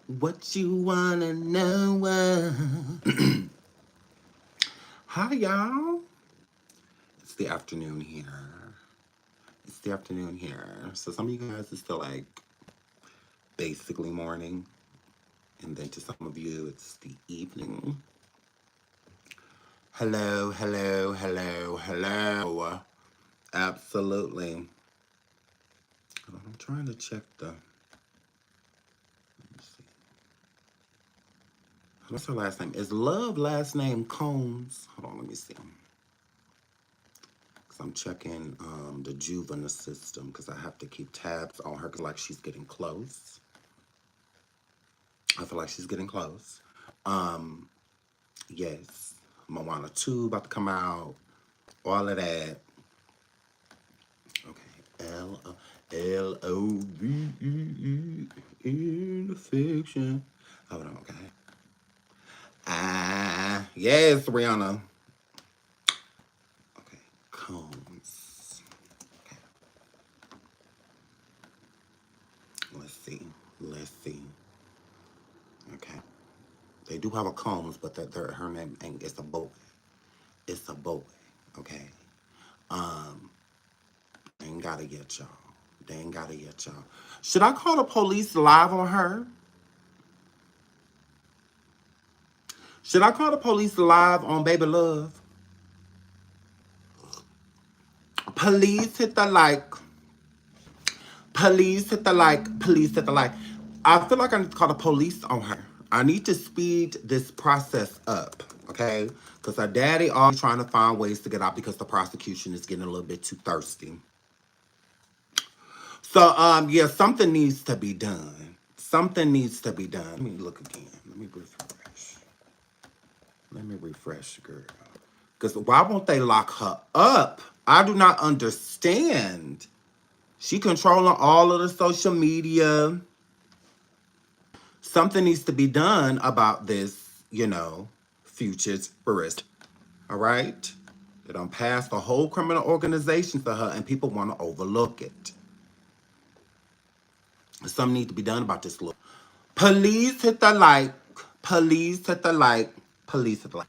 What you wanna know? Hi, y'all. It's the afternoon here. It's the afternoon here. So some of you guys is still like basically morning, and then to some of you it's the evening. Hello, hello, hello, hello. Absolutely. I'm trying to check the. What's her last name? Is Love last name Combs? Hold on, let me see. Because I'm checking the juvenile system because I have to keep tabs on her because like she's getting close. I feel like she's getting close. Yes. Moana 2 about to come out. All of that. Okay. L-O-V-E-E in the fiction. Hold on, okay. Yes, Rihanna. Okay, Combs. Okay. Let's see. Let's see. Okay. They do have a Combs, but her name ain't. It's a boy. It's a boy. Okay. They ain't gotta get y'all. They ain't gotta get y'all. Should I call the police live on her? Should I call the police live on Baby Love? Please hit the like. Please hit the like. Please hit the like. I feel like I need to call the police on her. I need to speed this process up, okay? Because her daddy always trying to find ways to get out because the prosecution is getting a little bit too thirsty. So, yeah, something needs to be done. Something needs to be done. Let me look again. Let me refresh. Let me refresh, girl. Because why won't they lock her up? I do not understand. She controlling all of the social media. Something needs to be done about this, futurist. All right? They don't pass the whole criminal organization to her and people want to overlook it. Something needs to be done about this look. Please hit the like. Please hit the like. Please hit the like.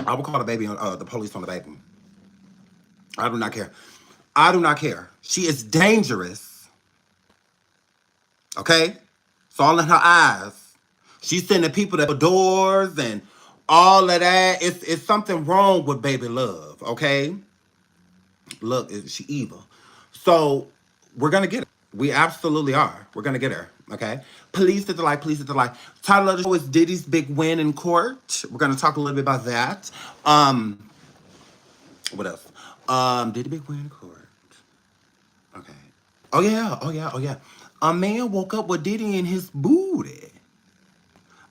I will call the baby on the police on the baby. I do not care. I do not care. She is dangerous. Okay? It's all in her eyes. She's sending people to doors and all of that. It's something wrong with Baby Love, okay? Look, she evil. So we're gonna get her. We absolutely are. We're gonna get her. Okay. Please hit the like. Please hit the like. Title of the show is Diddy's big win in court. We're gonna talk a little bit about that. What else? Diddy big win in court. Okay. Oh yeah. Oh yeah. Oh yeah. A man woke up with Diddy in his booty.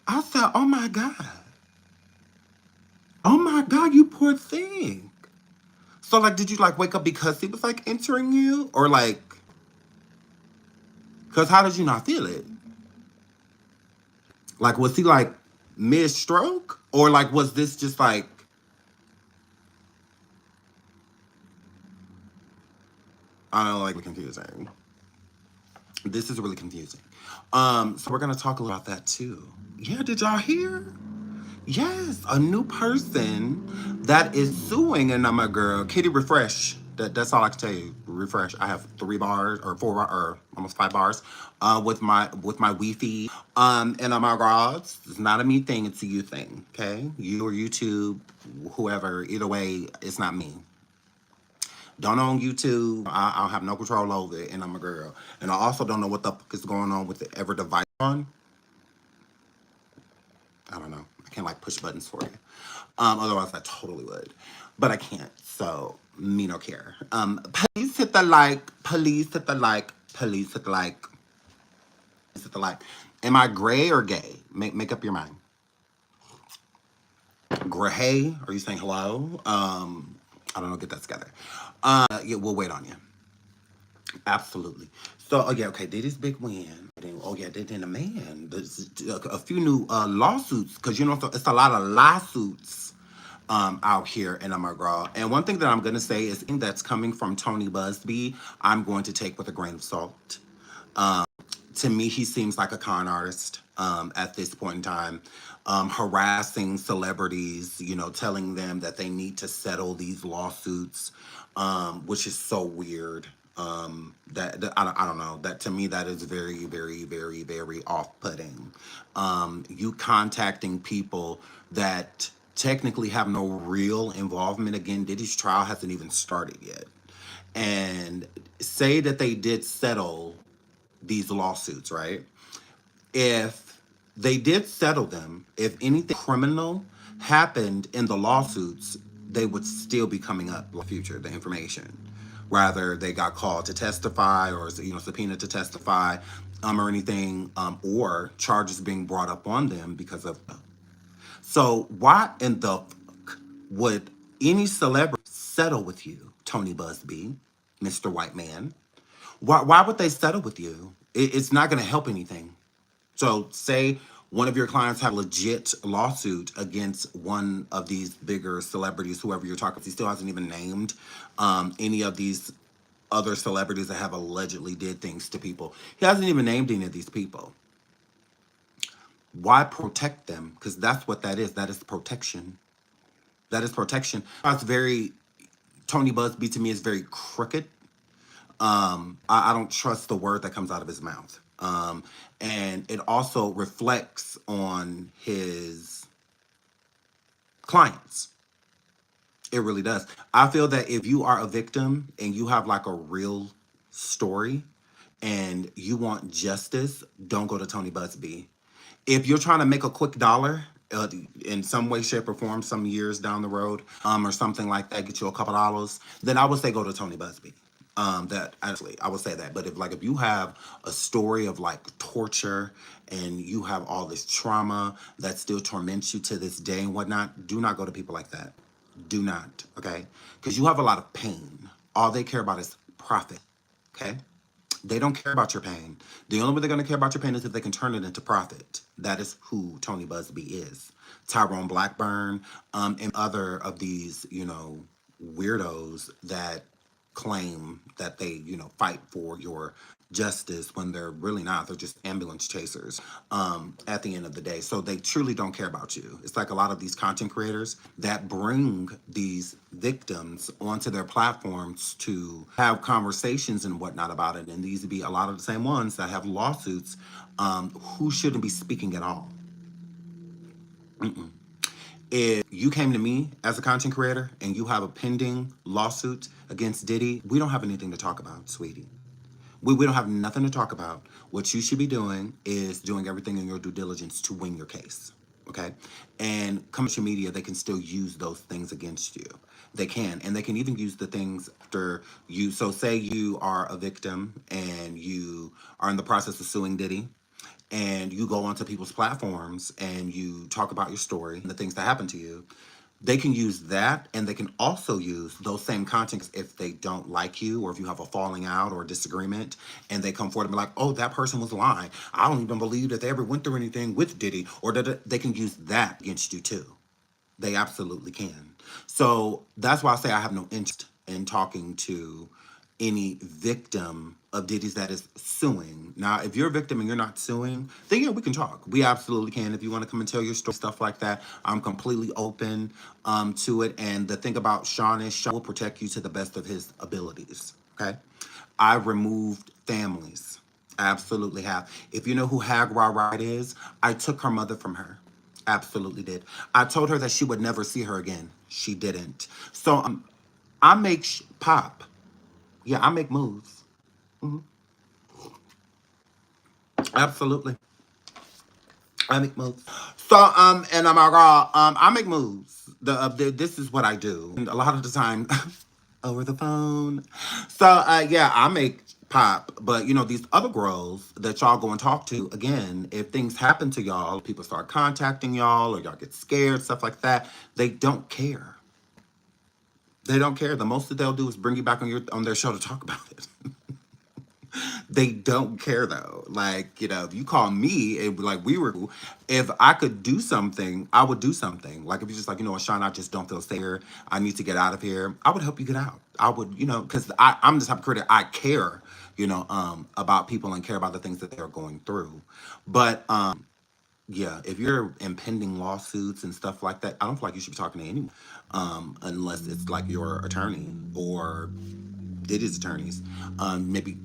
I said, oh my God. Oh my God, you poor thing. So like, did you like wake up because he was like entering you, or like? Because how did you not feel it? Like, was he like mid-stroke? Or like, was this just like, I don't know, like confusing. This is really confusing. So we're going to talk a little about that too. Yeah, did y'all hear? Yes, a new person that is suing, and I'm a girl. Kitty, refresh. That's all I can tell you. Refresh. I have 3 bars or 4 or almost 5 bars with my Wi-Fi. And I'm a girl. It's not a me thing. It's a you thing. Okay, you or YouTube, whoever. Either way, it's not me. Don't own YouTube. I'll have no control over it, and I'm a girl. And I also don't know what the fuck is going on with the ever device on. I don't know. I can't like push buttons for you. Otherwise I totally would. But I can't. So me no care. Please hit the like. Please hit the like. Please hit the like. Please hit the like. Am I gray or gay? Make up your mind. Gray? Are you saying hello? I don't know. Get that together. Yeah, we'll wait on you. Absolutely. So, oh yeah, okay, Diddy's big win. Oh yeah, then a man. There's a few new lawsuits because it's a lot of lawsuits out here in America. And one thing that I'm gonna say is that's coming from Tony Busby. I'm going to take with a grain of salt. To me, he seems like a con artist at this point in time, harassing celebrities, telling them that they need to settle these lawsuits, which is so weird. I don't know. That to me, that is very, very, very, very off-putting. You contacting people that technically have no real involvement. Again, Diddy's trial hasn't even started yet. And say that they did settle these lawsuits, right? If they did settle them, if anything criminal happened in the lawsuits, they would still be coming up in the future, the information. Rather, they got called to testify or subpoenaed to testify, or anything, or charges being brought up on them because of. So why in the fuck would any celebrity settle with you, Tony Busby, Mr. White Man? Why would they settle with you? It's not going to help anything. So say one of your clients have a legit lawsuit against one of these bigger celebrities, whoever you're talking to. He still hasn't even named any of these other celebrities that have allegedly did things to people. He hasn't even named any of these people. Why protect them? Because that's what that is. That is protection. That is protection. That's very, Tony Busby to me is very crooked. I don't trust the word that comes out of his mouth. And it also reflects on his clients. It really does. I feel that if you are a victim and you have like a real story and you want justice, don't go to Tony Busby. If you're trying to make a quick dollar in some way, shape, or form, some years down the road, or something like that, get you a couple dollars, then I would say go to Tony Busby. That actually, I would say that. But if you have a story of like torture and you have all this trauma that still torments you to this day and whatnot, do not go to people like that. Do not, okay? Because you have a lot of pain. All they care about is profit, okay? They don't care about your pain. The only way they're going to care about your pain is if they can turn it into profit. That is who Tony Busby is. Tyrone Blackburn, and other of these, weirdos that claim that they, fight for your justice when they're really not. They're just ambulance chasers at the end of the day. So they truly don't care about you. It's like a lot of these content creators that bring these victims onto their platforms to have conversations and whatnot about it. And these would be a lot of the same ones that have lawsuits who shouldn't be speaking at all. If you came to me as a content creator and you have a pending lawsuit against Diddy, we don't have anything to talk about, sweetie. We don't have nothing to talk about. What you should be doing is doing everything in your due diligence to win your case, okay? And commercial media, they can still use those things against you. They can, and they can even use the things after you. So say you are a victim and you are in the process of suing Diddy, and you go onto people's platforms and you talk about your story and the things that happened to you. They can use that, and they can also use those same contents if they don't like you or if you have a falling out or a disagreement, and they come forward and be like, oh, that person was lying. I don't even believe that they ever went through anything with Diddy, or that they can use that against you too. They absolutely can. So that's why I say I have no interest in talking to any victim of Diddy's that is suing. Now, if you're a victim and you're not suing, then yeah, we can talk. We absolutely can. If you want to come and tell your story, stuff like that, I'm completely open to it. And the thing about Sean is Sean will protect you to the best of his abilities, okay? I removed families. I absolutely have. If you know who Hag Ra Right is, I took her mother from her. Absolutely did. I told her that she would never see her again. She didn't. So I make pop. Yeah, I make moves. Absolutely. I make moves. So, and I'm like, I make moves. This is what I do. And a lot of the time, over the phone. So, yeah, I make pop. But, these other girls that y'all go and talk to, again, if things happen to y'all, people start contacting y'all or y'all get scared, stuff like that, they don't care. They don't care. The most that they'll do is bring you back on their show to talk about it. They don't care though. Like, if you call me, like we were cool. If I could do something, I would do something. Like if you're just like, Sean, I just don't feel safe here. I need to get out of here. I would help you get out. I would, because I'm the type of creator, I care about people and care about the things that they're going through. But yeah, if you're impending lawsuits and stuff like that, I don't feel like you should be talking to anyone, unless it's like your attorney or Diddy's attorneys, maybe.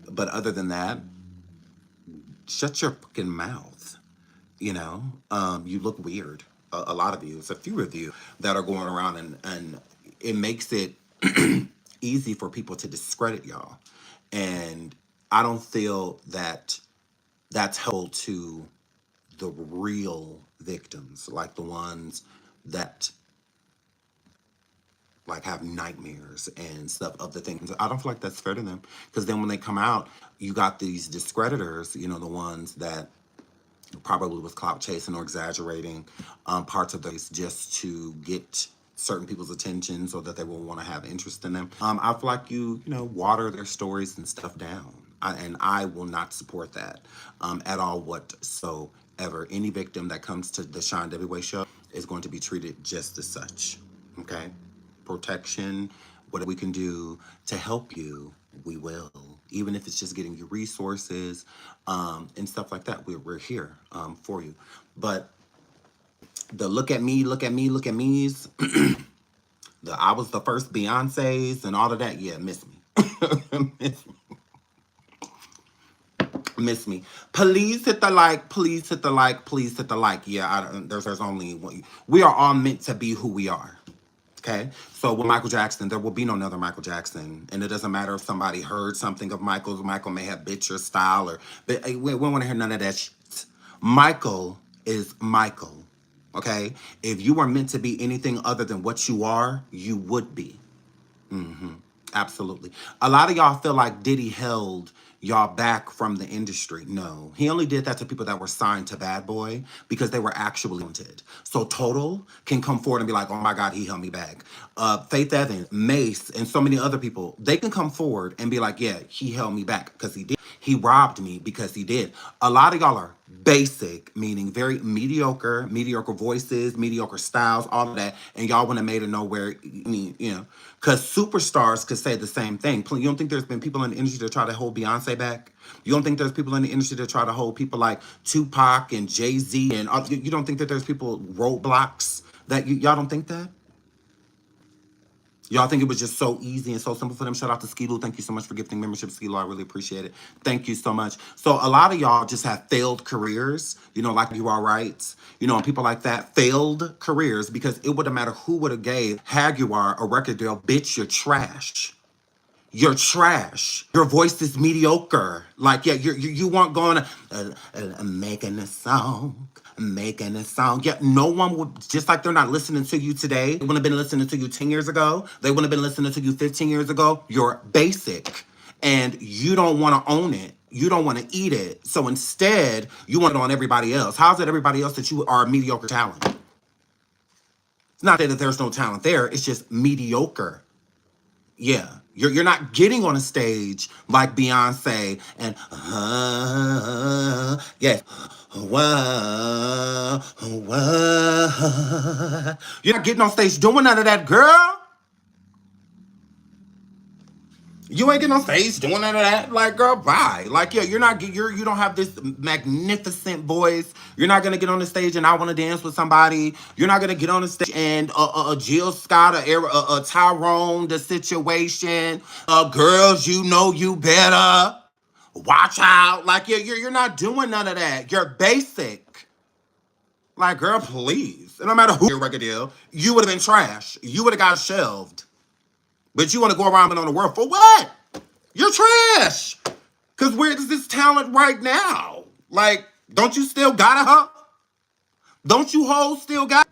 But other than that, shut your fucking mouth. You look weird. A lot of you, it's a few of you that are going around, and it makes it easy for people to discredit y'all. And I don't feel that that's helpful to the real victims, like the ones that like have nightmares and stuff of the things. I don't feel like that's fair to them, because then when they come out, you got these discreditors, the ones that probably was clout chasing or exaggerating parts of those just to get certain people's attention so that they will want to have interest in them. I feel like water their stories and stuff down. And I will not support that at all whatsoever. Any victim that comes to the SeanDavieWay show is going to be treated just as such. Okay? Protection, what we can do to help you, we will. Even if it's just getting you resources and stuff like that, we're here for you. But the look at me, look at me, look at me's, I was the first Beyonce's and all of that, yeah, miss me. miss me. Miss me. Please hit the like, please hit the like, please hit the like. Yeah, there's only one. We are all meant to be who we are. Okay, so with Michael Jackson, there will be no another Michael Jackson, and it doesn't matter if somebody heard something of Michael's. Michael may have bitch your style, but we don't want to hear none of that shit. Michael is Michael. Okay, if you were meant to be anything other than what you are, you would be. Absolutely. A lot of y'all feel like Diddy held y'all back from the industry. No, he only did that to people that were signed to Bad Boy because they were actually wanted. So Total can come forward and be like, oh my God, he held me back. Faith Evans, Mace, and so many other people, they can come forward and be like, yeah, he held me back because he did. He robbed me because he did. A lot of y'all are basic, meaning very mediocre voices, mediocre styles, all of that, and y'all want to made it nowhere. Because superstars could say the same thing. You don't think there's been people in the industry that try to hold Beyonce back? You don't think there's people in the industry that try to hold people like Tupac and Jay-Z, and you don't think that there's people roadblocks that y'all don't think that? Y'all think it was just so easy and so simple for them? Shout out to Ski Lou. Thank you so much for gifting membership, Ski Lou. I really appreciate it. Thank you so much. So a lot of y'all just have failed careers, like You Are Right, and people like that. Failed careers because it wouldn't matter who would have gave Haguar a record deal. Bitch, you're trash. You're trash. Your voice is mediocre. Like, yeah, you weren't going to making a song. Yeah, no one would, just like they're not listening to you today. They wouldn't have been listening to you 10 years ago. They wouldn't have been listening to you 15 years ago. You're basic and you don't want to own it. You don't want to eat it. So instead, you want it on everybody else. How's it everybody else that you are a mediocre talent? It's not that there's no talent there. It's just mediocre. Yeah, you're not getting on a stage like Beyonce and yes, you're not getting on stage doing none of that, girl. You ain't getting on stage doing none of that. Like, girl, bye. Like, yeah, you don't have this magnificent voice. You're not gonna get on the stage and I want to dance with somebody. You're not gonna get on the stage and Jill Scott or Tyrone, the situation. Girls, you better watch out. Like, yeah, you're not doing none of that. You're basic. Like, girl, please. And no matter who your record deal, you would have been trash. You would have got shelved. But you want to go around and on the world for what? You're trash. Because where is this talent right now? Like, don't you still got it, huh? Don't you hoes still got it?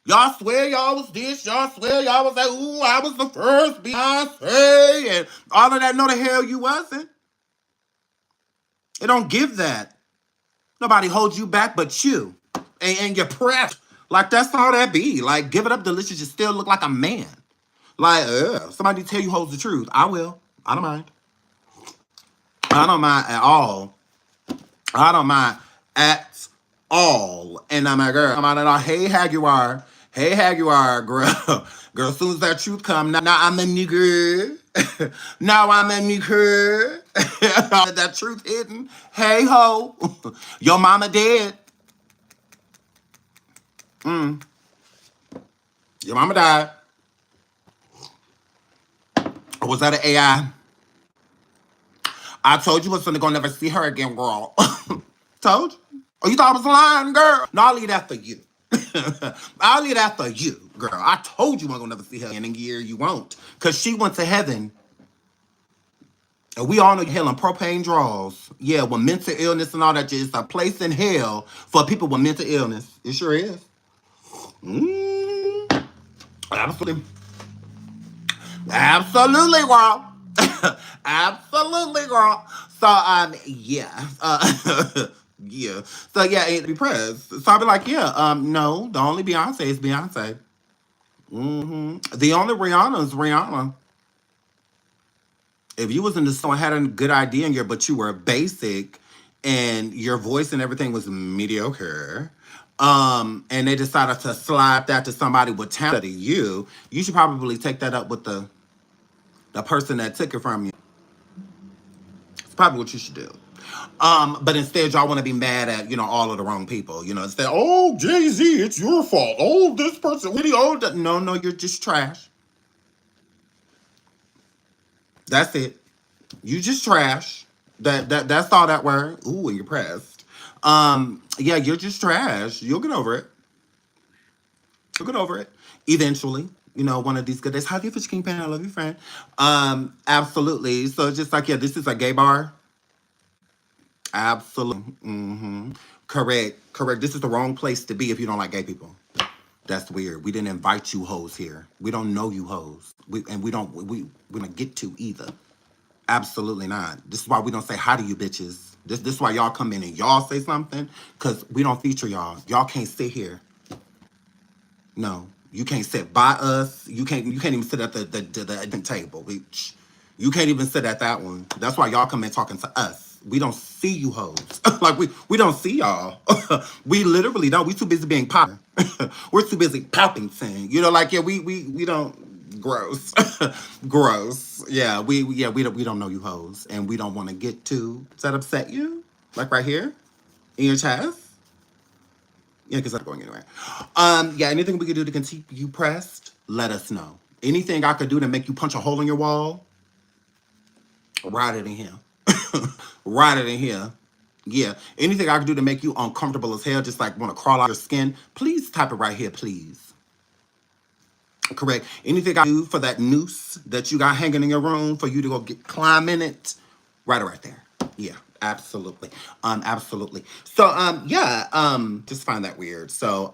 Y'all swear y'all was this. Y'all swear y'all was like, ooh, I was the first Beyonce and all of that. No, the hell you wasn't. It don't give that. Nobody holds you back but you. And you're pressed. Like, that's all that be. Like, give it up, delicious. You still look like a man. Like, somebody tell you holds the truth. I will. I don't mind. I don't mind at all. I don't mind at all. And I'm like, girl, I'm out at all. Hey, Haguar. Hey, Haguar, girl. Girl, as soon as that truth come, now I'm a nigga. Now I'm in mediocre. That truth hidden. Hey ho. Your mama dead. Your mama died. Or was that an AI? I told you I wasn't gonna never see her again, girl. Told you. Oh, you thought I was lying, girl? No, I'll leave that for you. I'll leave that for you, girl. I told you I wasn't gonna never see her in a year. You won't. Because she went to heaven. And we all know hell and propane draws. Yeah, with mental illness and all that, it's a place in hell for people with mental illness. It sure is. Absolutely. Absolutely, girl. Absolutely, girl. So, yeah. Yeah. So, yeah, ain't depressed. So, I'll be like, yeah, no, the only Beyonce is Beyonce. The only Rihanna is Rihanna. If you was in the song, had a good idea in your, but you were basic and your voice and everything was mediocre, and they decided to slide that to somebody with talent to you, you should probably take that up with the person that took it from you. It's probably what you should do. But instead, y'all want to be mad at, all of the wrong people. Instead, oh, Jay-Z, it's your fault. Oh, this person, really, oh, no, you're just trash. That's it. You just trash. That's all that word. Ooh, and you're pressed. Yeah, you're just trash. You'll get over it. You'll get over it. Eventually. One of these good days. How do you fish king pan? I love you, friend. Absolutely. So it's just like, yeah, this is a gay bar. Absolutely. Correct. This is the wrong place to be if you don't like gay people. That's weird. We didn't invite you hoes here. We don't know you hoes. We don't get to either. Absolutely not. This is why we don't say hi to you bitches. This is why y'all come in and y'all say something, because we don't feature y'all. Y'all can't sit here. No. You can't sit by us. You can't even sit at the table. You can't even sit at that one. That's why y'all come in talking to us. We don't see you hoes. Like we don't see y'all. We literally don't. We too busy being popping. We're too busy popping thing. Like yeah, we don't. Gross. Gross. Yeah, we don't know you hoes, and we don't want to get to. Does that upset you? Like right here in your chest? Yeah, because I'm going anywhere. Yeah, anything we could do to keep you pressed, let us know. Anything I could do to make you punch a hole in your wall, write it in here. Write it in here. Yeah, anything I could do to make you uncomfortable as hell, just like want to crawl out your skin, please type it right here, please. Correct. Anything I do for that noose that you got hanging in your room for you to go climb in it, write it right there. Yeah, absolutely. Absolutely. So, yeah, just find that weird. So,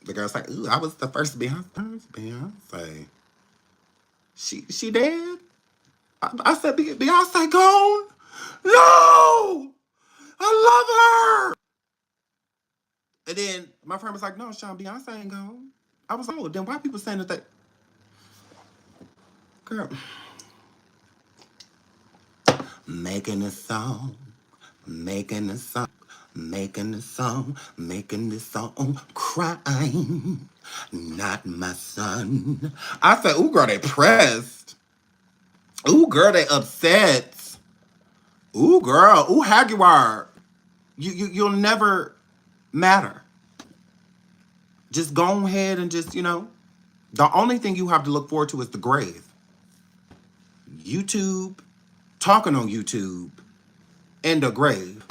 the girl's like, ooh, I was the first Beyonce. She dead? I said, Beyonce gone? No! I love her! And then my friend was like, no, Sean, Beyonce ain't gone. I was like, oh, then why people saying that they... Girl. Making a song, making a song, making a song, making this song, crying, not my son. I said, ooh, girl, they pressed. Ooh, girl, they upset. Ooh, girl, ooh, Haguar. You'll never matter. Just go ahead and just, the only thing you have to look forward to is the grave. YouTube, talking on YouTube, and the grave.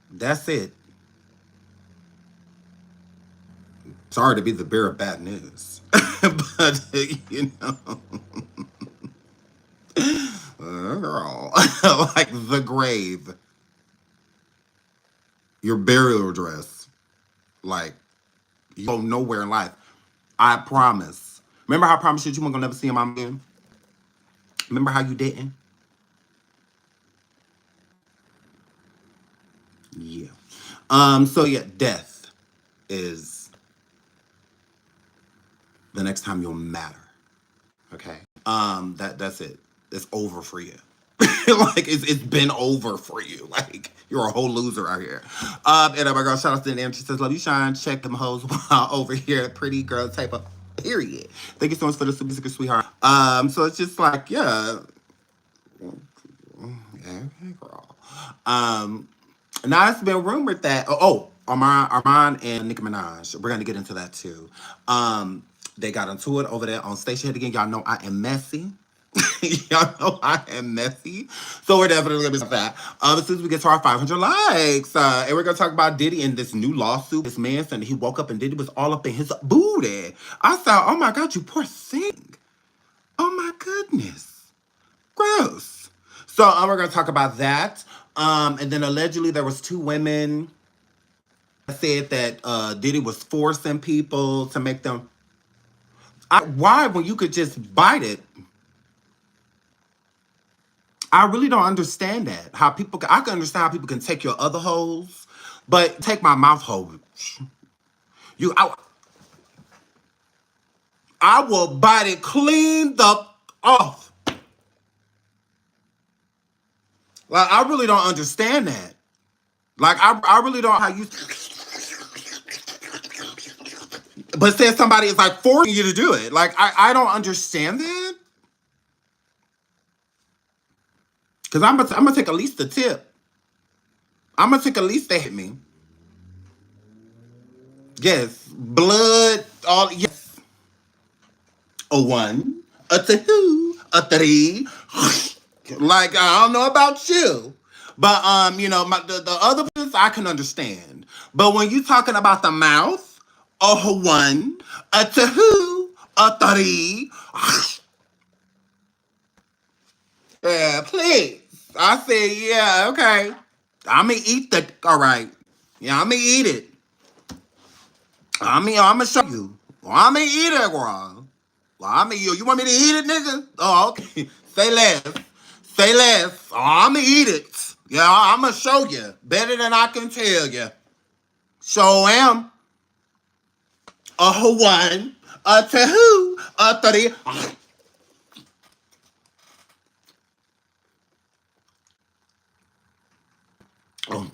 That's it. Sorry to be the bearer of bad news. But, girl, like the grave. Your burial dress. Like, you go nowhere in life. I promise. Remember how I promised you weren't gonna never see him again? Remember how you didn't? Yeah. So yeah, death is the next time you'll matter. Okay. That's it. It's over for you. Like it's been over for you. Like you're a whole loser out here. And oh my god, shout out to Nancy. She says, love you, shine. Check them hoes while over here. Pretty girl type of period. Thank you so much for the super secret sweetheart. So it's just like, yeah, okay, girl. Um, Now it's been rumored that Armon and Nicki Minaj. We're gonna get into that too. They got into it over there on Station Head again. Y'all know I am messy. Y'all know I am messy. So we're definitely gonna be that. As soon as we get to our 500 likes, and we're gonna talk about Diddy and this new lawsuit. This man said that he woke up and Diddy was all up in his booty. I thought, oh my god, you poor thing. Oh my goodness. Gross. So we're gonna talk about that. And then allegedly there was two women that said that Diddy was forcing people to make them. Why when you could just bite it? I really don't understand that. How people I can understand how people can take your other holes, but take my mouth hole. You I will bite it clean the off. Like I really don't understand that. Like I really don't how you. But say somebody is like forcing you to do it. Like I don't understand that. Cause I'm gonna take at least a tip. I'm gonna take at least they hit me. Yes, blood. All yes. A one, a two, a three. Like I don't know about you, but the other ones I can understand. But when you talking about the mouth, a one, a two, a three. Yeah, please. I said, yeah, okay. I'ma eat the all right. Yeah, I'ma eat it. I'ma show you. Well, I'ma eat it, girl. Well, I'ma you want me to eat it, nigga? Oh, okay. Say less. Say less. Oh, I'ma eat it. Yeah, I'ma show you. Better than I can tell you. Show am. A one, a two, a three. Oh,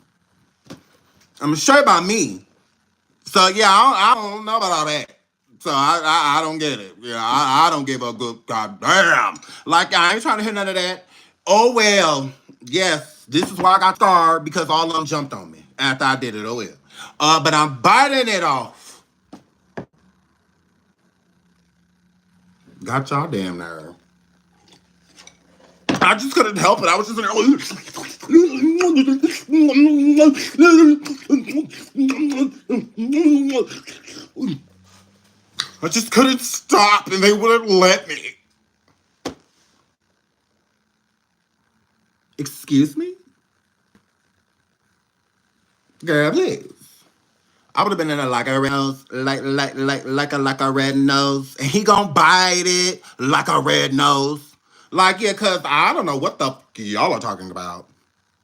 I'm sure about me. So yeah, I don't know about all that. So I don't get it. Yeah, I don't give a good goddamn. Like I ain't trying to hear none of that. Oh well, yes, this is why I got starred because all of them jumped on me after I did it. Oh well, but I'm biting it off. Got y'all damn nerve. I just couldn't help it. I was just like, I just couldn't stop, and they wouldn't let me. Excuse me, girl, please. I would have been in there like a red nose, like a red nose, and he gonna bite it like a red nose, like yeah, cause I don't know what the y'all are talking about.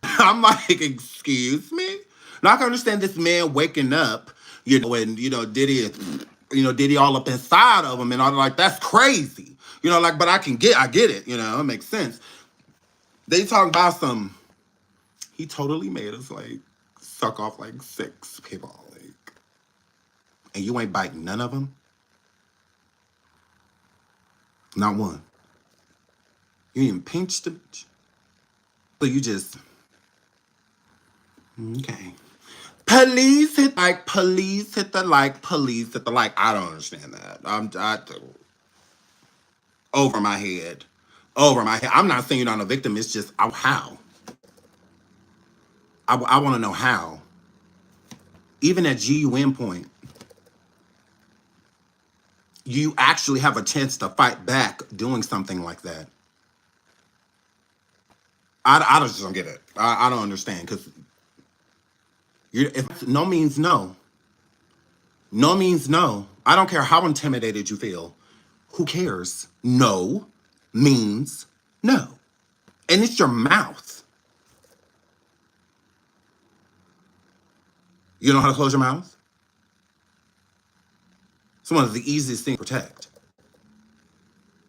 I'm like, excuse me. Now I can understand this man waking up, and Diddy is, Diddy all up inside of him, and I'm like, that's crazy, like, but I get it, it makes sense. They talk about some. He totally made us like suck off like six people, like, and you ain't biting none of them, not one. You even pinched the bitch, so you just okay. Police hit the like, police hit the like. I don't understand that. Over my head, over my head. I'm not saying you're not a victim. It's just how. I want to know how. Even at GUN point, you actually have a chance to fight back doing something like that. I just don't get it. I don't understand because if no means no, no means no. I don't care how intimidated you feel. Who cares? No means no. And it's your mouth. You know how to close your mouth? It's one of the easiest things to protect.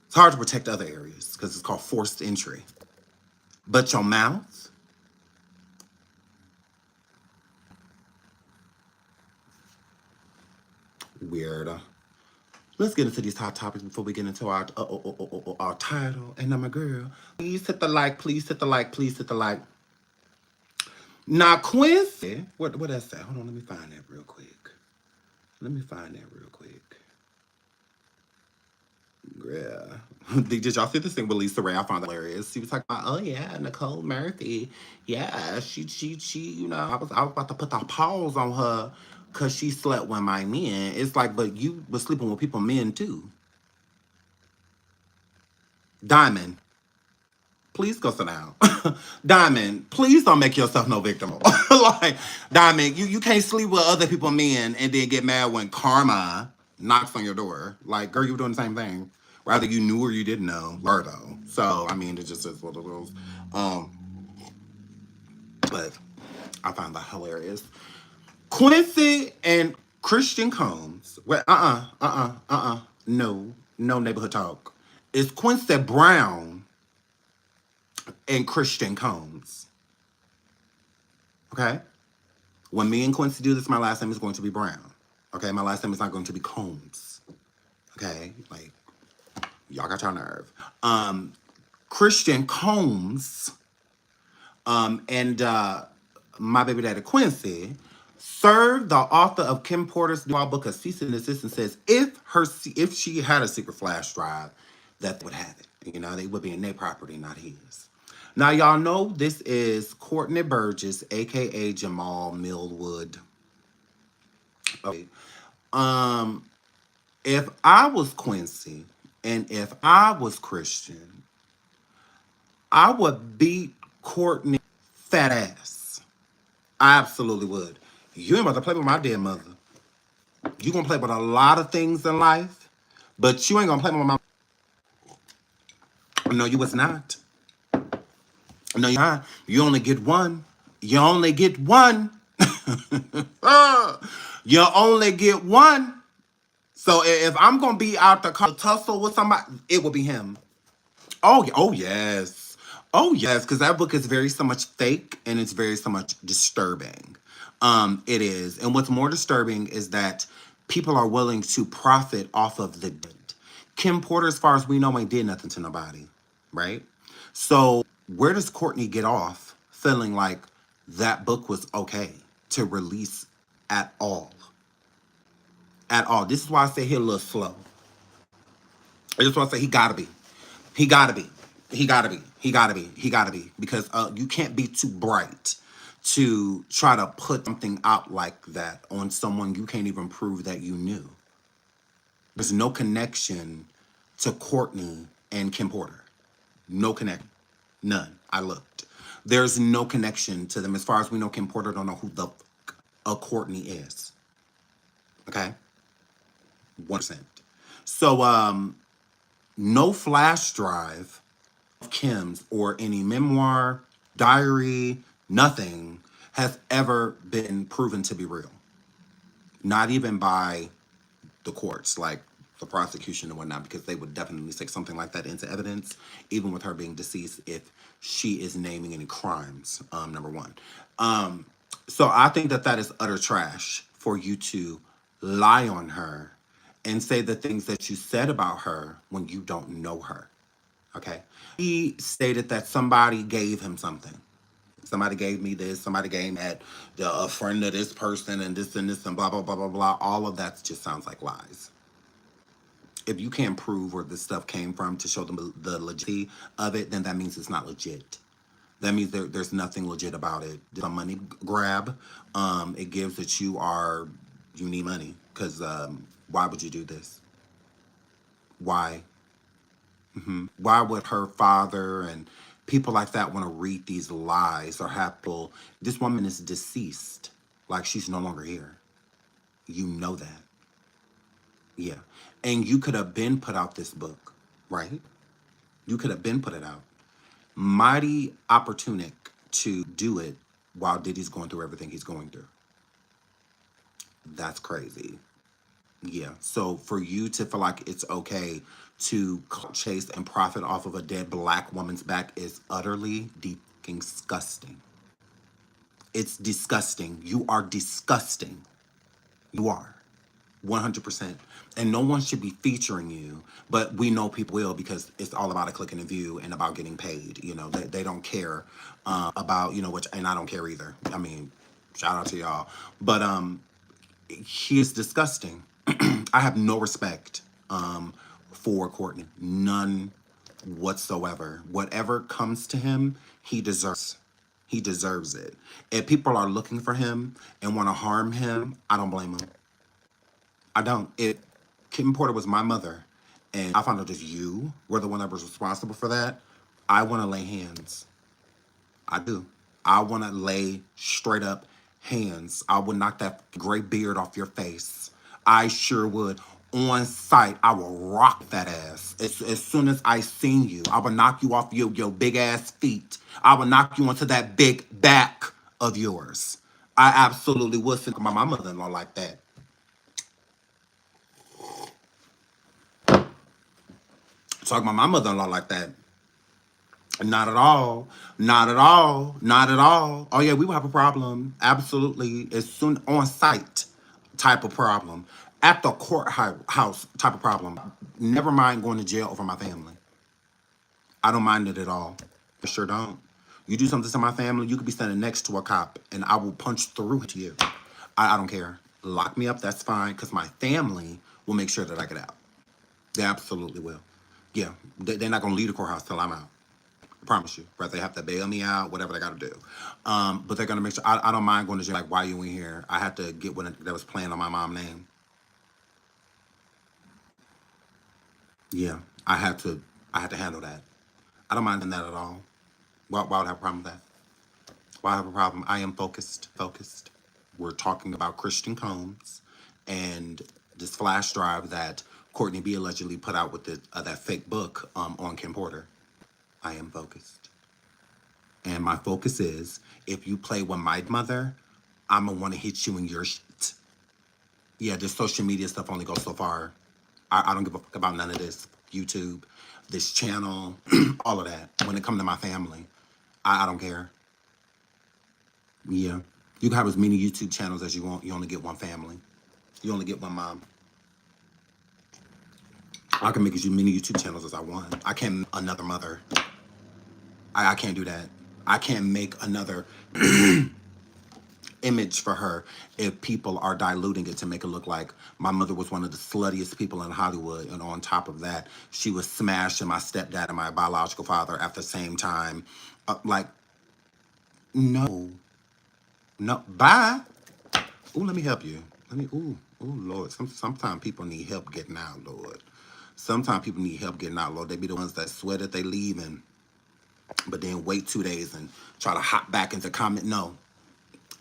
It's hard to protect other areas because it's called forced entry. But your mouth, weird. Let's get into these hot topics before we get into our title. And I'm a girl. Please hit the like. Please hit the like. Please hit the like. Now, Quincy. What I say? Hold on. Let me find that real quick. Yeah. Did y'all see this thing with Lisa Ray? I found that hilarious. She was talking about, oh yeah, Nicole Murphy. Yeah, she, I was about to put the pause on her because she slept with my men. It's like, but you was sleeping with people, men too. Diamond, please go sit down. Diamond, please don't make yourself no victim. Like, Diamond, you can't sleep with other people, men, and then get mad when karma knocks on your door. Like, girl, you were doing the same thing. Rather you knew or you didn't know, or though. So, I mean, it just is what it is. Um, but I found that hilarious. Quincy and Christian Combs. Well, no neighborhood talk. It's Quincy Brown and Christian Combs. Okay? When me and Quincy do this, my last name is going to be Brown. Okay? My last name is not going to be Combs. Okay? Like, y'all got your nerve. Christian Combs and my baby daddy Quincy served the author of Kim Porter's new book a cease and desist and says if she had a secret flash drive, that would have it. You know, they would be in their property, not his. Now, y'all know this is Courtney Burgess, aka Jamal Millwood. Okay. If I was Quincy and if I was Christian, I would beat Courtney fat ass. I absolutely would. You ain't about to play with my dear mother. You gonna play with a lot of things in life, but you ain't gonna play with my. No, you was not. No, you're not. You only get one. You only get one. You only get one. So if I'm gonna be out the tussle with somebody, it will be him. Oh yes. Oh yes, because that book is very so much fake and it's very so much disturbing. It is. And what's more disturbing is that people are willing to profit off of the dead. Kim Porter, as far as we know, ain't did nothing to nobody. Right? So where does Courtney get off feeling like that book was okay to release at all? At all. This is why I say he a little slow. I just want to say he gotta be. He gotta be. He gotta be. He gotta be. He gotta be. Because you can't be too bright to try to put something out like that on someone you can't even prove that you knew. There's no connection to Courtney and Kim Porter. No connection. None. I looked. There's no connection to them. As far as we know, Kim Porter don't know who the Courtney is. Okay? 1%. So, no flash drive of Kim's or any memoir, diary, nothing has ever been proven to be real. Not even by the courts, like the prosecution and whatnot, because they would definitely take something like that into evidence, even with her being deceased, if she is naming any crimes, number one. So I think that that is utter trash for you to lie on her and say the things that you said about her when you don't know her. Okay. He stated that somebody gave him something. Somebody gave me this, somebody gave me that, a friend of this person and this and this and blah, blah, blah, blah, blah. All of that just sounds like lies. If you can't prove where this stuff came from to show them the legitimacy of it, then that means it's not legit. That means there's nothing legit about it. It's a money grab. It gives that you need money. Because why would you do this? Why? Why would her father and people like that want to read these lies or have people? This woman is deceased. Like, she's no longer here. You know that. Yeah. And you could have been put out this book, right? You could have been put it out. Mighty opportunistic to do it while Diddy's going through everything he's going through. That's crazy. Yeah. So for you to feel like it's okay to chase and profit off of a dead black woman's back is utterly disgusting. It's disgusting. You are disgusting. You are. 100%. And no one should be featuring you, but we know people will because it's all about a click and a view and about getting paid. You know, they don't care about, you know, which, and I don't care either. I mean, shout out to y'all. But he is disgusting. I have no respect for Courtney. None whatsoever. Whatever comes to him, he deserves. He deserves it. If people are looking for him and want to harm him, I don't blame them. I don't. If Kim Porter was my mother and I found out that you were the one that was responsible for that, I want to lay hands. I do. I want to lay straight up hands. I would knock that gray beard off your face. I sure would. On sight, I will rock that ass. As soon as I seen you, I will knock you off your big ass feet. I will knock you onto that big back of yours. I absolutely would think about my mother-in-law like that. Talking about my mother-in-law like that. Not at all. Not at all. Not at all. Oh yeah, we will have a problem. Absolutely. As soon on site type of problem. At the courthouse type of problem. Never mind going to jail over my family. I don't mind it at all. I sure don't. You do something to my family, you could be standing next to a cop and I will punch through it to you. I don't care. Lock me up, that's fine, because my family will make sure that I get out. They absolutely will. Yeah, they're not going to leave the courthouse till I'm out. I promise you. Right? They have to bail me out, whatever they got to do. But they're going to make sure. I don't mind going to jail. Like, why you in here? I had to get one that was playing on my mom's name. Yeah, I had to handle that. I don't mind that at all. Why would I have a problem with that? Why have a problem? I am focused. Focused. We're talking about Christian Combs and this flash drive that Courtney B allegedly put out with that fake book on Kim Porter. I am focused. And my focus is, if you play with my mother, I'm going to want to hit you in your shit. Yeah, this social media stuff only goes so far. I don't give a fuck about none of this. YouTube, this channel, all of that. When it comes to my family, I don't care. Yeah. You can have as many YouTube channels as you want. You only get one family. You only get one mom. I can make as many YouTube channels as I want. I can't make another mother. I can't do that. I can't make another image for her if people are diluting it to make it look like my mother was one of the sluttiest people in Hollywood, and on top of that, she was smashing my stepdad and my biological father at the same time. Like, no. Bye. Ooh, let me help you. Lord. Sometimes people need help getting out, Lord. Sometimes people need help getting out, Lord. They be the ones that swear that they leaving, but then wait 2 days and try to hop back into comment. No.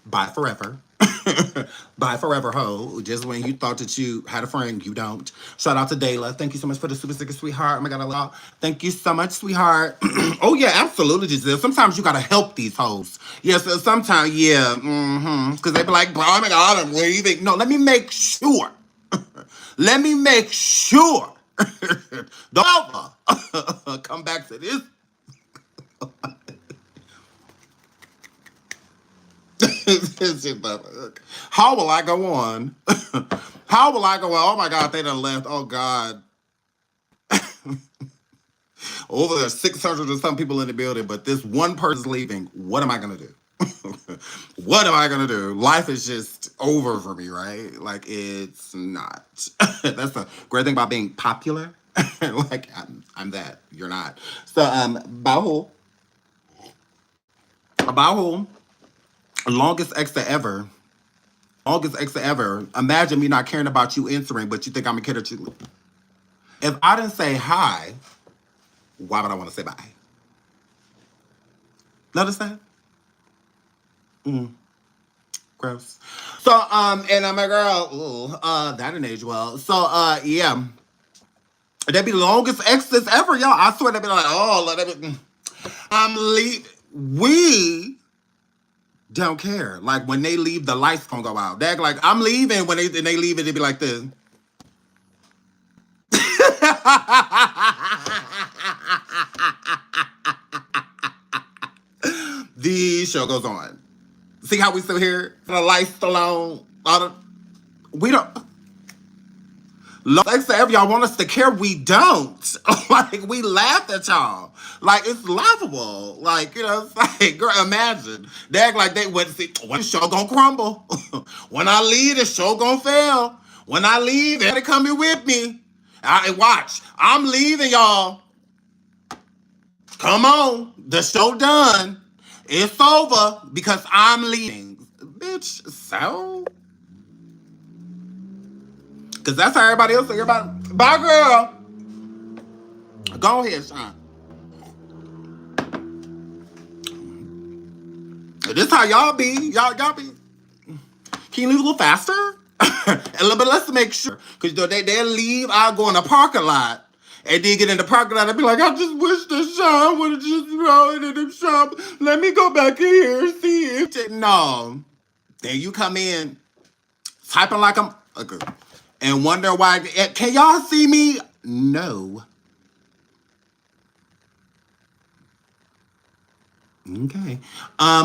Bye forever. Bye forever, ho. Just when you thought that you had a friend, you don't. Shout out to Dayla. Thank you so much for the super sticker, sweetheart. Oh my God, I love. Thank you so much, sweetheart. Oh yeah, absolutely, Giselle. Sometimes you gotta help these hoes. Yes, yeah, so sometimes, yeah, because they be like, bro, oh my God, I'm leaving. No, let me make sure. Let me make sure. Don't ever come back to this. How will I go on? How will I go on? Oh my God, they done left. Oh God. Over there 600 or some people in the building, but this one person's leaving. What am I going to do? What am I going to do? Life is just over for me, right? Like, it's not. That's the great thing about being popular. Like, I'm that. You're not. So, Bahu. Longest exit ever. Longest exit ever. Imagine me not caring about you answering, but you think I'm a kid or two. If I didn't say hi, why would I want to say bye? Understand? Gross. So, and I'm a girl. That didn't age well. So, yeah. That'd be the longest exits ever, y'all. I swear they'd be like, oh, I'm leaving. We don't care. Like, when they leave, the lights gonna go out. They're like, I'm leaving. When they leave it, they be like this. The show goes on. See how we still here? The lights still on. We don't. Like say if y'all want us to care, we don't. Like we laugh at y'all. Like it's laughable. Like, you know, it's like, girl, imagine. They act like they went to see when the show gonna crumble. When I leave, the show gonna fail. When I leave, they come here with me. I watch. I'm leaving, y'all. Come on. The show done. It's over because I'm leaving. Bitch, so? Because that's how everybody else think about it. Bye, girl. Go ahead, Sean. This how y'all be. Y'all be. Can you leave a little faster? A little bit less to make sure. Because they'll leave, I'll go in the parking lot. And then get in the parking lot and be like, I just wish the Sean would have just rolled in the shop. Let me go back in here and see it. No. Then you come in, typing like I'm... Okay. And wonder why... Can y'all see me? No. Okay.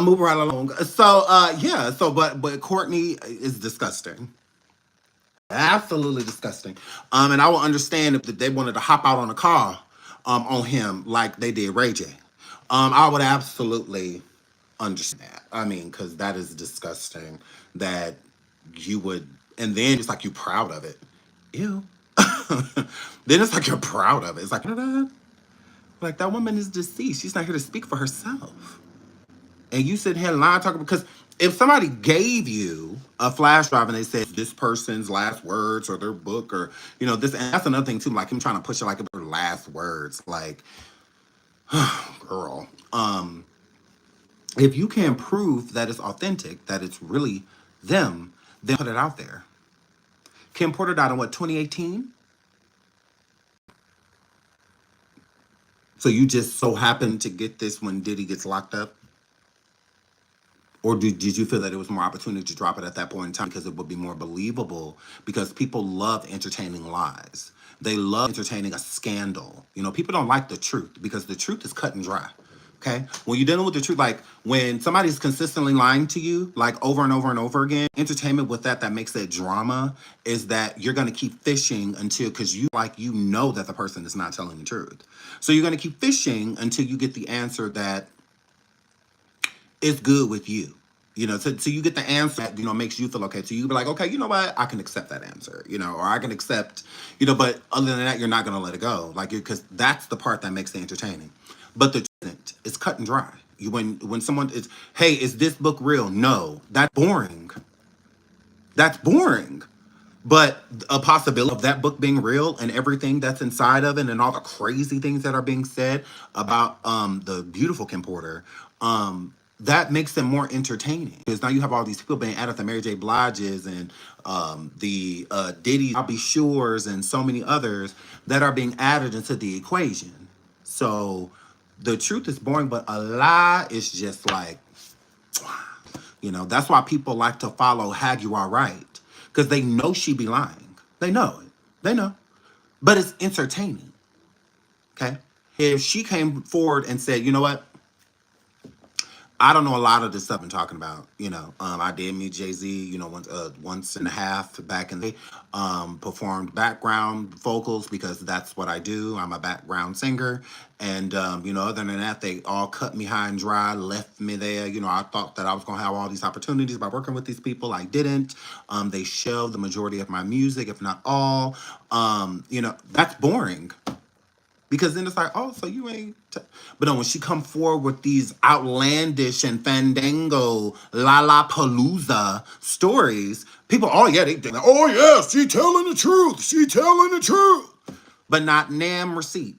Move right along. So, yeah. So, but Courtney is disgusting. Absolutely disgusting. And I will understand if they wanted to hop out on a car, on him like they did Ray J. I would absolutely understand that. I mean, because that is disgusting that you would, and then it's like you're proud of it. Ew. Then it's like you're proud of it. It's like that woman is deceased. She's not here to speak for herself. And you sit here and lie talking because if somebody gave you a flash drive and they said this person's last words or their book or, you know, this, and that's another thing too, like him trying to push it like their last words, like, girl, if you can prove that it's authentic, that it's really them, then put it out there. Kim Porter died in what, 2018? So you just so happened to get this when Diddy gets locked up? Or did you feel that it was more opportunity to drop it at that point in time because it would be more believable? Because people love entertaining lies. They love entertaining a scandal. You know, people don't like the truth because the truth is cut and dry. Okay? When you're dealing with the truth, like when somebody's consistently lying to you, like over and over and over again, entertainment with that makes it drama is that you're going to keep fishing until, because you know that the person is not telling the truth. So you're going to keep fishing until you get the answer that it's good with you. You know, so you get the answer that, you know, makes you feel okay. So you be like, okay, you know what? I can accept that answer, you know, or I can accept, you know, but other than that, you're not going to let it go. Like, because that's the part that makes it entertaining. But the truth, it's cut and dry. When someone is, hey, is this book real? No, that's boring. That's boring. But a possibility of that book being real and everything that's inside of it and all the crazy things that are being said about the beautiful Kim Porter, that makes them more entertaining. Because now you have all these people being added, the Mary J. Bliges and the Diddy, I'll Be Sure's and so many others that are being added into the equation. So the truth is boring, but a lie is just like, you know, that's why people like to follow Hag You Are Right. Because they know she be lying. They know it. They know. But it's entertaining. Okay? If she came forward and said, you know what? I don't know a lot of this stuff I'm talking about. You know, I did meet Jay-Z, you know, once and a half back in the day. Performed background vocals because that's what I do. I'm a background singer. And, you know, other than that, they all cut me high and dry, left me there. You know, I thought that I was going to have all these opportunities by working with these people. I didn't. They shelved the majority of my music, if not all. You know, that's boring. Because then it's like, oh, so you ain't... But no, when she come forward with these outlandish and fandango, Lollapalooza stories, people, oh, yeah, oh, yeah, she telling the truth. She telling the truth. But not damn receipt.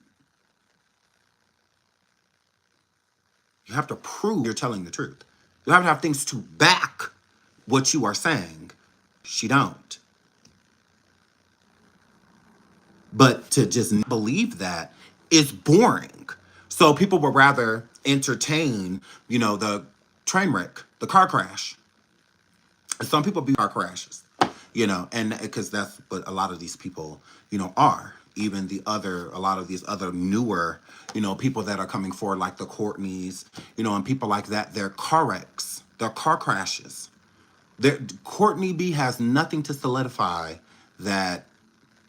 You have to prove you're telling the truth. You have to have things to back what you are saying. She don't. But to just believe that is boring. So people would rather entertain, you know, the train wreck, the car crash. Some people be car crashes, you know, and because that's what a lot of these people, you know, are. Even a lot of these other newer, you know, people that are coming forward, like the Courtneys, you know, and people like that, they're car wrecks, they're car crashes. Courtney B has nothing to solidify that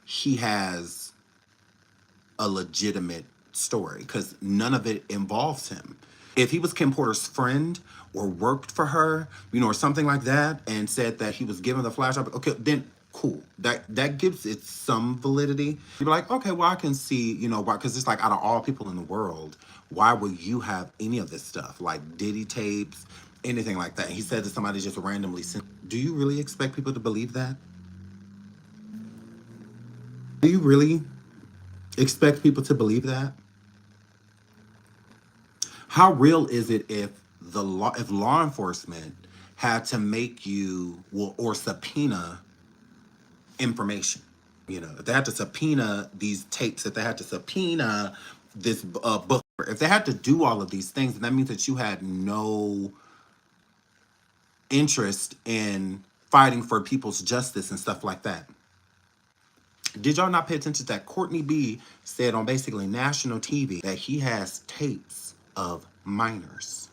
he has a legitimate story because none of it involves him. If he was Kim Porter's friend or worked for her, or something like that, and said that he was given the flash up, okay, then cool. That gives it some validity. You'd be like, okay, well, I can see, why, because it's like out of all people in the world, why would you have any of this stuff, like Diddy tapes, anything like that? And he said that somebody just randomly sent. Do you really expect people to believe that? Do you really expect people to believe that? How real is it if law enforcement had to make you or subpoena information? If they had to subpoena these tapes, if they had to subpoena this book, if they had to do all of these things, then that means that you had no interest in fighting for people's justice and stuff like that. Did y'all not pay attention that Cardi B said on basically national TV that he has tapes of minors?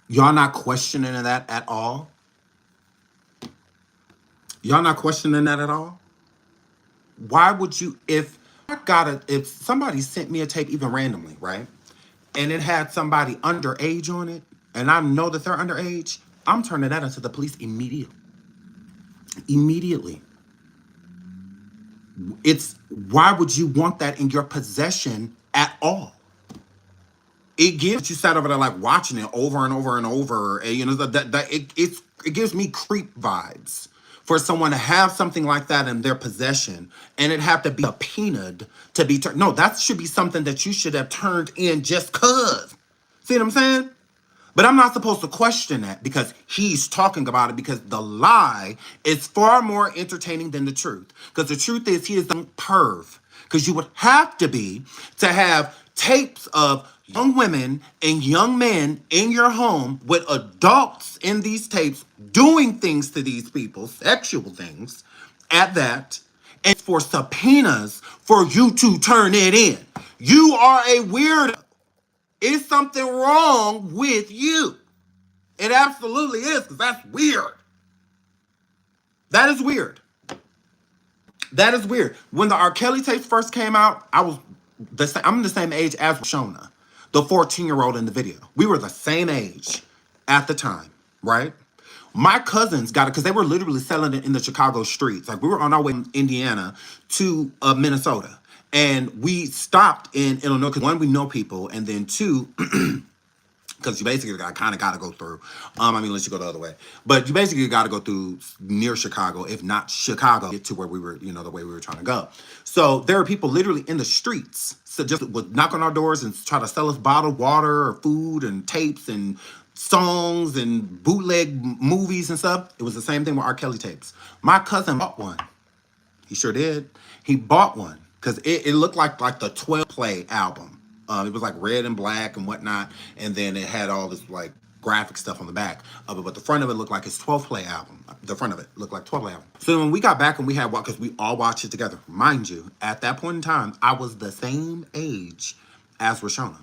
Y'all not questioning that at all? Y'all not questioning that at all? Why would you, if somebody sent me a tape even randomly, right? And it had somebody underage on it, and I know that they're underage, I'm turning that into the police immediately. Immediately. Why would you want that in your possession at all? It gives you sat over there like watching it over and over and over, and it gives me creep vibes for someone to have something like that in their possession and it have to be subpoenaed to be turned. No, that should be something that you should have turned in just cause. See what I'm saying? But I'm not supposed to question that because he's talking about it, because the lie is far more entertaining than the truth. Because the truth is he is a perv. Because you would have to have tapes of young women and young men in your home with adults in these tapes doing things to these people, sexual things, at that, and for subpoenas for you to turn it in. You are a weirdo. Is something wrong with you? It absolutely is, because that's weird. That is weird. That is weird. When the R. Kelly tapes first came out, I'm the same age as Shona, the 14-year-old in the video. We were the same age at the time, right? My cousins got it because they were literally selling it in the Chicago streets. Like, we were on our way from Indiana to Minnesota. And we stopped in Illinois because, one, we know people, and then two, because you basically kind of got to go through. Unless you go the other way. But you basically got to go through near Chicago, if not Chicago, get to where we were, the way we were trying to go. So there are people literally in the streets, so just would knock on our doors and try to sell us bottled water or food and tapes and songs and bootleg movies and stuff. It was the same thing with R. Kelly tapes. My cousin bought one. He sure did. He bought one because it looked like the 12 play album. It was like red and black and whatnot, and then it had all this like graphic stuff on the back of it, but the front of it looked like his 12 play album. The front of it looked like 12 play album. So when we got back and we had, because we all watched it together, mind you, at that point in time, I was the same age as Rashona.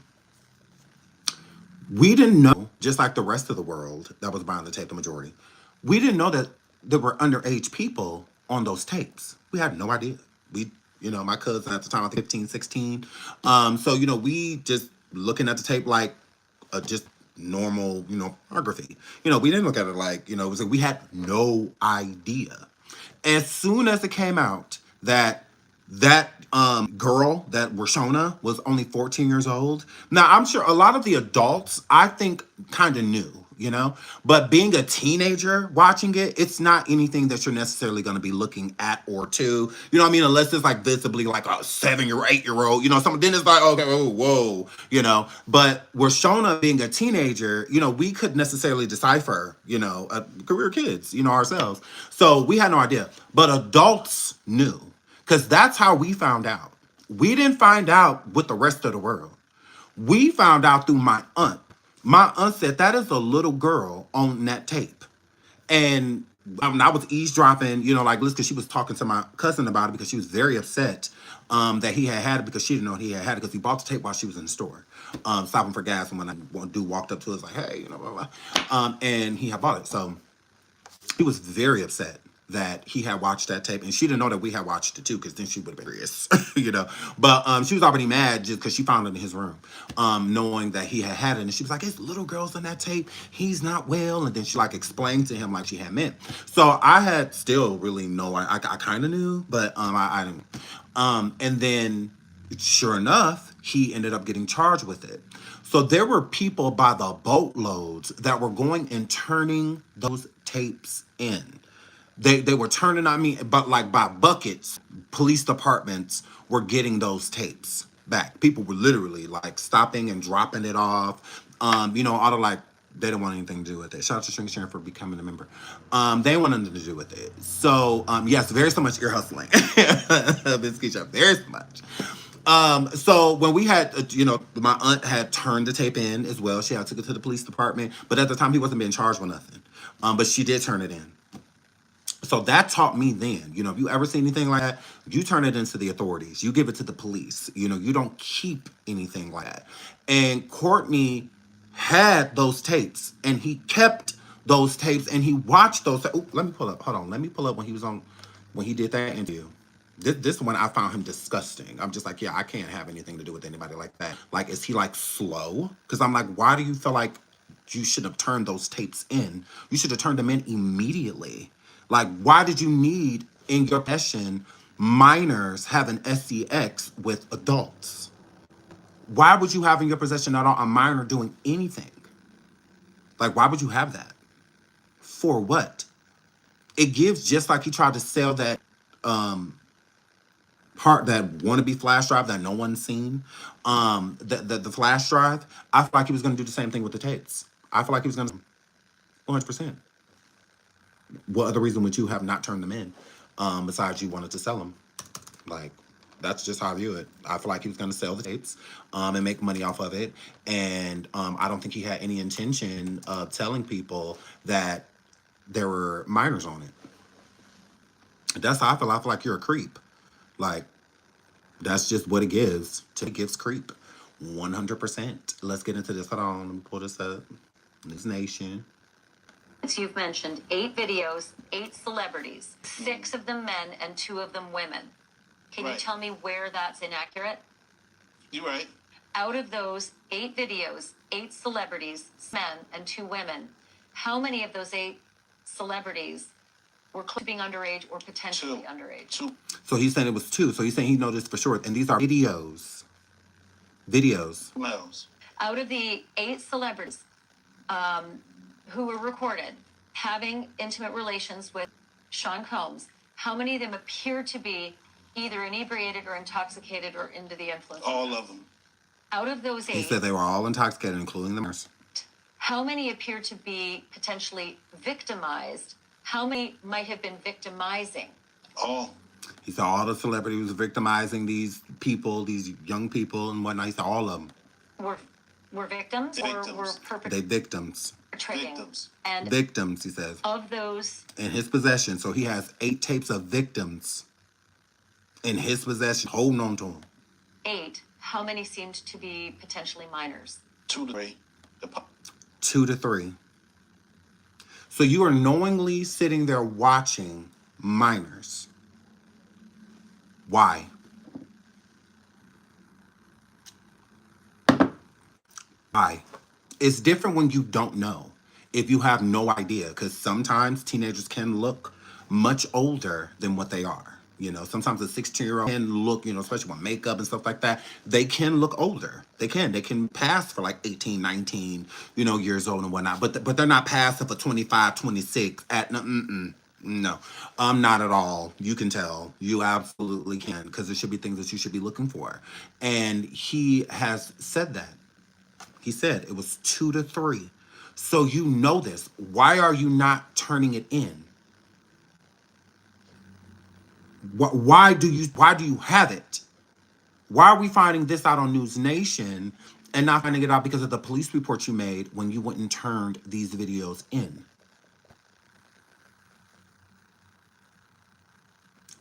We didn't know, just like the rest of the world that was buying the tape, the majority, we didn't know that there were underage people on those tapes. We had no idea. My cousin at the time, I think 15, 16. So, we just looking at the tape like just normal, pornography. We didn't look at it like, it was like we had no idea. As soon as it came out that girl, that Rashona, was only 14 years old. Now, I'm sure a lot of the adults, I think, kind of knew, but being a teenager watching it, it's not anything that you're necessarily going to be looking at or to, unless it's like visibly like a 7 or 8 year old, something, then it's like, okay, oh, whoa, but Rashona being a teenager, we couldn't necessarily decipher, career kids, ourselves. So we had no idea, but adults knew. Because that's how we found out. We didn't find out with the rest of the world. We found out through my aunt. My aunt said, that is a little girl on that tape. And I was eavesdropping, because she was talking to my cousin about it because she was very upset that he had it because she didn't know he had it because he bought the tape while she was in the store, stopping for gas. And when a dude walked up to us like, hey, you know, blah, blah. And he had bought it. So he was very upset that he had watched that tape, and she didn't know that we had watched it too, because then she would have been furious, you know. But she was already mad just because she found it in his room, knowing that he had it, and she was like, "It's little girls on that tape. He's not well." And then she like explained to him like she had meant. So I had still really I kind of knew, but I didn't. And then sure enough, he ended up getting charged with it. So there were people by the boatloads that were going and turning those tapes in. They were turning on me, but like by buckets. Police departments were getting those tapes back. People were literally like stopping and dropping it off. You know, all the like they didn't want anything to do with it. Shout out to String Sharon for becoming a member. They didn't want nothing to do with it. So yes, very so much ear hustling. Miss Keisha, very so much. So when we had, you know, my aunt had turned the tape in as well. She had took it to the police department, but at the time he wasn't being charged with nothing. But she did turn it in. So that taught me then, you know, if you ever see anything like that, you turn it into the authorities. You give it to the police. You know, you don't keep anything like that. And Courtney had those tapes, and he kept those tapes, and he watched those. Oh, let me pull up. Hold on. Let me pull up when he was on, when he did that interview. This one I found him disgusting. I'm just like, yeah, I can't have anything to do with anybody like that. Like, is he like slow? Because I'm like, why do you feel like you should have turned those tapes in? You should have turned them in immediately. Like, why did you need in your possession minors having SEX with adults? Why would you have in your possession at all a minor doing anything? Like, why would you have that? For what? It gives just like he tried to sell that part, that wannabe flash drive that no one's seen. The flash drive. I feel like he was going to do the same thing with the tapes. I feel like he was going to 100%. What other reason would you have not turned them in, besides you wanted to sell them? Like, that's just how I view it. I feel like he was going to sell the tapes and make money off of it. And I don't think he had any intention of telling people that there were minors on it. That's how I feel. I feel like you're a creep. Like, that's just what it gives. It gives creep. 100%. Let's get into this. Hold on. Let me pull this up. NewsNation. You've mentioned 8 videos, 8 celebrities, 6 of them men and 2 of them women. Can you tell me where that's inaccurate? You're right. Out of those 8 videos, 8 celebrities, men and 2 women, how many of those 8 celebrities were close to being underage or potentially underage? 2. So he's saying it was 2. So he's saying he noticed for sure. And these are videos. Videos. Males. Out of the 8 celebrities who were recorded having intimate relations with Sean Combs, how many of them appear to be either inebriated or intoxicated or under the influence? All of them. Out of those 8, He said they were all intoxicated, including the minors. How many appear to be potentially victimized? How many might have been victimizing? All. He said all the celebrities victimizing these people, these young people and whatnot. He said all of them. Were victims, or were perpetrators? They victims. Victims. And Victims, he says. of those, In his possession. So he has 8 tapes of victims in his possession, holding on to them. 8, how many seemed to be potentially minors? 2 to 3. 2 to 3. So you are knowingly sitting there watching minors. Why? Why? It's different when you don't know. If you have no idea, because sometimes teenagers can look much older than what they are. You know, sometimes a 16-year-old can look, you know, especially with makeup and stuff like that, they can look older. They can pass for like 18, 19, you know, years old and whatnot. But they're not passive for 25, 26 at no, not at all. You can tell. You absolutely can, because there should be things that you should be looking for. And he has said that. He said it was 2 to 3. So you know this. Why are you not turning it in? Why do you have it? Why are we finding this out on NewsNation and not finding it out because of the police report you made when you went and turned these videos in?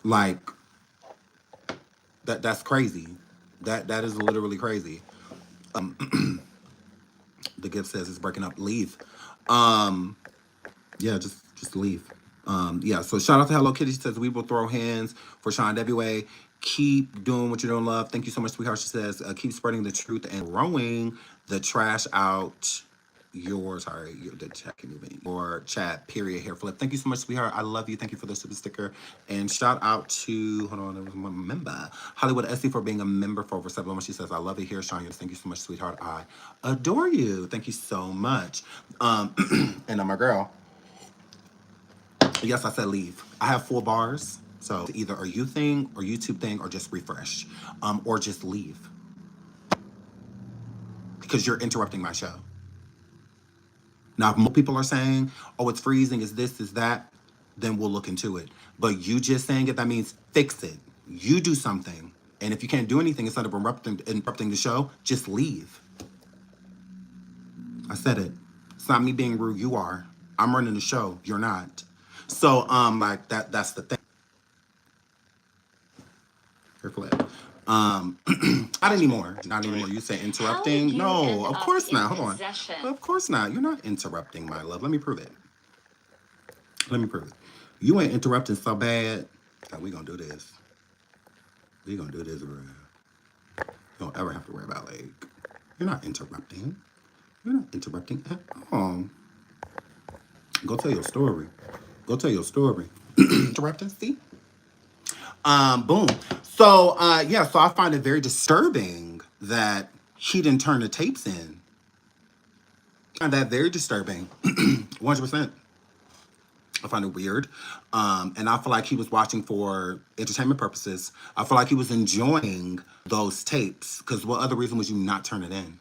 Like, That's crazy. That is literally crazy. The gift says it's breaking up. Leave. Um, yeah, just leave. Yeah. So shout out to Hello Kitty. She says we will throw hands for SeanDavieWay. Keep doing what you're doing, love. Thank you so much, sweetheart. She says keep spreading the truth and throwing the trash out. The chat can move in. Your chat, period, hair flip. Thank you so much, sweetheart. I love you. Thank you for the super sticker. And shout out to, hold on, there was one member. Hollywood Essie for being a member for over 7 months. She says, I love it here, Sean. Thank you so much, sweetheart. I adore you. Thank you so much. And I'm my girl. Yes, I said leave. I have 4 bars. So it's either a you thing or YouTube thing or just refresh. Or just leave. Because you're interrupting my show. Now, if more people are saying, oh, it's freezing, it's this, it's that, then we'll look into it. But you just saying it, that means fix it. You do something. And if you can't do anything instead of interrupting the show, just leave. I said it. It's not me being rude, you are. I'm running the show, you're not. So, like, that's the thing. Careful. Not anymore. Not anymore. You say interrupting? You No, of end course up not. in Hold on. possession. Of course not. You're not interrupting, my love. Let me prove it. Let me prove it. You ain't interrupting so bad. God, we gonna do this. We gonna do this, bro. You don't ever have to worry about, like, you're not interrupting. You're not interrupting at all. Go tell your story. Go tell your story. Interrupting, see? Boom. So, yeah, so I find it very disturbing that he didn't turn the tapes in. And that very disturbing. 100%. I find it weird. And I feel like he was watching for entertainment purposes. I feel like he was enjoying those tapes. Because what other reason would you not turn it in?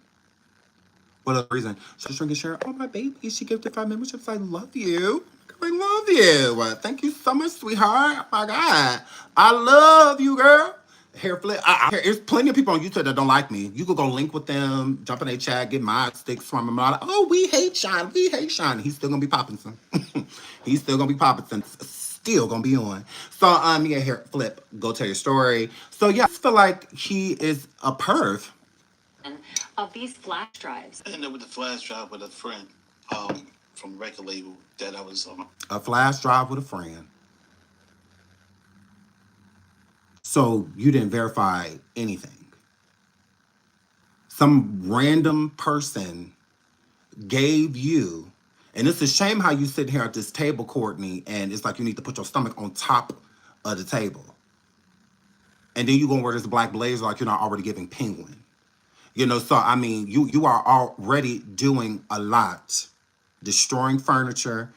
What other reason? She's drinking share. Oh, my baby, she gifted 5 memberships. I love you. I love you. Thank you so much, sweetheart. Oh, my God. I love you, girl. Hair flip. There's plenty of people on YouTube that don't like me. You could go link with them, jump in their chat, get my sticks from them. Like, oh, we hate Sean. We hate Sean. He's still going to be popping some. He's still going to be popping some. Still going to be on. So, yeah, hair flip. Go tell your story. So, yeah, I feel like he is a perv. Of these flash drives. I ended up with a flash drive with a friend from a record label that I was on. A flash drive with a friend. So you didn't verify anything. Some random person gave you, and it's a shame how you sit here at this table, Courtney, and it's like you need to put your stomach on top of the table. And then you gonna wear this black blazer like you're not already giving Penguin. You know, so I mean, you are already doing a lot. Destroying furniture,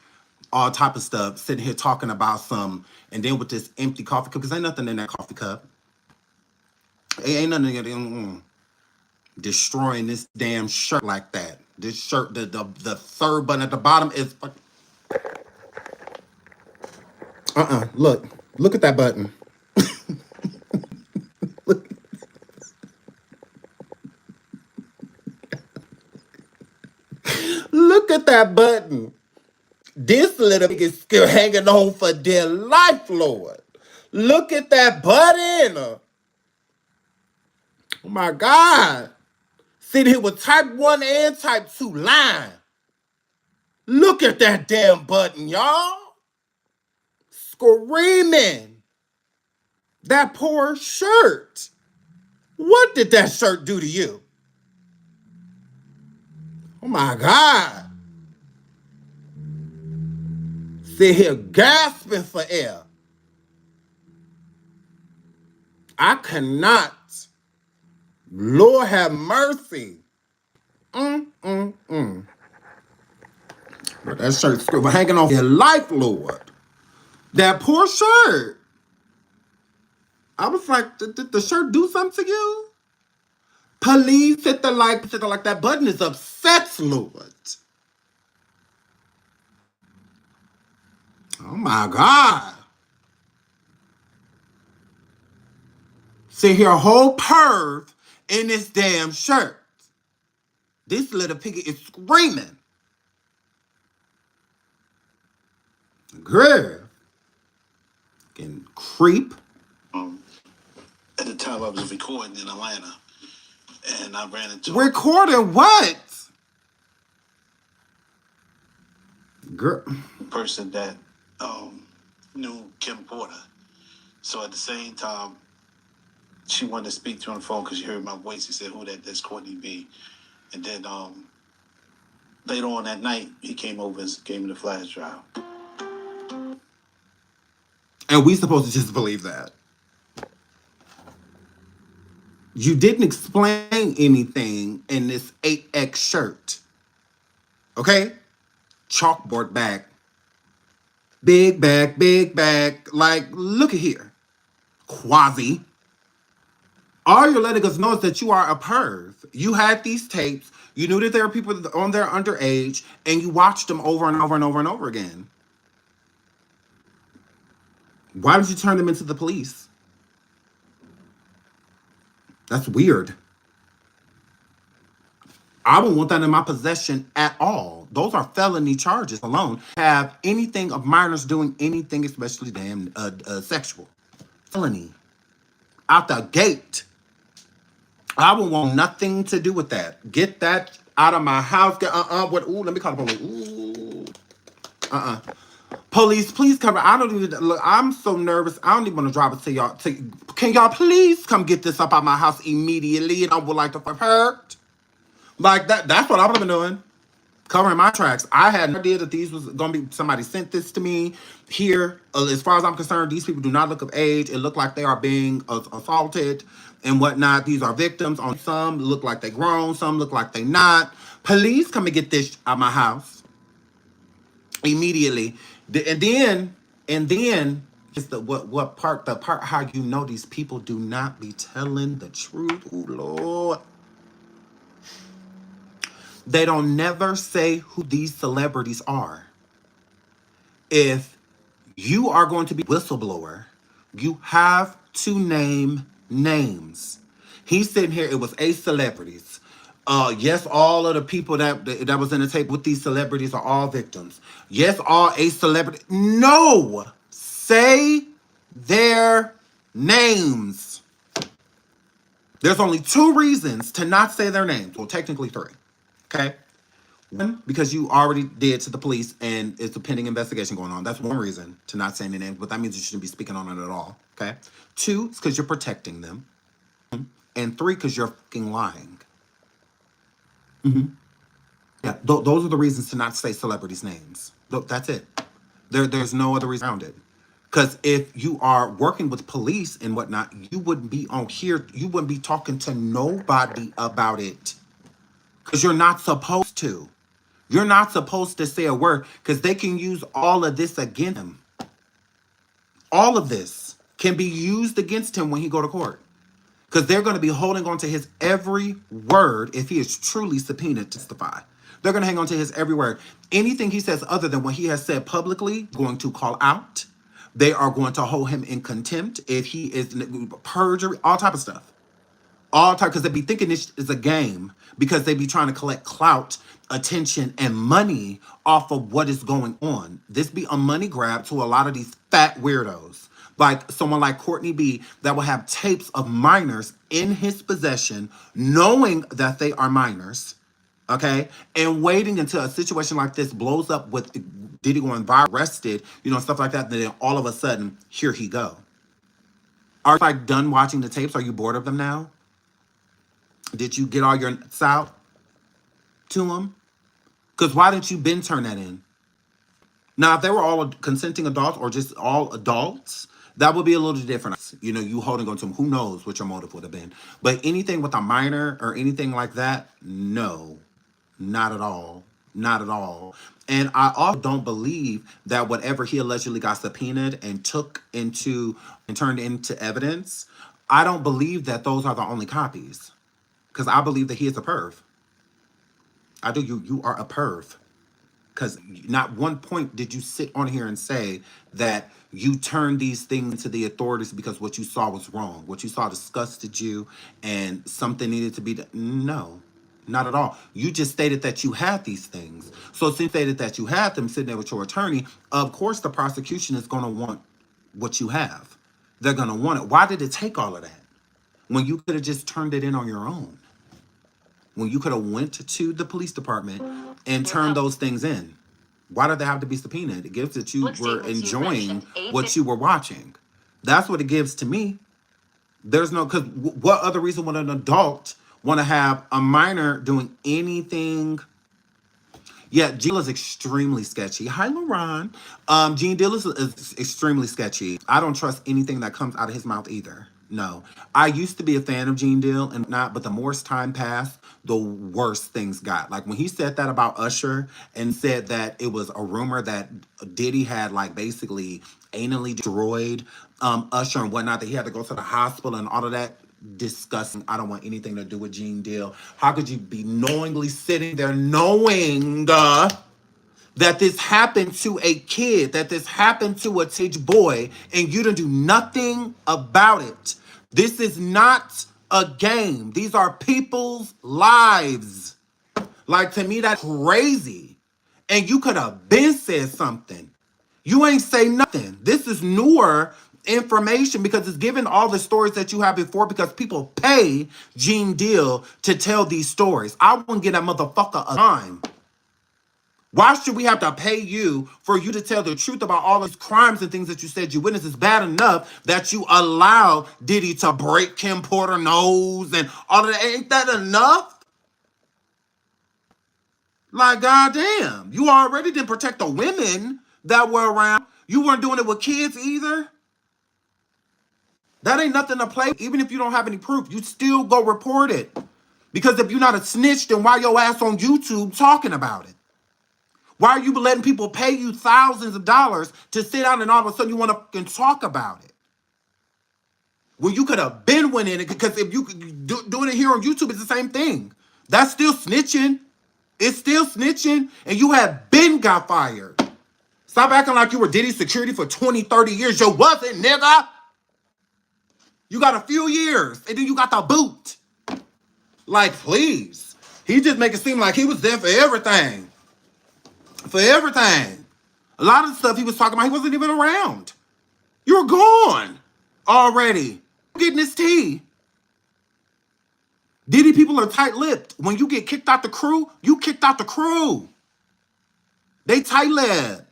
all type of stuff, sitting here talking about some, and then with this empty coffee cup, because ain't nothing in that coffee cup. Ain't nothing in it. Destroying this damn shirt like that. This shirt, the third button at the bottom is... Look at that button. Look at that button. This little pig is still hanging on for dear life, Lord. Look at that button. Oh my God. Sitting here with type 1 and type 2 line. Look at that damn button, y'all. Screaming. That poor shirt. What did that shirt do to you? Oh my God. Sit here gasping for air. I cannot. Lord have mercy. But that shirt's hanging on your life, Lord. That poor shirt. I was like, did the shirt do something to you? Please hit the like, that button is upset, Lord. Oh my God. Sit here, whole perv in this damn shirt. This little piggy is screaming. Girl. Fucking creep. At the time I was recording in Atlanta, and I ran into Recording what? Girl. a person that knew Kim Porter. So at the same time, she wanted to speak to her on the phone because she heard my voice. She said, "Who that? That's Courtney B." And then later on that night, he came over and gave me the flash drive. And we supposed to just believe that. You didn't explain anything in this 8X shirt. Okay? Chalkboard back. Big back, big back. Like, look at here. Quasi. All you're letting us know is that you are a perv. You had these tapes. You knew that there were people on there underage, and you watched them over and over and over and over again. Why did you turn them into the police? That's weird. I don't want that in my possession at all. Those are felony charges alone. Have anything of minors doing anything, especially damn sexual. Felony. Out the gate. I would want nothing to do with that. Get that out of my house. Get what? Ooh, let me call the police. Ooh. Police, please come. I don't even look. I'm so nervous. I don't even want to drive it to y'all. Can y'all please come get this up out my house immediately? And I would like to hurt. Like that. That's what I would have been doing. Covering my tracks. I had no idea that these was gonna be somebody sent this to me. Here, as far as I'm concerned, these people do not look of age. It looked like they are being assaulted and whatnot. These are victims. On some look like they grown, some look like they not. Police come and get this out of my house immediately. And then is the part how you know these people do not be telling the truth. Oh Lord. They don't never say who these celebrities are. If you are going to be a whistleblower, you have to name names. He's sitting here, it was 8 celebrities. Yes, all of the people that was in the tape with these celebrities are all victims. Yes, all 8 celebrities. No! Say their names. There's only 2 reasons to not say their names. Well, technically 3. Okay? 1, because you already did to the police and it's a pending investigation going on. That's one reason to not say any names, but that means you shouldn't be speaking on it at all. Okay? 2, it's because you're protecting them. And 3, because you're fucking lying. Yeah, those are the reasons to not say celebrities' names. That's it. There's no other reason around it. Because if you are working with police and whatnot, you wouldn't be on here. You wouldn't be talking to nobody about it. Because you're not supposed to. You're not supposed to say a word because they can use all of this against him. All of this can be used against him when he go to court. Because they're going to be holding on to his every word if he is truly subpoenaed to testify. They're going to hang on to his every word. Anything he says other than what he has said publicly, going to call out. They are going to hold him in contempt if he is perjury, all type of stuff. All time, because they be thinking this is a game because they be trying to collect clout, attention, and money off of what is going on. This be a money grab to a lot of these fat weirdos. Like someone like Courtney B that will have tapes of minors in his possession, knowing that they are minors, okay? And waiting until a situation like this blows up with Diddy going viral, arrested, stuff like that. Then all of a sudden, here he go. Are you done watching the tapes? Are you bored of them now? Did you get all your nuts out to him? Because why didn't you been turn that in? Now, if they were all consenting adults or just all adults, that would be a little different. You holding on to them. Who knows what your motive would have been. But anything with a minor or anything like that, no, not at all. Not at all. And I also don't believe that whatever he allegedly got subpoenaed and turned into evidence, I don't believe that those are the only copies. Because I believe that he is a perv. I do. You are a perv. Because not one point did you sit on here and say that you turned these things to the authorities because what you saw was wrong. What you saw disgusted you and something needed to be done. No, not at all. You just stated that you had these things. So since you stated that you had them sitting there with your attorney, of course the prosecution is going to want what you have. They're going to want it. Why did it take all of that? when you could have just turned it in on your own? When you could have went to the police department and turned those things in? Why did they have to be subpoenaed? It gives that you Public were statements you enjoying mentioned, what you were watching. That's what it gives to me. There's no, because what other reason would an adult want to have a minor doing anything? Yeah, Gene Deal is extremely sketchy. Hi, LaRon. Gene Deal is extremely sketchy. I don't trust anything that comes out of his mouth either. No. I used to be a fan of Gene Deal and not, but the more time passed, the worse things got. Like when he said that about Usher and said that it was a rumor that Diddy had like basically anally destroyed Usher and whatnot, that he had to go to the hospital and all of that. Disgusting. I don't want anything to do with Gene Deal. How could you be knowingly sitting there knowing that this happened to a kid, that this happened to a teenage boy, and you didn't do nothing about it? This is not a game. These are people's lives. Like, to me, that's crazy. And you could have been said something. You ain't say nothing. This is newer information because it's given all the stories that you had before because people pay Gene Deal to tell these stories. I wouldn't get that motherfucker a dime. Why should we have to pay you for you to tell the truth about all these crimes and things that you said you witnessed? It's bad enough that you allow Diddy to break Kim Porter's nose and all of that. Ain't that enough? Like, goddamn. You already didn't protect the women that were around. You weren't doing it with kids either. That ain't nothing to play. Even if you don't have any proof, you still go report it. Because if you're not a snitch, then why your ass on YouTube talking about it? Why are you letting people pay you thousands of dollars to sit down and all of a sudden you want to fucking talk about it? Well, you could have been winning it because if you doing it here on YouTube, it's the same thing. That's still snitching. It's still snitching, and you have been got fired. Stop acting like you were Diddy's security for 20, 30 years. You wasn't, nigga. You got a few years, and then you got the boot. Like, please. He just make it seem like he was there for everything. For everything. A lot of the stuff he was talking about, he wasn't even around. You were gone already. Getting his tea. Diddy people are tight-lipped. When you get kicked out the crew, you kicked out the crew. They tight-lipped.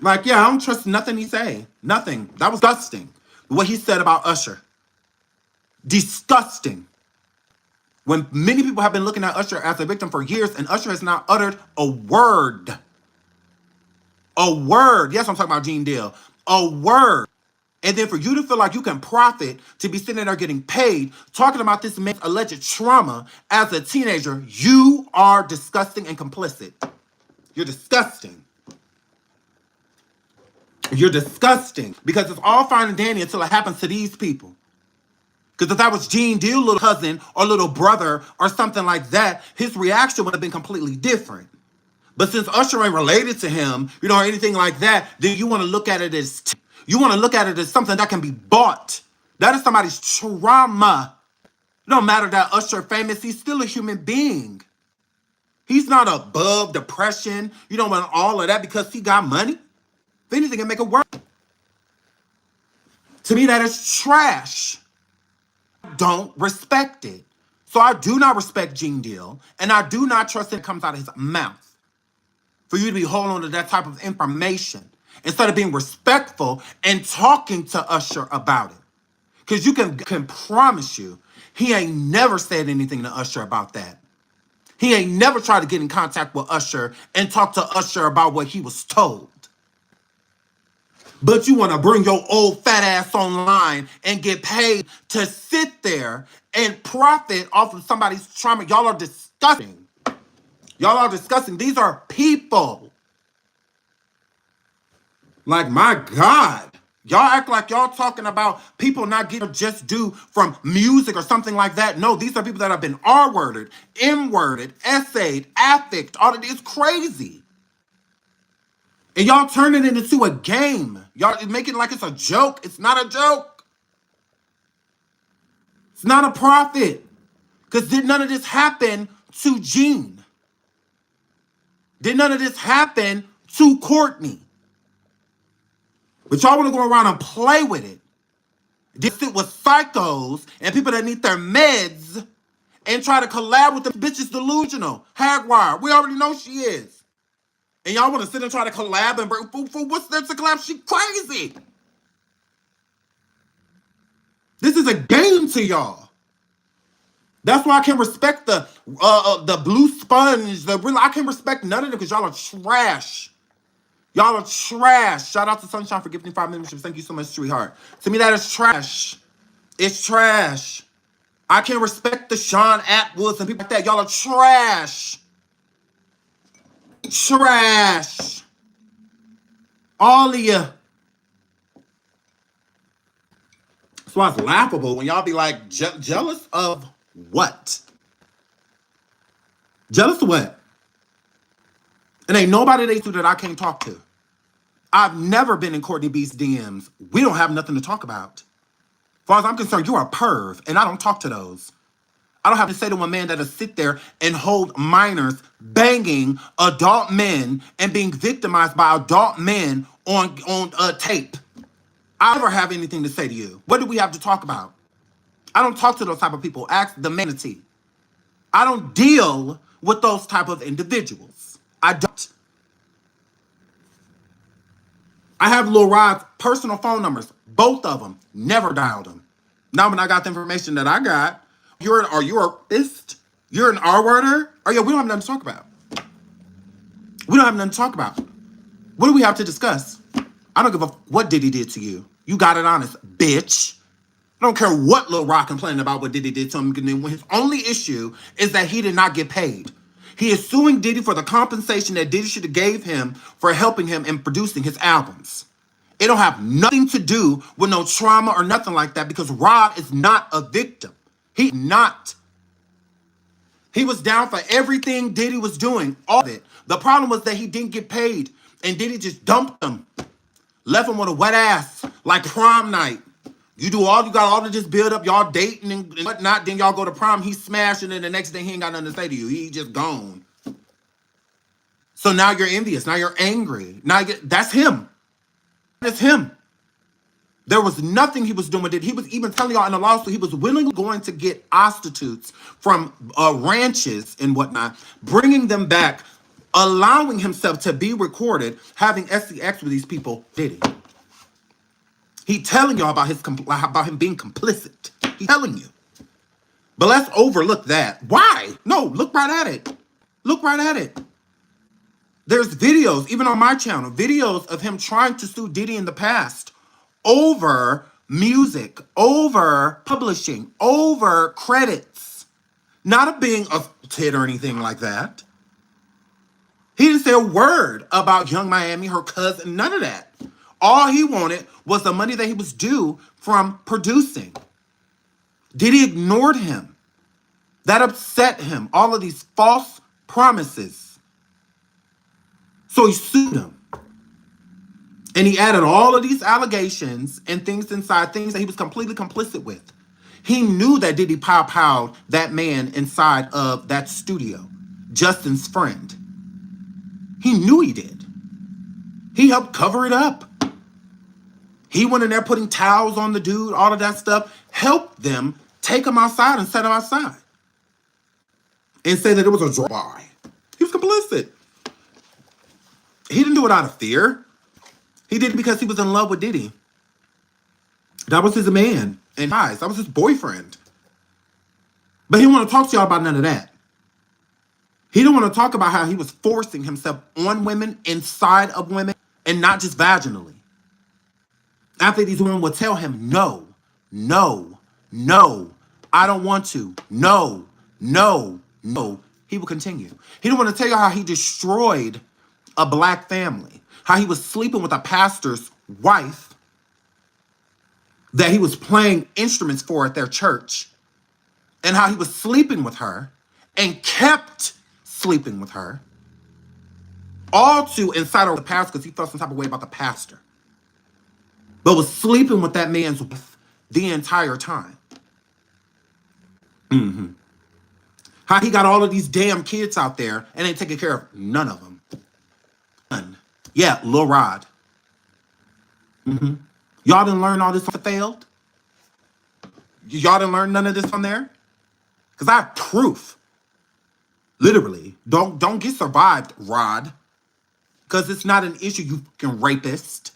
Like, yeah, I don't trust nothing he say. Nothing. That was disgusting. What he said about Usher. Disgusting. When many people have been looking at Usher as a victim for years, and Usher has not uttered a word. A word. Yes, I'm talking about Gene Deal. A word. And then for you to feel like you can profit to be sitting there getting paid, talking about this man's alleged trauma as a teenager, you are disgusting and complicit. You're disgusting. You're disgusting. Because it's all fine and dandy until it happens to these people. Because if that was Gene Deal, little cousin or little brother or something like that, his reaction would have been completely different. But since Usher ain't related to him, you know, or anything like that, then you want to look at it as you want to look at it as something that can be bought. That is somebody's trauma. It don't matter that Usher famous, he's still a human being. He's not above depression. You don't want all of that because he got money. If anything, can make it work. To me, that is trash. Don't respect it. So I do not respect Gene Deal, and I do not trust it comes out of his mouth. For you to be holding on to that type of information instead of being respectful and talking to Usher about it. Because you can promise you, he ain't never said anything to Usher about that. He ain't never tried to get in contact with Usher and talk to Usher about what he was told. But you want to bring your old fat ass online and get paid to sit there and profit off of somebody's trauma. Y'all are disgusting. Y'all are disgusting. These are people. Like, my God. Y'all act like y'all talking about people not getting just due from music or something like that. No, these are people that have been R-worded, M-worded, essayed, affixed. All of this crazy. And y'all turn it into a game. Y'all make it like it's a joke. It's not a joke. It's not a profit. Because did none of this happen to Gene? Did none of this happen to Courtney? But y'all want to go around and play with it. They sit with psychos and people that need their meds and try to collab with the bitches delusional. Hagwire, we already know she is. And y'all want to sit and try to collab and bring for what's there to collab? She crazy. This is a game to y'all. That's why I can't respect the blue sponge. I can't respect none of them because y'all are trash. Y'all are trash. Shout out to Sunshine for gifting 5 memberships. Thank you so much, sweetheart. To me, that is trash. It's trash. I can't respect the Sean Atwoods and people like that. Y'all are trash. Trash. All of you. That's why it's laughable when y'all be like, jealous of what? Jealous of what? And ain't nobody they do that I can't talk to. I've never been in Courtney B's DMs. We don't have nothing to talk about. As far as I'm concerned, you're a perv, and I don't talk to those. I don't have to say to a man that'll sit there and hold minors banging adult men and being victimized by adult men on tape. I never have anything to say to you. What do we have to talk about? I don't talk to those type of people. Ask the manatee. I don't deal with those type of individuals. I don't. I have Lil Rod's personal phone numbers, both of them. Never dialed them. Now when I got the information that I got, are you a fist? You're an R-worder? Oh yeah, we don't have nothing to talk about. We don't have nothing to talk about. What do we have to discuss? I don't give a what Diddy did to you. You got it honest, bitch. I don't care what Lil Rod complaining about what Diddy did to him. His only issue is that he did not get paid. He is suing Diddy for the compensation that Diddy should have gave him for helping him in producing his albums. It don't have nothing to do with no trauma or nothing like that because Rod is not a victim. He's not. He was down for everything Diddy was doing, all of it. The problem was that he didn't get paid and Diddy just dumped him. Left him with a wet ass like prom night. You got all of this build up, y'all dating and whatnot, then y'all go to prom, he's smashing, and the next day he ain't got nothing to say to you. He just gone. So now you're envious. Now you're angry. That's him. That's him. There was nothing he was doing with it. He was even telling y'all in the lawsuit he was willingly going to get prostitutes from ranches and whatnot, bringing them back, allowing himself to be recorded, having SCX with these people. Diddy. He telling y'all about him being complicit. He telling you. But let's overlook that. Why? No, look right at it. Look right at it. There's videos, even on my channel, videos of him trying to sue Diddy in the past over music, over publishing, over credits. Not being a tit or anything like that. He didn't say a word about Young Miami, her cousin, none of that. All he wanted was the money that he was due from producing. Diddy ignored him. That upset him. All of these false promises. So he sued him. And he added all of these allegations and things inside, things that he was completely complicit with. He knew that Diddy pow-powed that man inside of that studio, Justin's friend. He knew he did. He helped cover it up. He went in there putting towels on the dude, all of that stuff, helped them take him outside and set him outside. And say that it was a drive-by. He was complicit. He didn't do it out of fear. He did it because he was in love with Diddy. That was his man. And guys, that was his boyfriend. But he didn't want to talk to y'all about none of that. He didn't want to talk about how he was forcing himself on women, inside of women, and not just vaginally. After these women would tell him, no, no, no, I don't want to. No, no, no. He would continue. He didn't want to tell you how he destroyed a black family. How he was sleeping with a pastor's wife that he was playing instruments for at their church. And how he was sleeping with her and kept sleeping with her. All to inside of the pastor because he felt some type of way about the pastor. But was sleeping with that man's wife the entire time. How he got all of these damn kids out there and ain't taking care of none of them. None. Yeah, Lil Rod. Y'all didn't learn all this failed? Y'all didn't learn none of this from there? Because I have proof. Literally. Don't get survived, Rod. Because it's not an issue, you fucking rapist.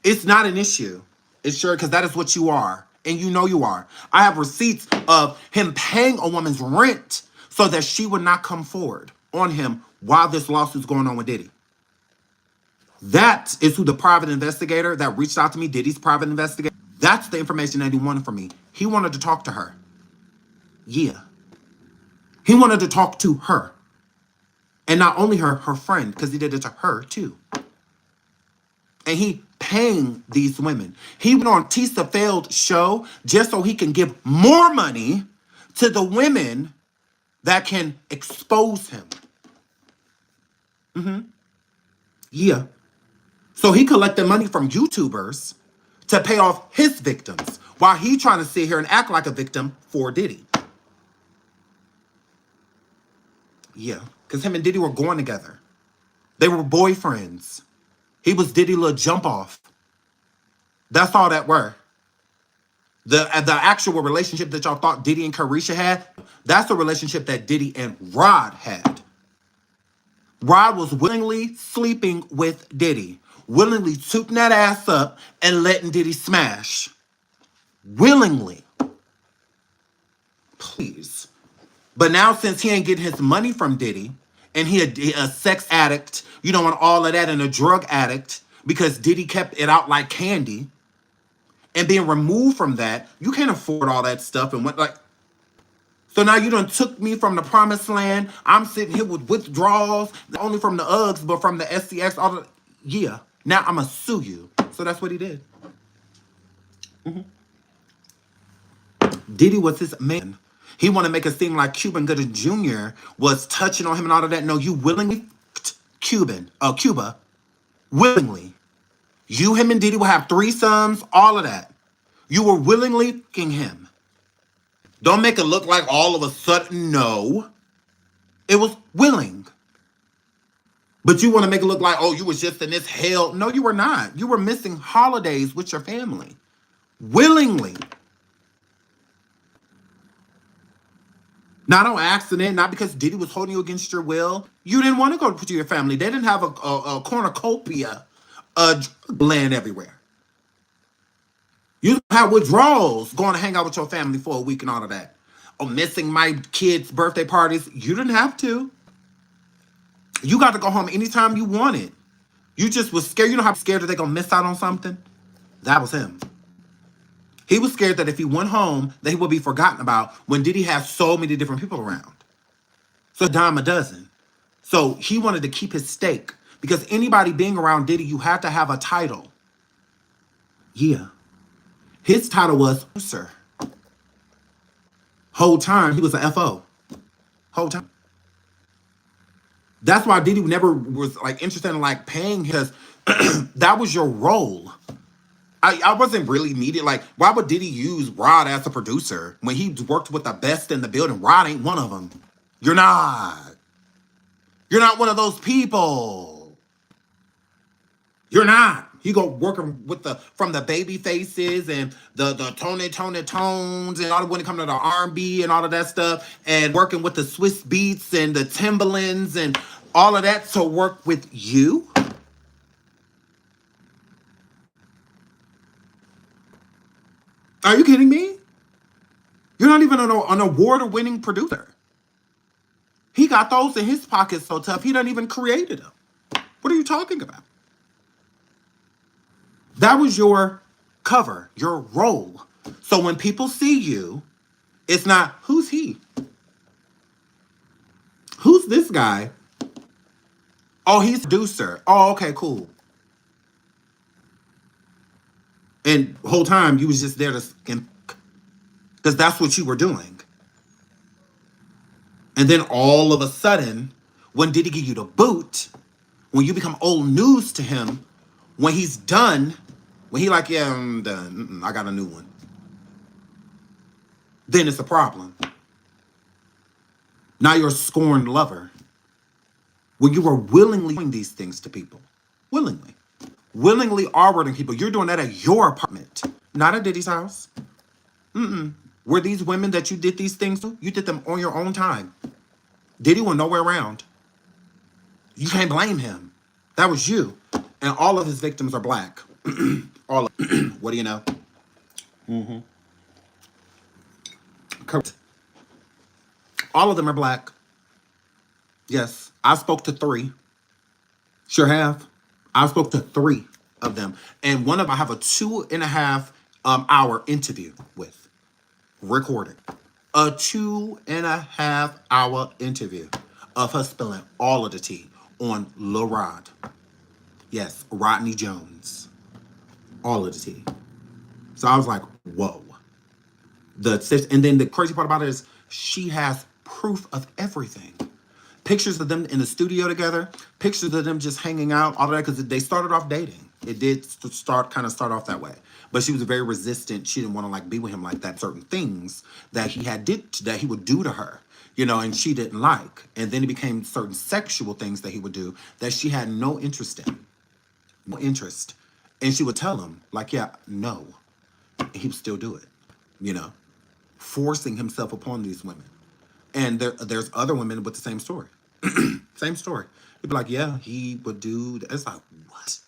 It's not an issue. It's sure, because that is what you are. And you know you are. I have receipts of him paying a woman's rent so that she would not come forward on him while this lawsuit's going on with Diddy. That is who the private investigator that reached out to me, Diddy's private investigator, that's the information that he wanted from me. He wanted to talk to her. Yeah. He wanted to talk to her. And not only her, her friend, because he did it to her too. And he paying these women. He went on Tisa Feild's show just so he can give more money to the women that can expose him. Yeah. So he collected money from YouTubers to pay off his victims while he trying to sit here and act like a victim for Diddy. Yeah, because him and Diddy were going together. They were boyfriends. He was Diddy little jump off. That's all that were. The actual relationship that y'all thought Diddy and Carisha had, that's the relationship that Diddy and Rod had. Rod was willingly sleeping with Diddy, willingly tooting that ass up and letting Diddy smash. Willingly. Please. But now since he ain't getting his money from Diddy, and he a sex addict, you know, and all of that, and a drug addict, because Diddy kept it out like candy, and being removed from that, you can't afford all that stuff and what like. So now you done took me from the promised land. I'm sitting here with withdrawals, not only from the Uggs, but from the SCX. All the, yeah. Now I'm going to sue you. So that's what he did. Diddy was his man. He wanted to make it seem like Cuban Gooding Jr. was touching on him and all of that. No, you willingly Cuba. Willingly. You, him, and Diddy will have threesomes, all of that. You were willingly f***ing him. Don't make it look like all of a sudden, no. It was willing. But you want to make it look like, oh, you was just in this hell. No, you were not. You were missing holidays with your family. Willingly. Not on accident, not because Diddy was holding you against your will. You didn't want to go to your family. They didn't have a cornucopia of land everywhere. You have withdrawals going to hang out with your family for a week and all of that. Or missing my kids' birthday parties. You didn't have to. You got to go home anytime you wanted. You just was scared. You know how scared that they're going to miss out on something? That was him. He was scared that if he went home, that he would be forgotten about when Diddy has so many different people around. So a dime a dozen. So he wanted to keep his stake. Because anybody being around Diddy, you have to have a title. Yeah. His title was producer. Whole time, he was an FO. Whole time. That's why Diddy never was like interested in like paying his. That was your role. I wasn't really needed. Like, why would Diddy use Rod as a producer when he worked with the best in the building? Rod ain't one of them. You're not. You're not one of those people. You're not. He go working with from the baby faces and the tones and all when it comes to the R&B and all of that stuff, and working with the Swiss Beats and the Timberlands and all of that to work with you. Are you kidding me? You're not even an award-winning producer. He got those in his pockets so tough, he done even created them. What are you talking about? That was your cover, your role. So when people see you, it's not, who's he? Who's this guy? Oh, he's a producer. Oh, okay, cool. And the whole time you was just there to, because that's what you were doing. And then all of a sudden, when Diddy give you the boot, when you become old news to him, when he's done, when he like, yeah, I'm done. I got a new one. Then it's a problem. Now you're a scorned lover. When you were willingly doing these things to people. Willingly. Willingly R-wording people. You're doing that at your apartment. Not at Diddy's house. Were these women that you did these things to? You did them on your own time. Diddy was nowhere around. You can't blame him. That was you. And all of his victims are black. All of what do you know? Correct. All of them are black. Yes. I spoke to 3. Sure have. I spoke to 3 of them. And one of them I have a 2.5 hour interview with. Recorded. A 2.5 hour interview of her spilling all of the tea on Lil Rod. Yes, Rodney Jones. All of the tea. So I was like, whoa. And then the crazy part about it is she has proof of everything. Pictures of them in the studio together, pictures of them just hanging out, all of that, because they started off dating. It did start off that way. But she was very resistant. She didn't want to like be with him like that. Certain things that he would do to her, and she didn't like. And then it became certain sexual things that he would do that she had no interest in. No interest. And she would tell him, like, yeah, no. And he would still do it, forcing himself upon these women. And there's other women with the same story. Same story. He'd be like, yeah, he would do. It's like, what?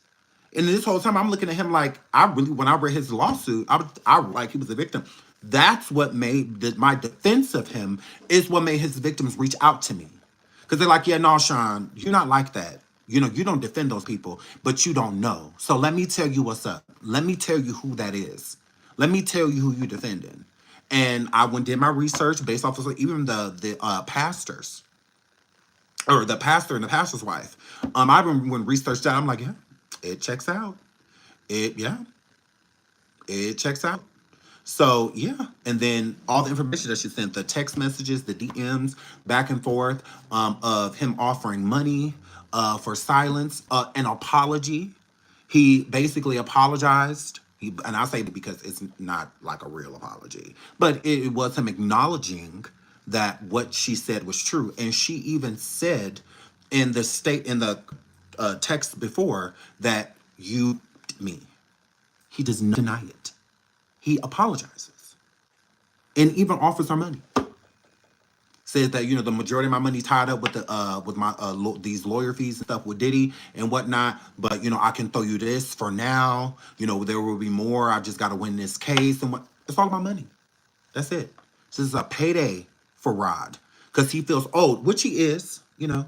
And this whole time I'm looking at him like, when I read his lawsuit, I like he was a victim. That's what made my defense of him is what made his victims reach out to me. Because they're like, yeah, no, Sean, you're not like that. You don't defend those people, but you don't know. So let me tell you what's up. Let me tell you who that is. Let me tell you who you're defending. And I did my research based off of even the pastors, or the pastor and the pastor's wife. I when researched that, I'm like, yeah, it checks out. It checks out. So yeah, and then all the information that she sent, the text messages, the DMs, back and forth, of him offering money, for silence, an apology. He basically apologized. And I say that because it's not like a real apology, but it was him acknowledging that what she said was true. And she even said in the text before that me. He does not deny it. He apologizes and even offers her money. Says that the majority of my money tied up with these lawyer fees and stuff with Diddy and whatnot, but I can throw you this for now. There will be more. I just got to win this case, and it's all about money. That's it. So this is a payday for Rod because he feels owed, which he is,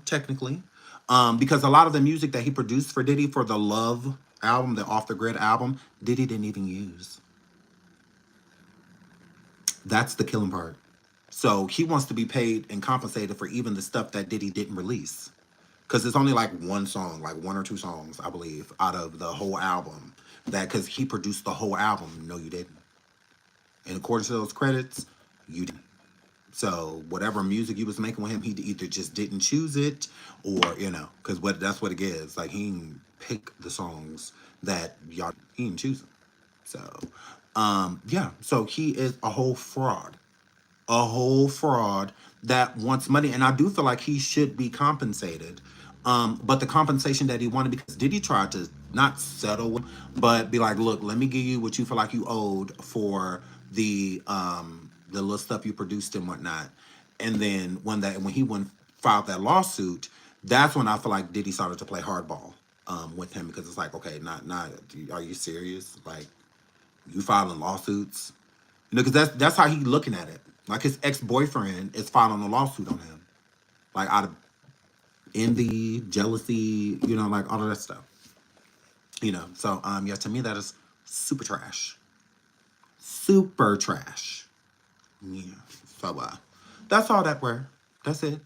technically, because a lot of the music that he produced for Diddy for the Love album, the Off the Grid album, Diddy didn't even use. That's the killing part. So he wants to be paid and compensated for even the stuff that Diddy didn't release. Because it's only like one song, like 1 or 2 songs, I believe, out of the whole album. Because he produced the whole album. No, you didn't. And according to those credits, you didn't. So whatever music you was making with him, he either just didn't choose it or, because that's what it is. Like, he didn't pick the songs that he didn't choose them. So, yeah. So he is a whole fraud. A whole fraud that wants money. And I do feel like he should be compensated. But the compensation that he wanted, because Diddy tried to not settle, but be like, look, let me give you what you feel like you owed for the little stuff you produced and whatnot. And then when he filed that lawsuit, that's when I feel like Diddy started to play hardball with him, because it's like, okay, not are you serious? Like, you filing lawsuits? Because that's how he's looking at it. Like, his ex-boyfriend is filing a lawsuit on him. Like, out of envy, jealousy, like all of that stuff. So, yeah, to me, that is super trash. Super trash. Yeah. So, that's all that were. That's it.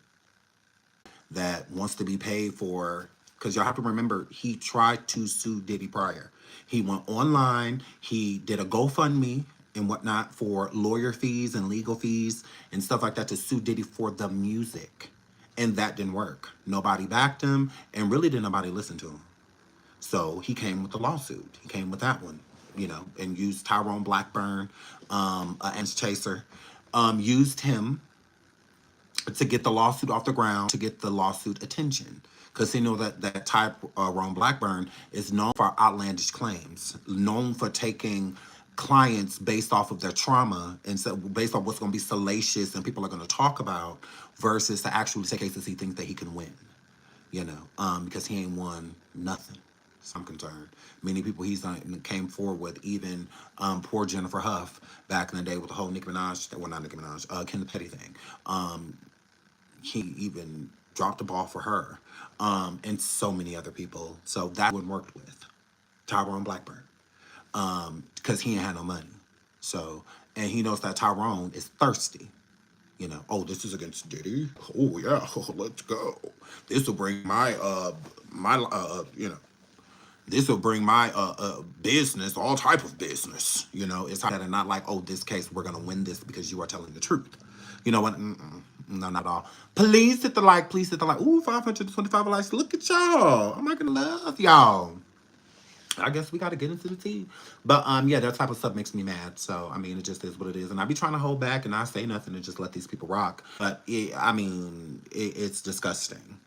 That wants to be paid for, because y'all have to remember, he tried to sue Diddy prior. He went online, he did a GoFundMe and whatnot for lawyer fees and legal fees and stuff like that to sue Diddy for the music. And that didn't work. Nobody backed him, and really didn't nobody listen to him. So he came with the lawsuit. He came with that one, and used Tyrone Blackburn, and Chaser, used him to get the lawsuit off the ground, to get the lawsuit attention. Because that Tyrone Blackburn is known for outlandish claims, known for taking clients based off of their trauma and so based on what's going to be salacious and people are going to talk about versus to actually take cases he thinks that he can win, because he ain't won nothing. So I'm concerned. Many people he's done came forward with, even poor Jennifer Huff back in the day with the whole Nicki Minaj, well, not Nicki Minaj, Ken the Petty thing. He even dropped the ball for her, and so many other people. So that one worked with Tyrone Blackburn, because he ain't had no money. So, and he knows that Tyrone is thirsty. Oh, this is against Diddy. Oh yeah, let's go. This will bring this will bring my business, all type of business. It's that, and not like, oh, this case we're gonna win this because you are telling the truth. You know what? No, not at all. Please hit the like. Please hit the like. Ooh, 525 likes. Look at y'all. I'm not gonna love y'all. I guess we got to get into the tea. But yeah, that type of stuff makes me mad. So, I mean, it just is what it is. And I be trying to hold back and not say nothing and just let these people rock. But, it's disgusting.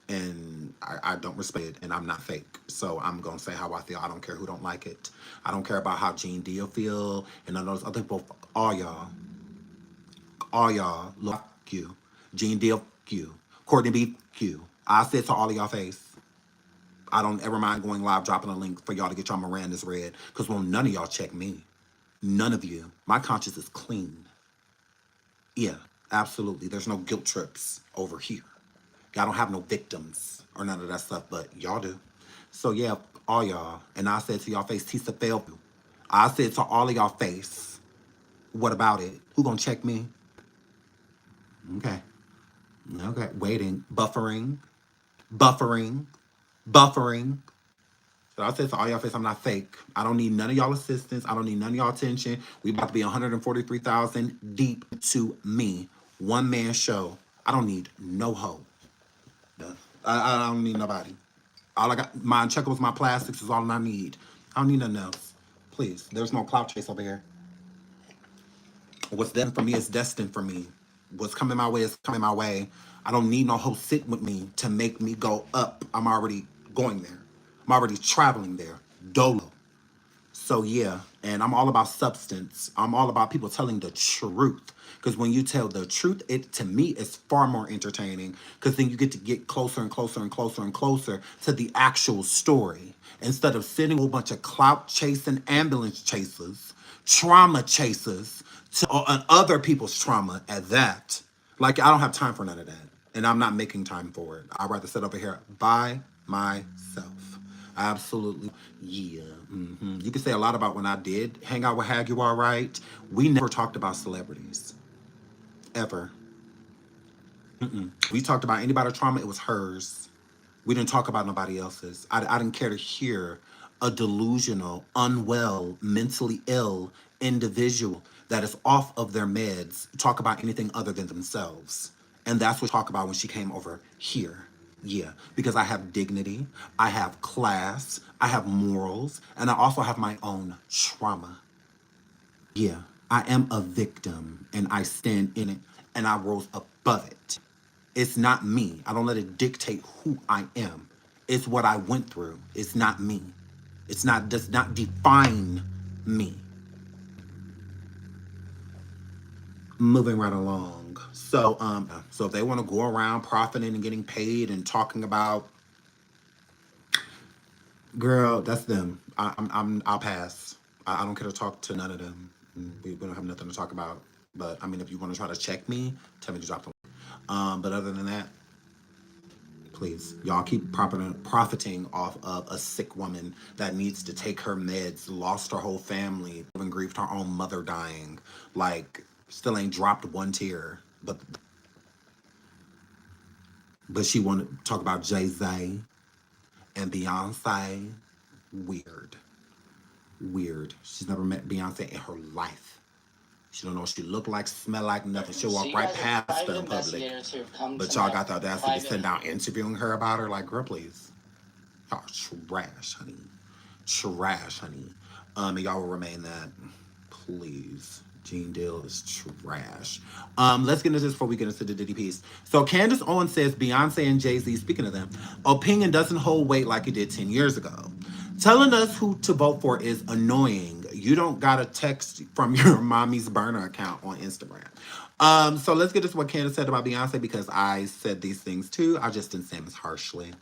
And I don't respect it. And I'm not fake. So, I'm going to say how I feel. I don't care who don't like it. I don't care about how Gene Deal feel. And none of those other people. All y'all, look you. Gene Deal, you. Courtney B, you. I said to all of y'all face. I don't ever mind going live, dropping a link for y'all to get y'all Miranda's read. Because none of y'all check me. None of you. My conscience is clean. Yeah, absolutely. There's no guilt trips over here. Y'all don't have no victims or none of that stuff, but y'all do. So yeah, all y'all. And I said to y'all face, Tisa failed you. I said to all of y'all face, what about it? Who gonna check me? Okay. Waiting. Buffering. So I said to all y'all face, I'm not fake. I don't need none of y'all assistance. I don't need none of y'all attention. We about to be 143,000 deep to me. One man show. I don't need no hoe. I don't need nobody. All I got, my checkables, my plastics is all I need. I don't need nothing else. Please, there's no clout chase over here. What's destined for me is destined for me. What's coming my way is coming my way. I don't need no hoe sit with me to make me go up. I'm already going there. I'm already traveling there. Dolo. So yeah, and I'm all about substance. I'm all about people telling the truth. Because when you tell the truth, it to me is far more entertaining. Because then you get to get closer and closer and closer and closer to the actual story. Instead of sitting a whole bunch of clout chasing ambulance chasers, trauma chasers, to other people's trauma at that. Like, I don't have time for none of that. And I'm not making time for it. I'd rather sit over here by myself. Absolutely. Yeah. You can say a lot about when I did hang out with Haguar, right? We never talked about celebrities. Ever. We talked about anybody's trauma, it was hers. We didn't talk about nobody else's. I didn't care to hear a delusional, unwell, mentally ill individual that is off of their meds talk about anything other than themselves. And that's what we talk about when she came over here. Yeah, because I have dignity, I have class, I have morals, and I also have my own trauma. Yeah, I am a victim, and I stand in it, and I rose above it. It's not me. I don't let it dictate who I am. It's what I went through. It's not me. Does not define me. Moving right along. So if they want to go around profiting and getting paid and talking about, girl, that's them. I'll pass. I don't care to talk to none of them. We don't have nothing to talk about. But I mean, if you want to try to check me, tell me to drop the link. But other than that, please, y'all keep profiting off of a sick woman that needs to take her meds, lost her whole family, even grieved her own mother dying, like still ain't dropped one tear. But she wanted to talk about Jay-Z and Beyonce. Weird. She's never met Beyonce in her life. She don't know what she look like, smell like, nothing. She'll walk right past her in public. But y'all got the audacity to sit down interviewing her about her. Like, girl, please. Y'all trash, honey. And y'all will remain that. Please. Gene Deal is trash. Let's get into this before we get into the Diddy piece. So Candace Owens says Beyonce and Jay-Z, speaking of them, opinion doesn't hold weight like it did 10 years ago. Telling us who to vote for is annoying. You don't got to text from your mommy's burner account on Instagram. So let's get to what Candace said about Beyonce, because I said these things too. I just didn't say them as harshly.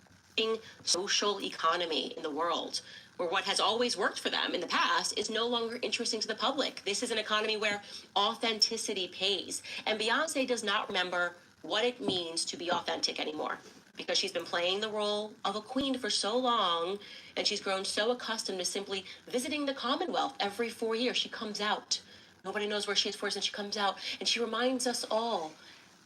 Social economy in the world, where what has always worked for them in the past is no longer interesting to the public. This is an economy where authenticity pays. And Beyonce does not remember what it means to be authentic anymore, because she's been playing the role of a queen for so long, and she's grown so accustomed to simply visiting the Commonwealth every 4 years. She comes out. Nobody knows where she is for, and she comes out, and she reminds us all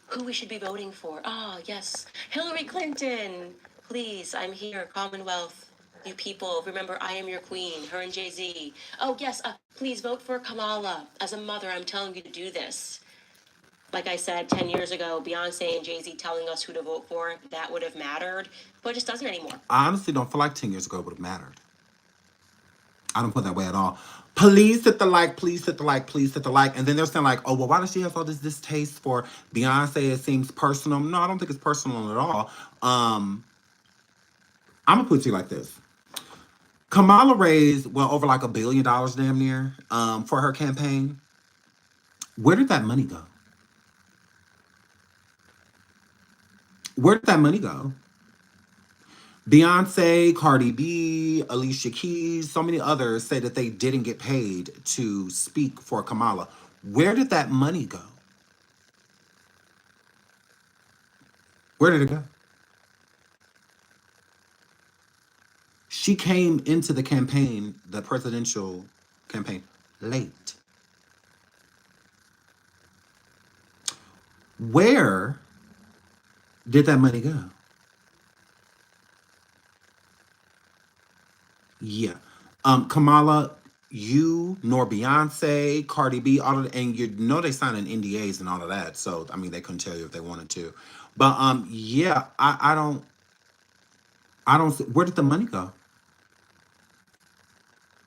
who we should be voting for. Ah, yes, Hillary Clinton. Please, I'm here, Commonwealth. You people, remember I am your queen, her and Jay-Z. Oh, yes, please vote for Kamala. As a mother, I'm telling you to do this. Like I said, 10 years ago, Beyonce and Jay-Z telling us who to vote for, that would have mattered, but it just doesn't anymore. I honestly don't feel like 10 years ago it would have mattered. I don't put that way at all. Please hit the like, please hit the like, please hit the like. And then they're saying like, oh, well, why does she have all this distaste for Beyonce? It seems personal. No, I don't think it's personal at all. I'm going to put you like this. Kamala raised, well, over like $1 billion damn near for her campaign. Where did that money go? Where did that money go? Beyonce, Cardi B, Alicia Keys, so many others say that they didn't get paid to speak for Kamala. Where did that money go? Where did it go? She came into the campaign, the presidential campaign, late. Where did that money go? Yeah. Kamala, you nor Beyonce, Cardi B, all of and you know they signed in NDAs and all of that. So I mean they couldn't tell you if they wanted to. But yeah, I don't see, where did the money go?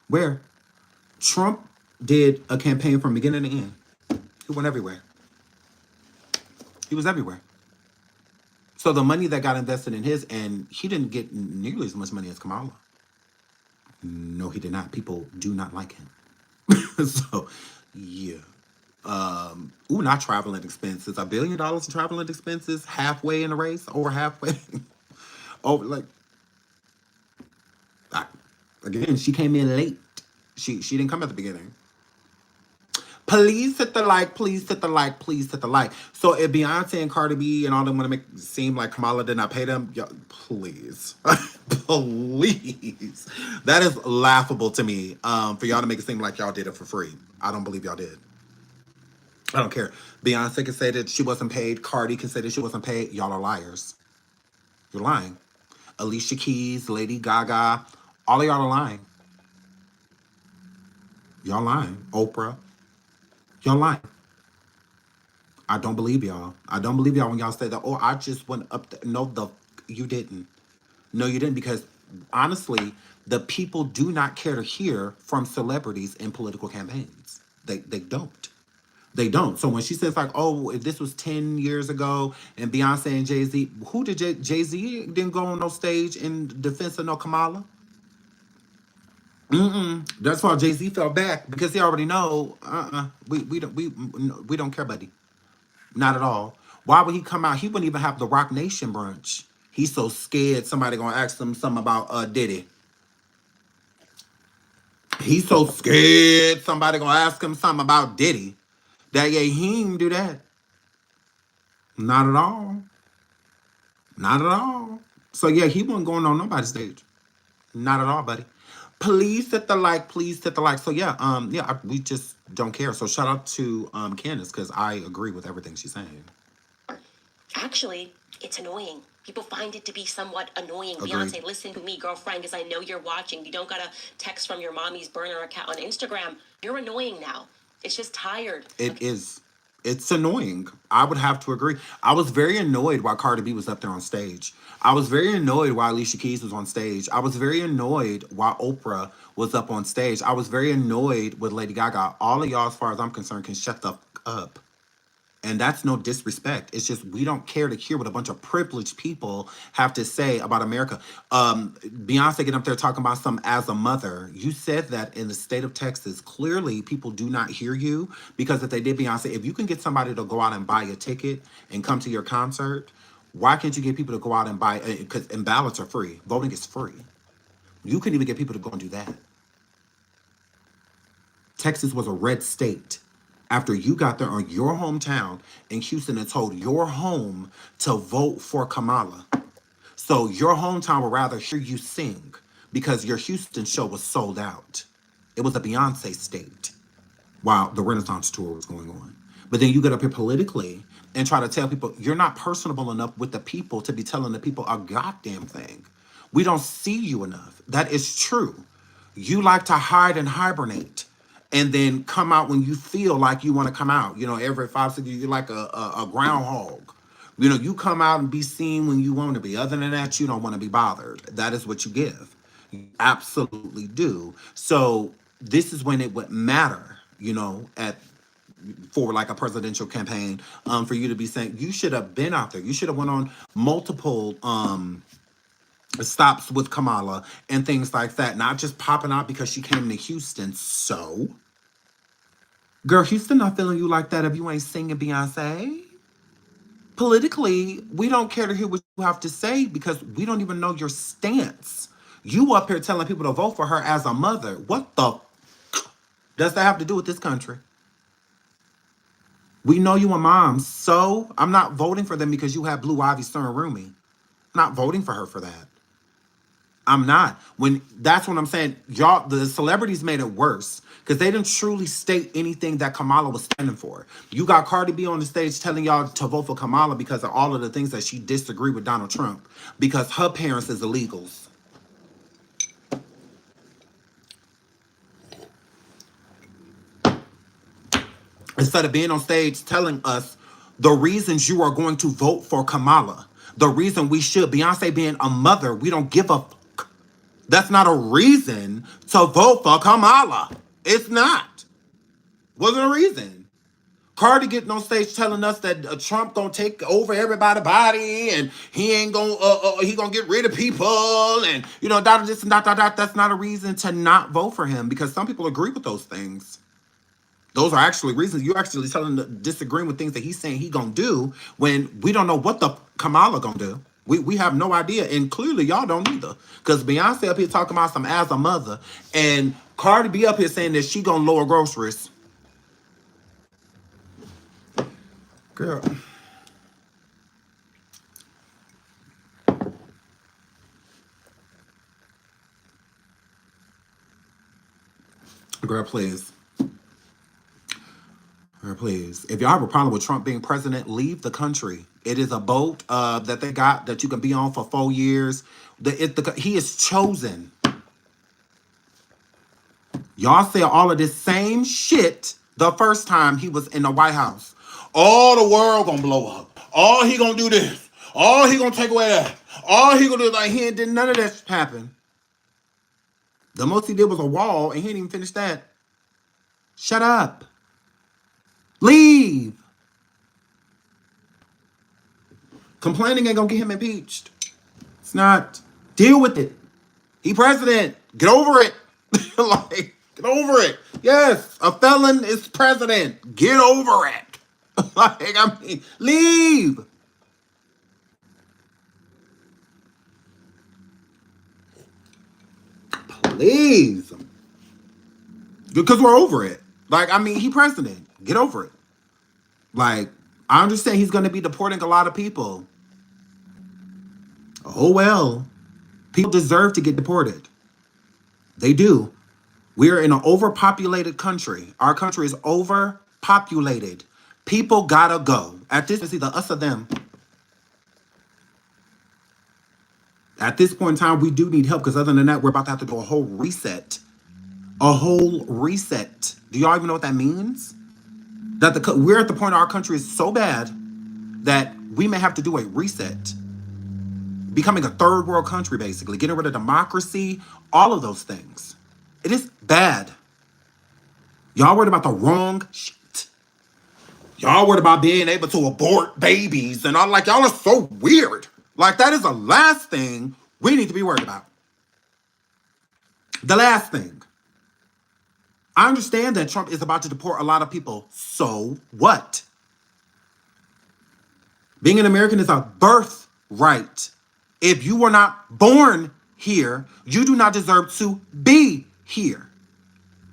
Where? Trump did a campaign from beginning to end. He went everywhere. He was everywhere. So the money that got invested in his, and he didn't get nearly as much money as Kamala. No, he did not. People do not like him. So, yeah. Not traveling expenses. $1 billion in traveling expenses, halfway in the race, over halfway. Again, she came in late. She didn't come at the beginning. Please hit the like, please hit the like, please hit the like. So if Beyonce and Cardi B and all them want to make it seem like Kamala did not pay them, please. Please. That is laughable to me, for y'all to make it seem like y'all did it for free. I don't believe y'all did. I don't care. Beyonce can say that she wasn't paid. Cardi can say that she wasn't paid. Y'all are liars. You're lying. Alicia Keys, Lady Gaga, all of y'all are lying. Y'all lying. Oprah. Y'all lying. I don't believe y'all. I don't believe y'all when y'all say that, oh, I just went up there. No, you didn't. No, you didn't, because honestly, the people do not care to hear from celebrities in political campaigns. They don't. They don't. So when she says like, oh, if this was 10 years ago and Beyonce and Jay-Z, who did Jay-Z didn't go on no stage in defense of no Kamala? That's why Jay-Z fell back, because he already know, we don't care, buddy. Not at all. Why would he come out? He wouldn't even have the Rock Nation brunch. He's so scared somebody gonna ask him something about Diddy. He's so scared somebody gonna ask him something about Diddy that he didn't do that. Not at all. Not at all. So yeah, he wasn't going on nobody's stage. Not at all, buddy. Please hit the like, please hit the like. So yeah, we just don't care. So shout out to Candace, because I agree with everything she's saying. Actually, it's annoying. People find it to be somewhat annoying. Agreed. Beyonce, listen to me, girlfriend, because I know you're watching. You don't gotta text from your mommy's burner account on Instagram. You're annoying now. It's just tired. It is. It's annoying. I would have to agree. I was very annoyed while Cardi B was up there on stage. I was very annoyed while Alicia Keys was on stage. I was very annoyed while Oprah was up on stage. I was very annoyed with Lady Gaga. All of y'all, as far as I'm concerned, can shut the f up And that's no disrespect. It's just we don't care to hear what a bunch of privileged people have to say about America. Beyonce getting up there talking about some as a mother. You said that in the state of Texas. Clearly, people do not hear you because if they did, Beyonce, if you can get somebody to go out and buy a ticket and come to your concert, why can't you get people to go out and buy? Because and ballots are free. Voting is free. You couldn't even get people to go and do that. Texas was a red state after you got there on your hometown in Houston and told your home to vote for Kamala. So your hometown would rather hear you sing because your Houston show was sold out. It was a Beyonce state while the Renaissance tour was going on. But then you get up here politically and try to tell people you're not personable enough with the people to be telling the people a goddamn thing. We don't see you enough. That is true. You like to hide and hibernate and then come out when you feel like you want to come out. You know, every 5, 6 years, you're like a groundhog. You know, you come out and be seen when you want to be. Other than that, you don't want to be bothered. That is what you give. You absolutely do. So this is when it would matter, you know, for like a presidential campaign, for you to be saying you should have been out there. You should have went on multiple stops with Kamala and things like that. Not just popping out because she came to Houston. So, girl, Houston not feeling you like that if you ain't singing Beyonce. Politically, we don't care to hear what you have to say because we don't even know your stance. You up here telling people to vote for her as a mother. What the does that have to do with this country? We know you a mom, so I'm not voting for them because you have Blue Ivy stirring Rumi. I'm not voting for her for that. I'm not. When that's what I'm saying. Y'all, the celebrities made it worse because they didn't truly state anything that Kamala was standing for. You got Cardi B on the stage telling y'all to vote for Kamala because of all of the things that she disagreed with Donald Trump because her parents is illegals. Instead of being on stage telling us the reasons you are going to vote for Kamala, the reason we should, Beyonce being a mother, we don't give a fuck. That's not a reason to vote for Kamala. It's not. Wasn't a reason. Cardi getting on stage telling us that Trump gonna take over everybody's body and he ain't gonna he gonna get rid of people and you know this and that. That's not a reason to not vote for him because some people agree with those things. Those are actually reasons you're actually telling them disagreeing with things that he's saying he gonna do when we don't know what the Kamala gonna do. We have no idea, and clearly y'all don't either. Because Beyonce up here talking about some as a mother, and Cardi B up here saying that she gonna lower groceries. Girl. Girl, please. Please, if y'all have a problem with Trump being president, leave the country. It is a boat that they got that you can be on for 4 years. He is chosen. Y'all say all of this same shit the first time he was in the White House. All the world gonna blow up. All he gonna do this. All he gonna take away that. All he gonna do like he did none of that happen. The most he did was a wall, and he didn't even finish that. Shut up. Leave. Complaining ain't gonna get him impeached. It's not. Deal with it. He president. Get over it. Like, get over it. Yes, a felon is president. Get over it. Like, I mean, leave. Please. Because we're over it. Like, I mean, he president. Get over it. Like, I understand he's going to be deporting a lot of people. Oh, well. People deserve to get deported. They do. We're in an overpopulated country. Our country is overpopulated. People gotta go. At this, it's either us or them. At this point in time, we do need help because other than that, we're about to have to do a whole reset. A whole reset. Do y'all even know what that means? That we're at the point our country is so bad that we may have to do a reset. Becoming a third world country, basically. Getting rid of democracy, all of those things. It is bad. Y'all worried about the wrong shit. Y'all worried about being able to abort babies. And I'm like, y'all are so weird. Like, that is the last thing we need to be worried about. The last thing. I understand that Trump is about to deport a lot of people. So what? Being an American is a birthright. If you were not born here, you do not deserve to be here.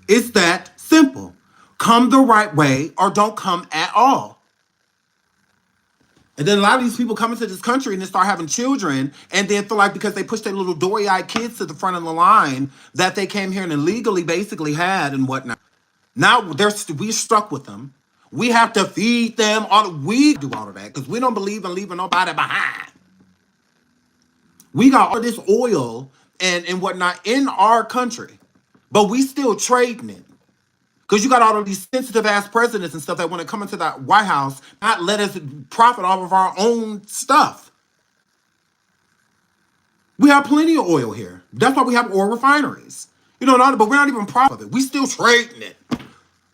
It's that simple. Come the right way or don't come at all. And then a lot of these people come into this country and they start having children and then feel like because they push their little dory-eyed kids to the front of the line that they came here and illegally basically had and whatnot. Now we're stuck with them. We have to feed them. We do all of that because we don't believe in leaving nobody behind. We got all this oil and whatnot in our country, but we still trading it. Because you got all of these sensitive ass presidents and stuff that want to come into that White House, not let us profit off of our own stuff. We have plenty of oil here. That's why we have oil refineries. You know, but we're not even proud of it. We still trading it.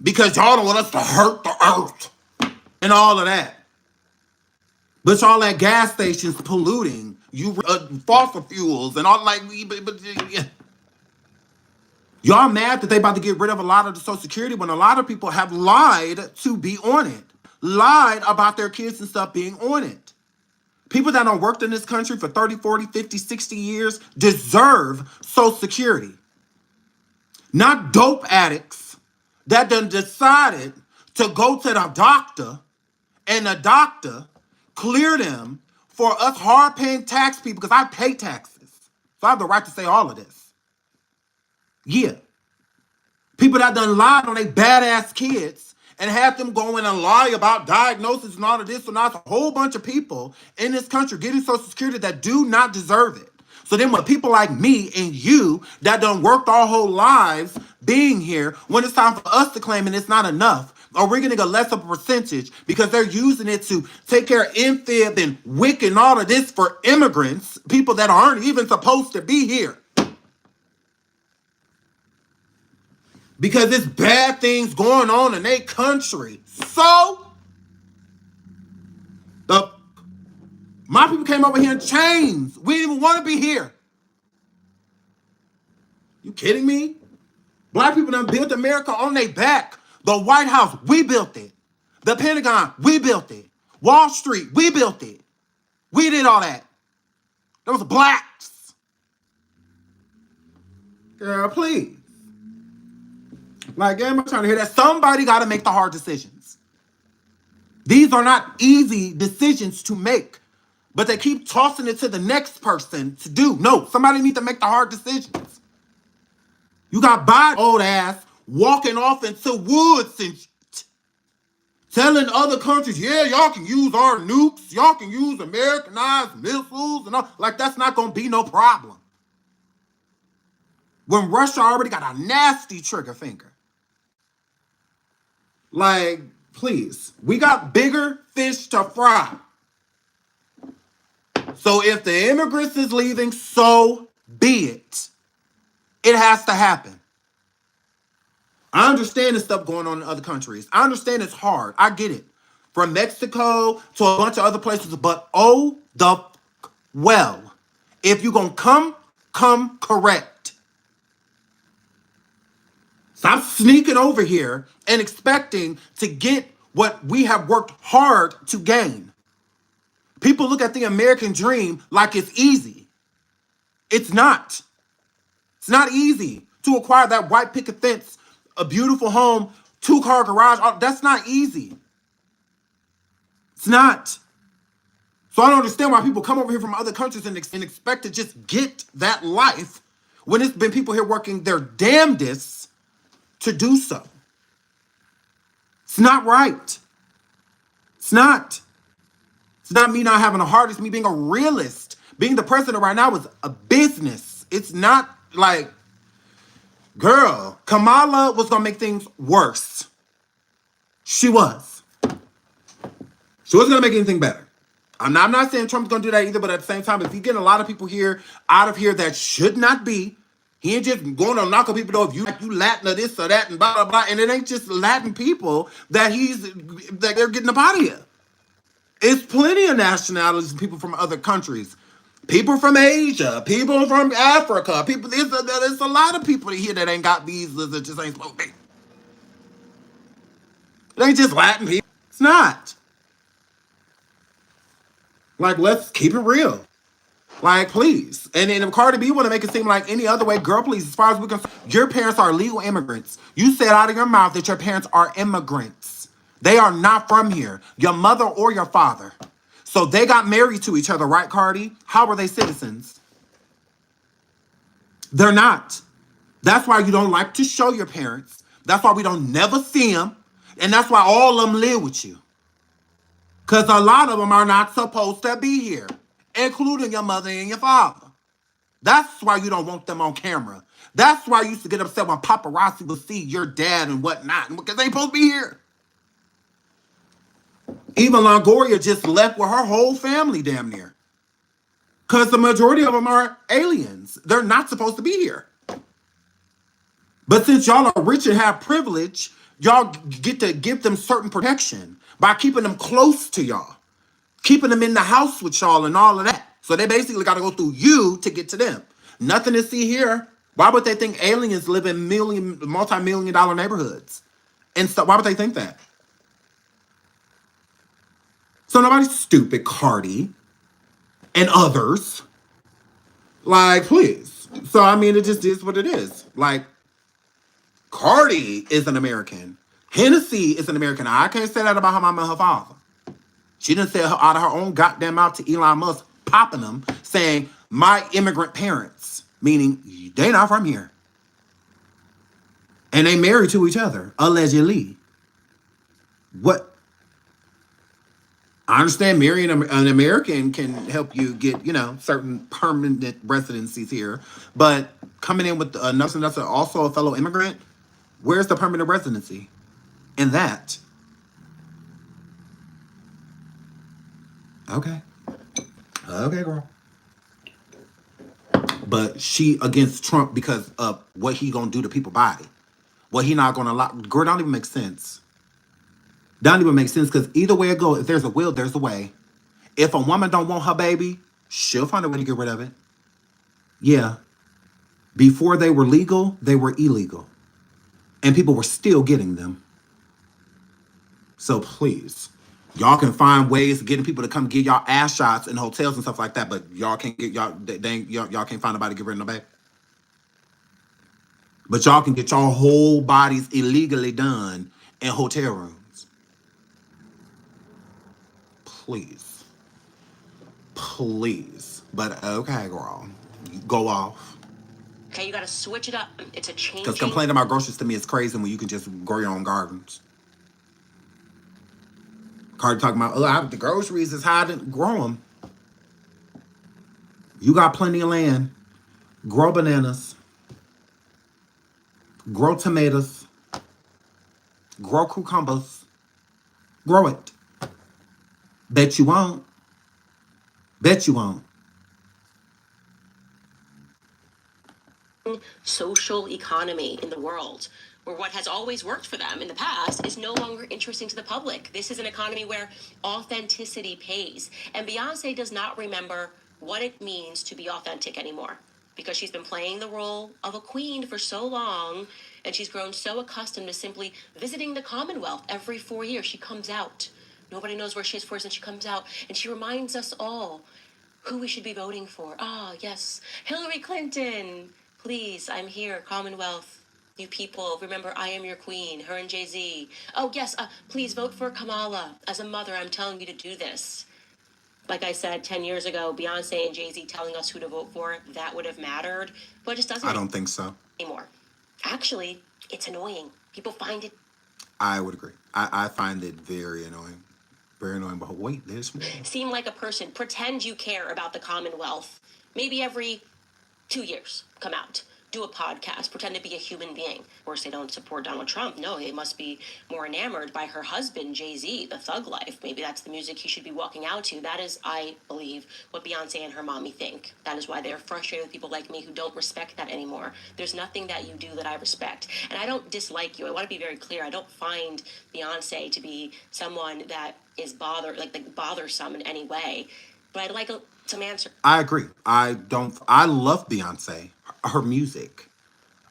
Because y'all don't want us to hurt the earth. And all of that. But y'all at gas stations polluting. You fossil fuels and all like yeah. Y'all mad that they about to get rid of a lot of the Social Security when a lot of people have lied to be on it. Lied about their kids and stuff being on it. People that don't worked in this country for 30, 40, 50, 60 years deserve Social Security. Not dope addicts that done decided to go to the doctor and the doctor clear them for us hard-paying tax people because I pay taxes. So I have the right to say all of this. Yeah. People that done lied on their badass kids and have them go in and lie about diagnosis and all of this. So now it's a whole bunch of people in this country getting Social Security that do not deserve it. So then when people like me and you that done worked our whole lives being here, when it's time for us to claim and it's not enough, or we're getting a less of a percentage because they're using it to take care of infib and WIC and all of this for immigrants, people that aren't even supposed to be here. Because there's bad things going on in their country. So, my people came over here in chains. We didn't even want to be here. You kidding me? Black people done built America on their back. The White House, we built it. The Pentagon, we built it. Wall Street, we built it. We did all that. Those blacks. Girl, please. Like, I'm trying to hear that. Somebody got to make the hard decisions. These are not easy decisions to make, but they keep tossing it to the next person to do. No, somebody needs to make the hard decisions. You got Biden, old ass, walking off into woods and telling other countries, yeah, y'all can use our nukes. Y'all can use Americanized missiles and all. Like, that's not going to be no problem. When Russia already got a nasty trigger finger. Like, please. We got bigger fish to fry. So if the immigrants is leaving, so be it. It has to happen. I understand the stuff going on in other countries. I understand it's hard. I get it. From Mexico to a bunch of other places. But well, if you're going to come correct. Stop sneaking over here and expecting to get what we have worked hard to gain. People look at the American dream like it's easy. It's not. It's not easy to acquire that white picket fence, a beautiful home, 2-car garage. That's not easy. It's not. So I don't understand why people come over here from other countries and expect to just get that life when it's been people here working their damnedest to do so. It's not right. It's not. It's not me not having a heart. It's me being a realist. Being the president right now is a business. It's not like, girl, Kamala was going to make things worse. She was. She wasn't going to make anything better. I'm not saying Trump's going to do that either, but at the same time, if you get a lot of people here out of here that should not be, He ain't just going on knocking people door if you like you Latin or this or that and blah blah blah. And it ain't just Latin people that they're getting up out of here. It's plenty of nationalities and people from other countries. People from Asia, people from Africa, people. There's a lot of people here that ain't got visas that just ain't supposed to be. It ain't just Latin people. It's not. Like, let's keep it real. Like, please. And if Cardi B want to make it seem like any other way, girl, please, as far as we can, your parents are legal immigrants. You said out of your mouth that your parents are immigrants. They are not from here, your mother or your father. So they got married to each other, right, Cardi? How are they citizens? They're not. That's why you don't like to show your parents. That's why we don't never see them. And that's why all of them live with you. Because a lot of them are not supposed to be here, including your mother and your father. That's why you don't want them on camera. That's why you used to get upset when paparazzi would see your dad and whatnot, because they ain't supposed to be here. Even Longoria just left with her whole family damn near. Because the majority of them are aliens. They're not supposed to be here. But since y'all are rich and have privilege, y'all get to give them certain protection by keeping them close to y'all. Keeping them in the house with y'all and all of that. So they basically got to go through you to get to them. Nothing to see here. Why would they think aliens live in multi-million dollar neighborhoods? And so why would they think that? So nobody's stupid, Cardi and others. Like, please. So, I mean, it just is what it is. Like, Cardi is an American. Hennessy is an American. I can't say that about her mama and her father. She didn't say out of her own goddamn mouth to Elon Musk, popping them, saying, my immigrant parents, meaning they not from here. And they married to each other, allegedly. What? I understand marrying an American can help you get, certain permanent residencies here. But coming in with another that's also a fellow immigrant, where's the permanent residency in that? Okay. Okay, girl. But she against Trump because of what he gonna do to people's body. What he not gonna allow. Girl, don't even make sense. Don't even make sense because either way it goes, if there's a will, there's a way. If a woman don't want her baby, she'll find a way to get rid of it. Yeah. Before they were legal, they were illegal. And people were still getting them. So please. Y'all can find ways of getting people to come get y'all ass shots in hotels and stuff like that, but y'all can't get y'all can't find nobody to get rid of no baby. But y'all can get y'all whole bodies illegally done in hotel rooms. Please. Please. But okay, girl. Go off. Okay, you gotta switch it up. It's a change. Because complaining about groceries to me is crazy when you can just grow your own gardens. Cardi talking about, the groceries is high to grow them. You got plenty of land. Grow bananas. Grow tomatoes. Grow cucumbers. Grow it. Bet you won't. Bet you won't. Social economy in the world, where what has always worked for them in the past is no longer interesting to the public. This is an economy where authenticity pays. And Beyonce does not remember what it means to be authentic anymore because she's been playing the role of a queen for so long and she's grown so accustomed to simply visiting the Commonwealth every 4 years. She comes out. Nobody knows where she is for since she comes out. And she reminds us all who we should be voting for. Ah, yes, Hillary Clinton. Please, I'm here, Commonwealth. You people, remember I am your queen, her and Jay-Z. Oh, yes, please vote for Kamala. As a mother, I'm telling you to do this. Like I said 10 years ago, Beyonce and Jay-Z telling us who to vote for, that would have mattered. But it just doesn't I don't think so. Anymore. Actually, it's annoying. People find it. I would agree. I find it very annoying. Very annoying, but wait, there's more. Seem like a person. Pretend you care about the Commonwealth. Maybe every 2 years, come out. do a podcast, pretend to be a human being. Of course, they don't support Donald Trump. No, they must be more enamored by her husband, Jay-Z, the thug life. Maybe that's the music he should be walking out to. That is, I believe, what Beyonce and her mommy think. That is why they're frustrated with people like me who don't respect that anymore. There's nothing that you do that I respect. And I don't dislike you. I want to be very clear. I don't find Beyonce to be someone that is bothersome in any way. But I'd like some answers. I agree. I love Beyonce, her music.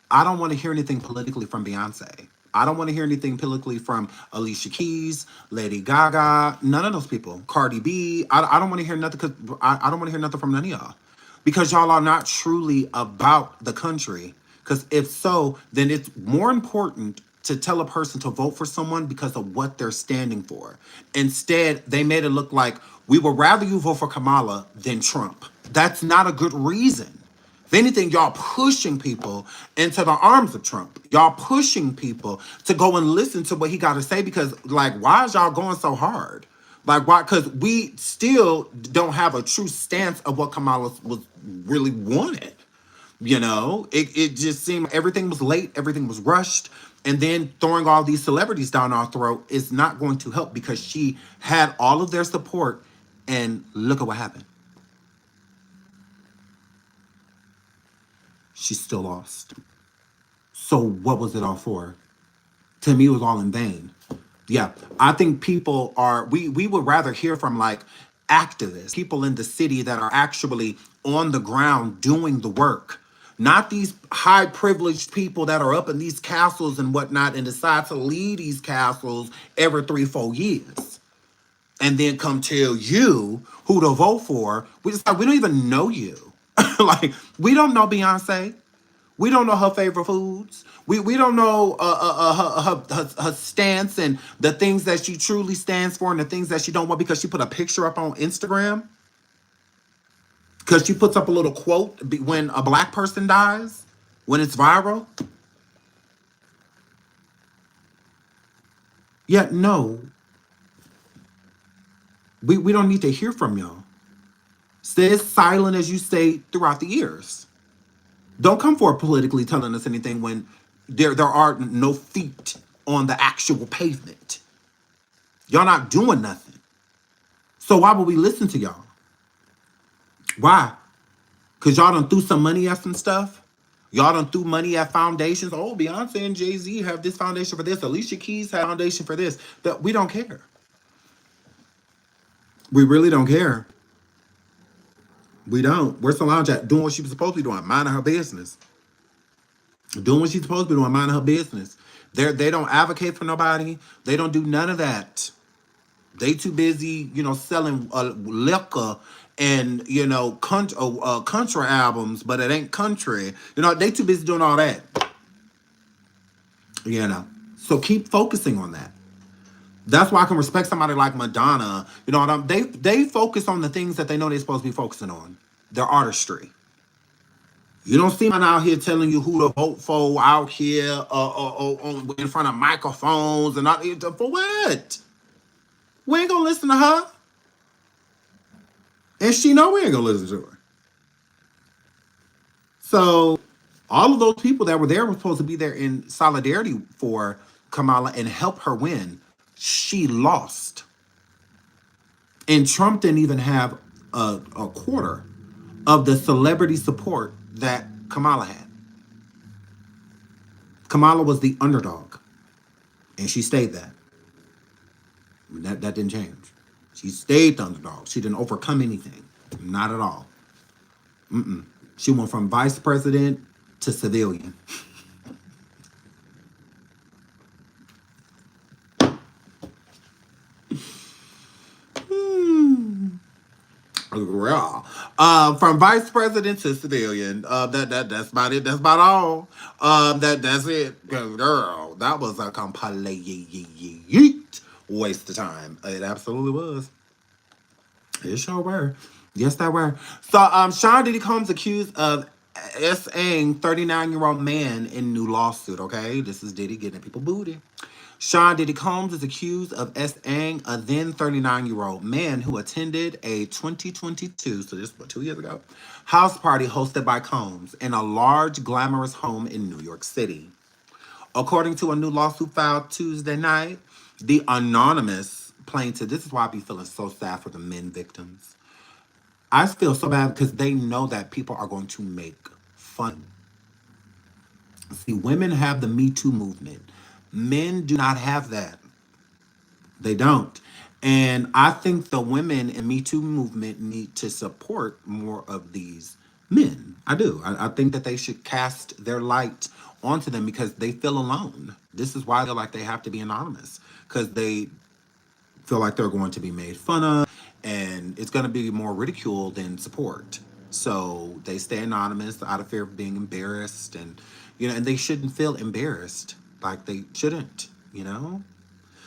I don't want to hear anything politically from Beyonce. I don't want to hear anything politically from Alicia Keys, Lady Gaga, none of those people. Cardi B. I don't want to hear nothing because I don't want to hear nothing from none of y'all. Because y'all are not truly about the country. Because if so, then it's more important to tell a person to vote for someone because of what they're standing for. Instead, they made it look like we would rather you vote for Kamala than Trump. That's not a good reason. If anything, y'all pushing people into the arms of Trump. Y'all pushing people to go and listen to what he got to say because, like, why is y'all going so hard? Like, why? Because we still don't have a true stance of what Kamala was really wanted. You know, it just seemed everything was late, everything was rushed. And then throwing all these celebrities down our throat is not going to help because she had all of their support. And look at what happened. She still lost. So what was it all for? To me, it was all in vain. Yeah, I think people are, we would rather hear from like activists, people in the city that are actually on the ground doing the work. Not these high privileged people that are up in these castles and whatnot and decide to leave these castles every 3-4 years. And then come tell you who to vote for. We don't even know you. Like, we don't know Beyonce. We don't know her favorite foods. We don't know her stance and the things that she truly stands for and the things that she don't want because she put a picture up on Instagram. Because she puts up a little quote when a black person dies, when it's viral. Yet, no. We don't need to hear from y'all. Stay as silent as you stay throughout the years. Don't come forward politically telling us anything when there are no feet on the actual pavement. Y'all not doing nothing. So why would we listen to y'all? Why? Because y'all done threw some money at some stuff? Y'all done threw money at foundations? Oh, Beyonce and Jay-Z have this foundation for this. Alicia Keys have a foundation for this. But we don't care. We really don't care. We don't. Where's Solange at? Doing what she was supposed to be doing, minding her business. Doing what she's supposed to be doing, minding her business. They don't advocate for nobody. They don't do none of that. They too busy, selling liquor and, country albums, but it ain't country. They too busy doing all that. So keep focusing on that. That's why I can respect somebody like Madonna. They focus on the things that they know they're supposed to be focusing on. Their artistry. You don't see me out here telling you who to vote for out here in front of microphones and not for what? We ain't gonna listen to her. And she know we ain't gonna listen to her. So all of those people that were there were supposed to be there in solidarity for Kamala and help her win. She lost. And Trump didn't even have a quarter of the celebrity support that Kamala had. Kamala was the underdog. And she stayed that. That didn't change. She stayed the underdog. She didn't overcome anything. Not at all. She went from vice president to civilian. From vice president to civilian. That's about it. That's about all. That's it. Girl, that was a complete waste of time. It absolutely was. It sure were. Yes, that were. So, Sean Diddy Combs accused of S.A.ing 39-year-old man in new lawsuit, okay? This is Diddy getting at people booty. Sean Diddy Combs is accused of S-ing a then 39-year-old man who attended a 2022, so this was 2 years ago, house party hosted by Combs in a large, glamorous home in New York City. According to a new lawsuit filed Tuesday night, the anonymous plaintiff, this is why I be feeling so sad for the men victims. I feel so bad because they know that people are going to make fun. See, women have the Me Too movement. Men do not have that. They don't. And I think the women in Me Too movement need to support more of these men. I do. I think that they should cast their light onto them because they feel alone. This is why they're like they have to be anonymous because they feel like they're going to be made fun of and it's going to be more ridicule than support. So they stay anonymous out of fear of being embarrassed and and they shouldn't feel embarrassed. Like they shouldn't,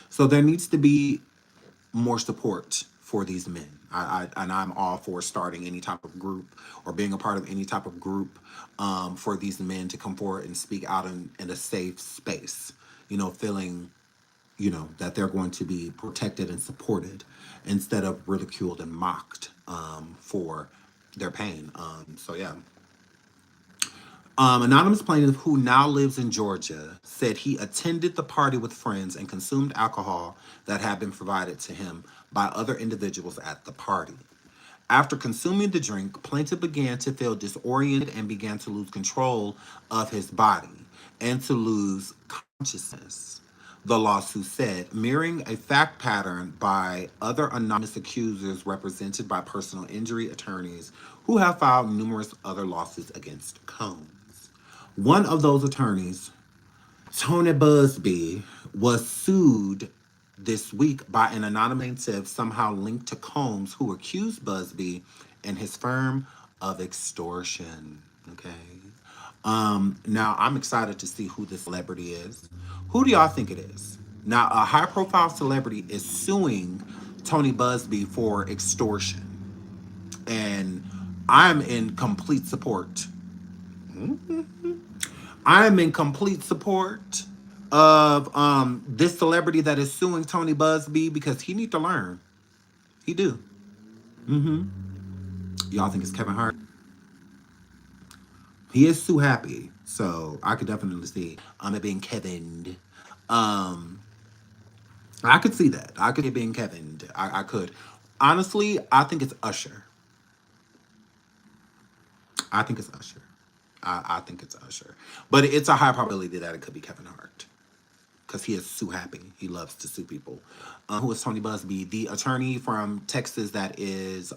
So there needs to be more support for these men. And I'm all for starting any type of group or being a part of any type of group for these men to come forward and speak out in a safe space, feeling, that they're going to be protected and supported instead of ridiculed and mocked for their pain. So, yeah. Anonymous plaintiff who now lives in Georgia said he attended the party with friends and consumed alcohol that had been provided to him by other individuals at the party. After consuming the drink, plaintiff began to feel disoriented and began to lose control of his body and to lose consciousness. The lawsuit said, mirroring a fact pattern by other anonymous accusers represented by personal injury attorneys who have filed numerous other lawsuits against Combs. One of those attorneys, Tony Busby, was sued this week by an anonymous plaintiff somehow linked to Combs, who accused Busby and his firm of extortion. Okay. Now I'm excited to see who this celebrity is. Who do y'all think it is? Now, a high-profile celebrity is suing Tony Busby for extortion, and I'm in complete support. I'm in complete support of this celebrity that is suing Tony Busby because he need to learn. He do. Y'all think it's Kevin Hart? He is so happy, so I could definitely see it being Kevin. I could see that. I could see it being Kevin. I could. Honestly, I think it's Usher. I think it's Usher. I think it's Usher. But it's a high probability that it could be Kevin Hart. Because he is so happy. He loves to sue people. Who is Tony Busby? The attorney from Texas that is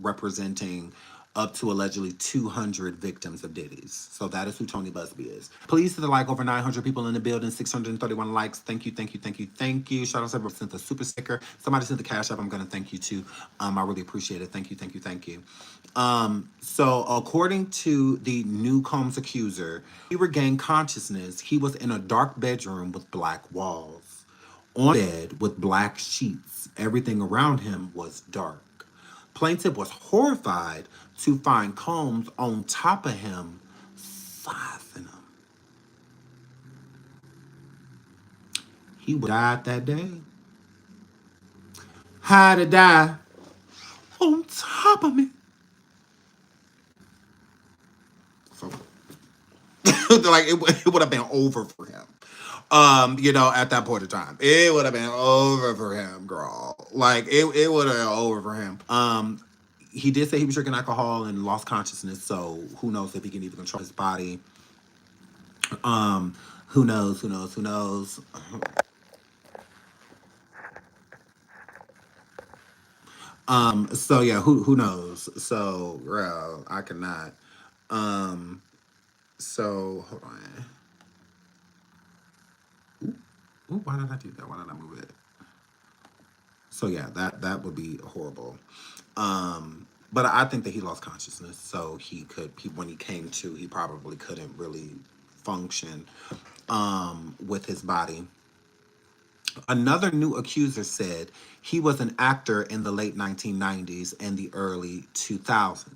representing up to allegedly 200 victims of Diddy's. So that is who Tony Busby is. Please hit the like. Over 900 people in the building, 631 likes. Thank you, thank you, thank you, thank you. Shout out to everyone who sent the super sticker. Somebody sent the cash app. I'm going to thank you too. I really appreciate it. Thank you, thank you, thank you. So according to the new Combs accuser, he regained consciousness. He was in a dark bedroom with black walls, on bed with black sheets. Everything around him was dark. Plaintiff was horrified to find Combs on top of him, sizing him. He died that day. How to die on top of me. So, like it would have been over for him. At that point in time, it would have been over for him, girl. Like it would have been over for him. He did say he was drinking alcohol and lost consciousness, so who knows if he can even control his body. Who knows? So yeah, who knows? So, girl, I cannot. So hold on. Ooh, why did I do that? Why did I move it? So yeah, that would be horrible. But I think that he lost consciousness, so when he came to, he probably couldn't really function with his body. Another new accuser said he was an actor in the late 1990s and the early 2000s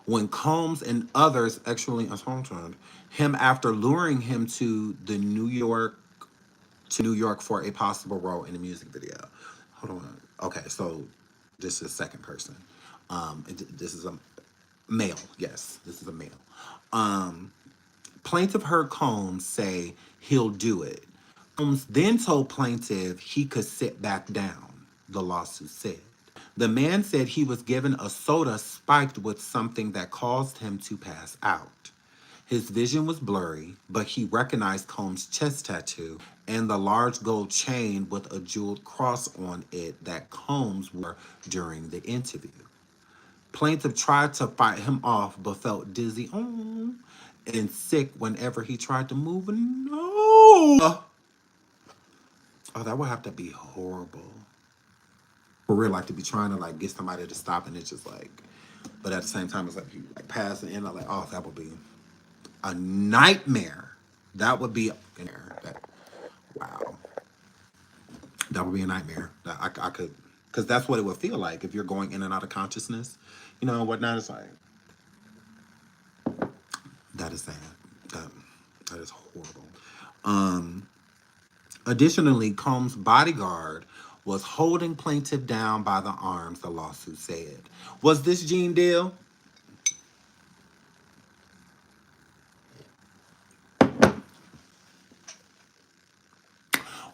when Combs and others actually assaulted him after luring him to the New York to New York for a possible role in a music video. Hold on. Okay, so this is second person. This is a male. Yes, this is a male. Plaintiff heard Combs say he'll do it. Combs then told plaintiff he could sit back down, the lawsuit said. The man said he was given a soda spiked with something that caused him to pass out. His vision was blurry, but he recognized Combs' chest tattoo and the large gold chain with a jeweled cross on it that Combs wore during the interview. Plaintiff tried to fight him off, but felt dizzy and sick whenever he tried to move. No! Oh, that would have to be horrible. For real, like to be trying to like get somebody to stop and it's just like, but at the same time, it's like you like passing in. I'm like, oh, that would be a nightmare. That would be wow. That would be a nightmare. That I could, because that's what it would feel like if you're going in and out of consciousness, you know, and whatnot. It's like that is sad. That is horrible. Additionally, Combs' bodyguard was holding plaintiff down by the arms, the lawsuit said. Was this Gene Deal?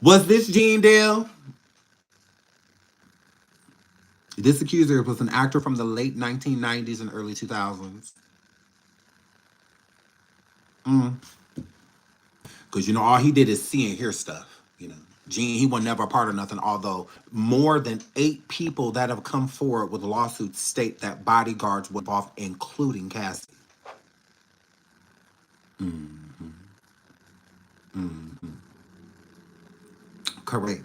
Was this Gene Deal? This accuser was an actor from the late 1990s and early 2000s. Because, you know, all he did is see and hear stuff, you know. Gene, he was never a part of nothing, although more than 8 people that have come forward with lawsuits state that bodyguards were involved, including Cassie. Correct.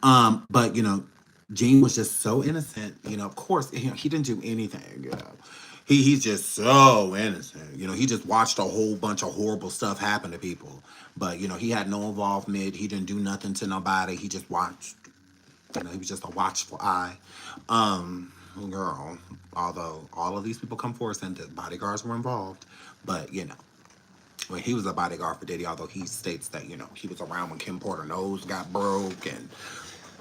But, you know, Gene was just so innocent. You know, of course, he didn't do anything, you know. He's just so innocent. You know, he just watched a whole bunch of horrible stuff happen to people. But, you know, he had no involvement. He didn't do nothing to nobody. He just watched. You know, he was just a watchful eye. Girl, although all of these people come forward saying that bodyguards were involved. But, you know, when he was a bodyguard for Diddy, although he states that, you know, he was around when Kim Porter's nose got broke and,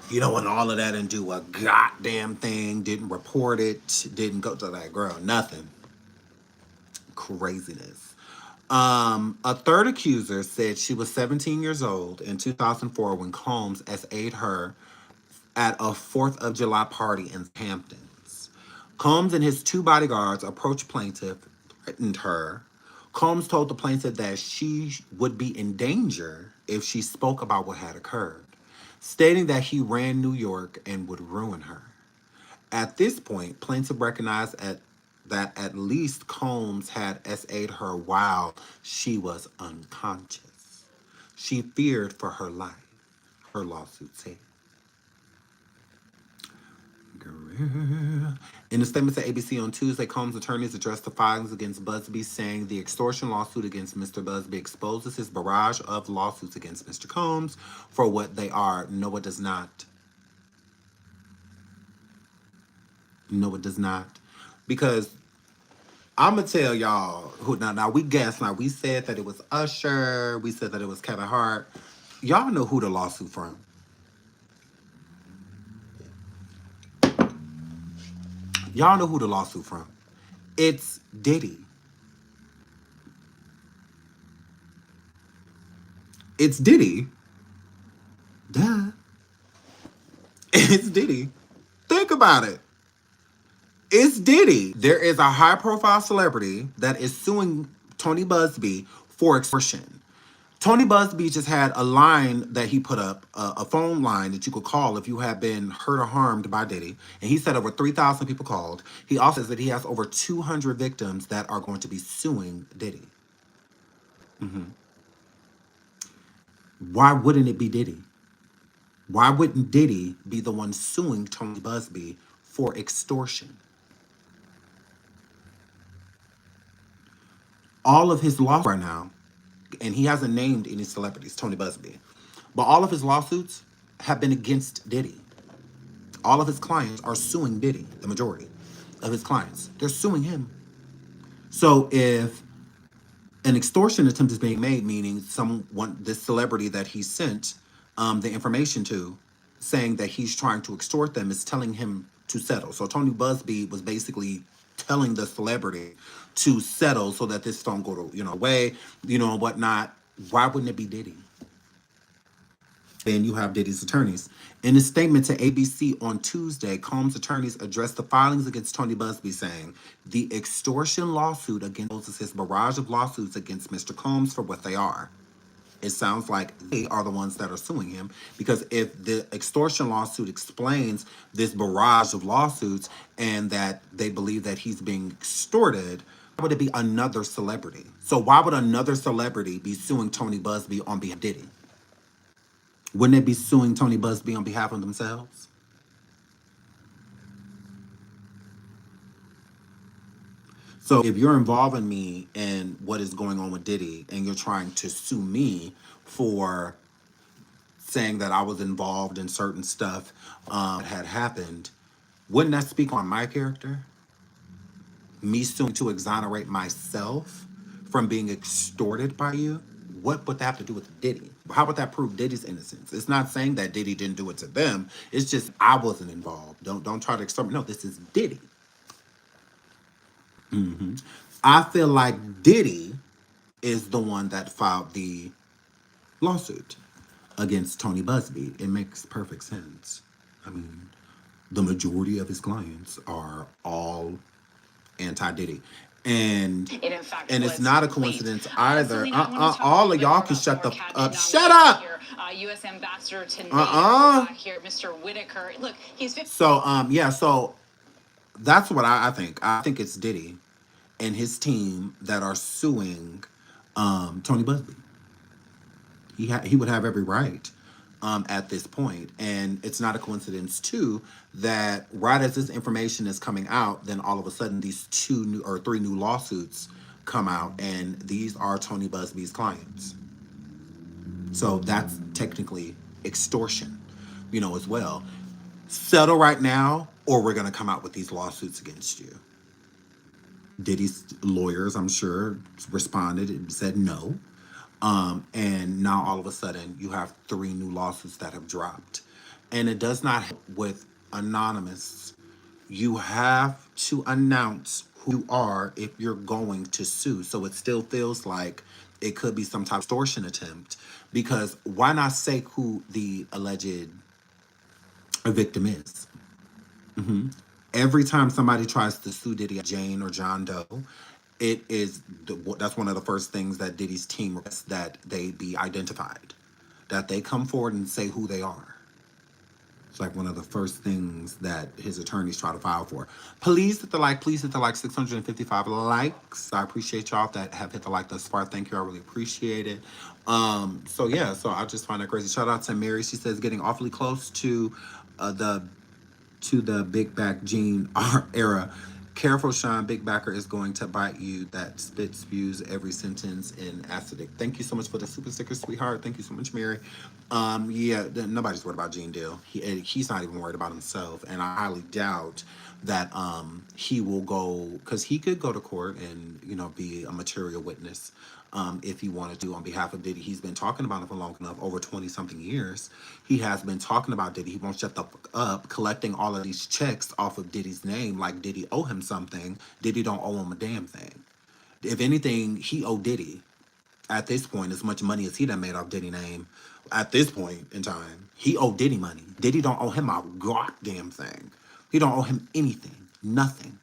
you know, and all of that, and do a goddamn thing, didn't report it, didn't go to that girl, nothing. Craziness. A third accuser said she was 17 years old in 2004 when Combs SA'd her at a 4th of July party in Hamptons. Combs and his 2 bodyguards approached plaintiff, threatened her. Combs told the plaintiff that she would be in danger if she spoke about what had occurred, stating that he ran New York and would ruin her. At this point, plaintiff recognized that at least Combs had SA'd her while she was unconscious. She feared for her life, her lawsuit said. In a statement to ABC on Tuesday, Combs' attorneys addressed the filings against Busby, saying the extortion lawsuit against Mr. Busby exposes his barrage of lawsuits against Mr. Combs for what they are. No, it does not. No, it does not. Because I'm going to tell y'all who now we guessed. Now, we said that it was Usher. We said that it was Kevin Hart. Y'all know who the lawsuit from. Y'all know who the lawsuit from. It's Diddy. It's Diddy. Duh. It's Diddy. Think about it. It's Diddy. There is a high-profile celebrity that is suing Tony Busby for extortion. Tony Busby just had a line that he put up, a phone line that you could call if you have been hurt or harmed by Diddy. And he said over 3,000 people called. He also says that he has over 200 victims that are going to be suing Diddy. Why wouldn't it be Diddy? Why wouldn't Diddy be the one suing Tony Busby for extortion? All of his lawsuits right now, and he hasn't named any celebrities, Tony Busby, but all of his lawsuits have been against Diddy. All of his clients are suing Diddy, the majority of his clients. They're suing him. So if an extortion attempt is being made, meaning this celebrity that he sent the information to, saying that he's trying to extort them, is telling him to settle. So Tony Busby was basically telling the celebrity to settle so that this don't go to, away, whatnot. Why wouldn't it be Diddy? Then you have Diddy's attorneys. In a statement to ABC on Tuesday, Combs' attorneys addressed the filings against Tony Busby, saying the extortion lawsuit against his barrage of lawsuits against Mr. Combs for what they are. It sounds like they are the ones that are suing him, because if the extortion lawsuit explains this barrage of lawsuits and that they believe that he's being extorted, why would it be another celebrity? So why would another celebrity be suing Tony Busby on behalf of Diddy? Wouldn't they be suing Tony Busby on behalf of themselves? So if you're involving me in what is going on with Diddy and you're trying to sue me for saying that I was involved in certain stuff that had happened, wouldn't that speak on my character? Me suing to exonerate myself from being extorted by you? What would that have to do with Diddy? How would that prove Diddy's innocence? It's not saying that Diddy didn't do it to them. It's just I wasn't involved. Don't try to extort me. No, this is Diddy. I feel like Diddy is the one that filed the lawsuit against Tony Busby. It makes perfect sense. I mean, the majority of his clients are all anti-Diddy. And it's not a coincidence either. All of y'all can shut the up. Shut up! U.S. Ambassador to NATO here, Mr. Whitaker. Look, he's... So, so that's what I think. I think it's Diddy and his team that are suing Tony Busby. He would have every right at this point. And it's not a coincidence, too, that right as this information is coming out, then all of a sudden these 3 new lawsuits come out, and these are Tony Busby's clients. So that's technically extortion, as well. Settle right now, or we're going to come out with these lawsuits against you. Diddy's lawyers, I'm sure, responded and said no. And now all of a sudden you have 3 new lawsuits that have dropped. And it does not help with anonymous. You have to announce who you are if you're going to sue. So it still feels like it could be some type of extortion attempt, because why not say who the alleged victim is? Every time somebody tries to sue Diddy, Jane or John Doe, that's one of the first things that Diddy's team requests, that they be identified, that they come forward and say who they are. It's like one of the first things that his attorneys try to file for. Please hit the like. 655 likes. I appreciate y'all that have hit the like thus far. Thank you. I really appreciate it. So I just find that crazy. Shout out to Mary. She says getting awfully close to the big back Gene era. Careful, Sean. Big backer is going to bite you. That spits views every sentence in acidic. Thank you so much for the super sticker, sweetheart. Thank you so much, Mary. Nobody's worried about Gene Deal. He's not even worried about himself, and I highly doubt that he will go, because he could go to court and be a material witness if he wanted to on behalf of Diddy. He's been talking about it for long enough, over 20-something years. He has been talking about Diddy. He won't shut the fuck up, collecting all of these checks off of Diddy's name like Diddy owe him something. Diddy don't owe him a damn thing. If anything, he owed Diddy, at this point, as much money as he done made off Diddy's name. At this point in time, he owed Diddy money. Diddy don't owe him a goddamn thing. He don't owe him anything. Nothing.